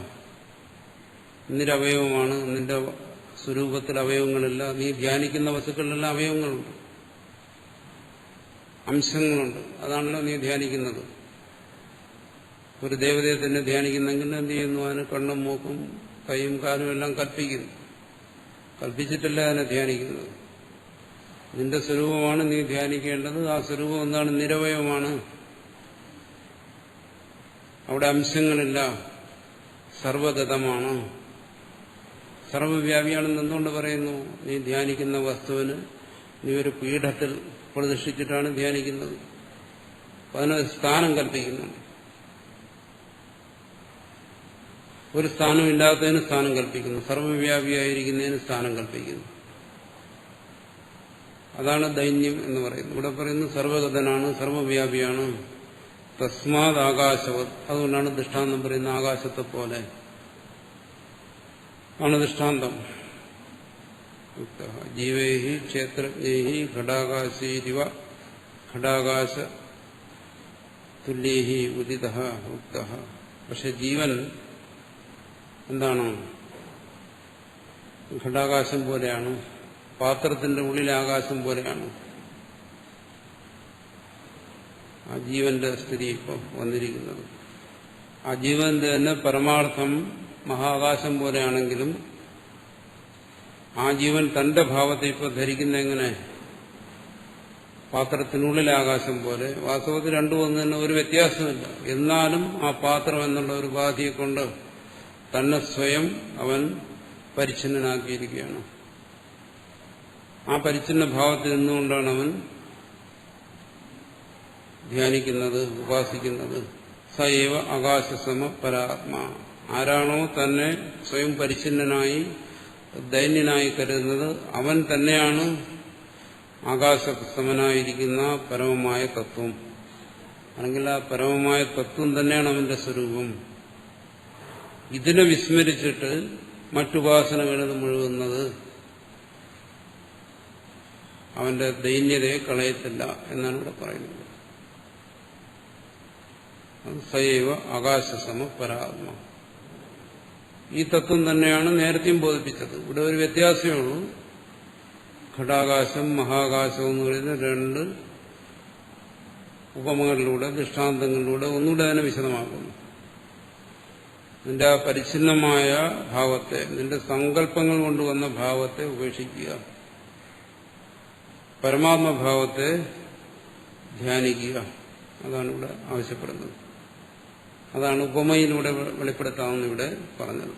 നിരവയവമാണ്. നിന്റെ സ്വരൂപത്തിൽ അവയവങ്ങളില്ല. നീ ധ്യാനിക്കുന്ന വസ്തുക്കളിലെല്ലാം അവയവങ്ങളുണ്ട്, അംശങ്ങളുണ്ട്. അതാണല്ലോ നീ ധ്യാനിക്കുന്നത്. ഒരു ദേവതയെ തന്നെ ധ്യാനിക്കുന്നെങ്കിൽ എന്ത് ചെയ്യുന്നു? അതിന് കണ്ണും മൂക്കും കൈയും കാലും എല്ലാം കൽപ്പിക്കുന്നു. കൽപ്പിച്ചിട്ടല്ല അതിനെ ധ്യാനിക്കുന്നത്. നിന്റെ സ്വരൂപമാണ് നീ ധ്യാനിക്കേണ്ടത്. ആ സ്വരൂപം എന്താണ്? നിരവയവമാണ്. അവിടെ അംശങ്ങളില്ല, സർവഗതമാണ്, സർവവ്യാപിയാണെന്ന് എന്തുകൊണ്ട് പറയുന്നു? നീ ധ്യാനിക്കുന്ന വസ്തുവിന് നീ ഒരു പീഠത്തിൽ പ്രതിഷ്ഠിച്ചിട്ടാണ് ധ്യാനിക്കുന്നത്. അതിനൊരു സ്ഥാനം കൽപ്പിക്കുന്നു. ഒരു സ്ഥാനമില്ലാത്തതിന് സ്ഥാനം കൽപ്പിക്കുന്നു, സർവവ്യാപിയായിരിക്കുന്നതിന് സ്ഥാനം കൽപ്പിക്കുന്നു. അതാണ് ദൈന്യം എന്ന് പറയുന്നത്. ഇവിടെ പറയുന്നത് സർവഗതനാണ്, സർവവ്യാപിയാണ്. തസ്മാത് ആകാശവത്. അതുകൊണ്ടാണ് ദൃഷ്ടാന്തം പറയുന്നത് ആകാശത്തെ പോലെ ആണ് ദൃഷ്ടാന്തം. ജീവൈഹി ക്ഷേത്രജ്ഞൈഹി ഘടാകാശൈരിവ ഘടാകാശ തുല്യൈഹി ഉദിതഃ ഉക്തഃ. പക്ഷെ ജീവൻ എന്താണ്? ഘടാകാശം പോലെയാണ്, പാത്രത്തിന്റെ ഉള്ളിലെ ആകാശം പോലെയാണ്. ആ ജീവന്റെ സ്ഥിതി ഇപ്പോൾ വന്നിരിക്കുന്നത്. ആ ജീവന്റെ തന്നെ പരമാർത്ഥം മഹാകാശം പോലെയാണെങ്കിലും ആ ജീവൻ തന്റെ ഭാവത്തെ ഇപ്പോൾ ധരിക്കുന്ന എങ്ങനെ? പാത്രത്തിനുള്ളിലെ ആകാശം പോലെ. വാസ്തവത്തിൽ രണ്ടും ഒന്ന് തന്നെ, ഒരു വ്യത്യാസമില്ല. എന്നാലും ആ പാത്രം എന്നുള്ള ഒരു ഉപാധിയെ കൊണ്ട് തന്നെ സ്വയം അവൻ പരിച്ഛിന്നനാക്കിയിരിക്കുകയാണ്. ആ പരിച്ഛിന്ന ഭാവത്തിൽ നിന്നുകൊണ്ടാണ് അവൻ ധ്യാനിക്കുന്നത്, ഉപാസിക്കുന്നത്. സൈവ ആകാശസമ പരാത്മാ. ആരാണോ തന്നെ സ്വയം പരിച്ഛിന്നനായി ദൈന്യനായി കരുതുന്നത് അവൻ തന്നെയാണ് ആകാശസമനായിരിക്കുന്ന പരമമായ തത്വം. അല്ലെങ്കിൽ ആ പരമമായ തത്വം തന്നെയാണ് അവന്റെ സ്വരൂപം. ഇതിനെ വിസ്മരിച്ചിട്ട് മറ്റുപാസനകളിൽ മുഴുകുന്നത് അവന്റെ ദൈന്യതയെ കളയത്തില്ല എന്നാണ് ഇവിടെ പറയുന്നത്. സൈവ ആകാശസമ പരാത്മ. ഈ തത്വം തന്നെയാണ് നേരത്തെയും ബോധിപ്പിച്ചത്. ഇവിടെ ഒരു വ്യത്യാസമേ ഉള്ളൂ. ഘടാകാശം മഹാകാശം എന്ന് പറയുന്ന രണ്ട് ഉപമകളിലൂടെ, ദൃഷ്ടാന്തങ്ങളിലൂടെ ഒന്നുകൂടെ അതിനെ വിശദമാക്കുന്നു. നിന്റെ ആ പരിച്ഛിന്നമായ ഭാവത്തെ, നിന്റെ സങ്കല്പങ്ങൾ കൊണ്ടുവന്ന ഭാവത്തെ ഉപേക്ഷിക്കുക, പരമാത്മഭാവത്തെ ധ്യാനിക്കുക. അതാണ് ഇവിടെ ആവശ്യപ്പെടുന്നത്. അതാണ് ഉപമയിലൂടെ വെളിപ്പെടുത്താമെന്ന് ഇവിടെ പറഞ്ഞത്.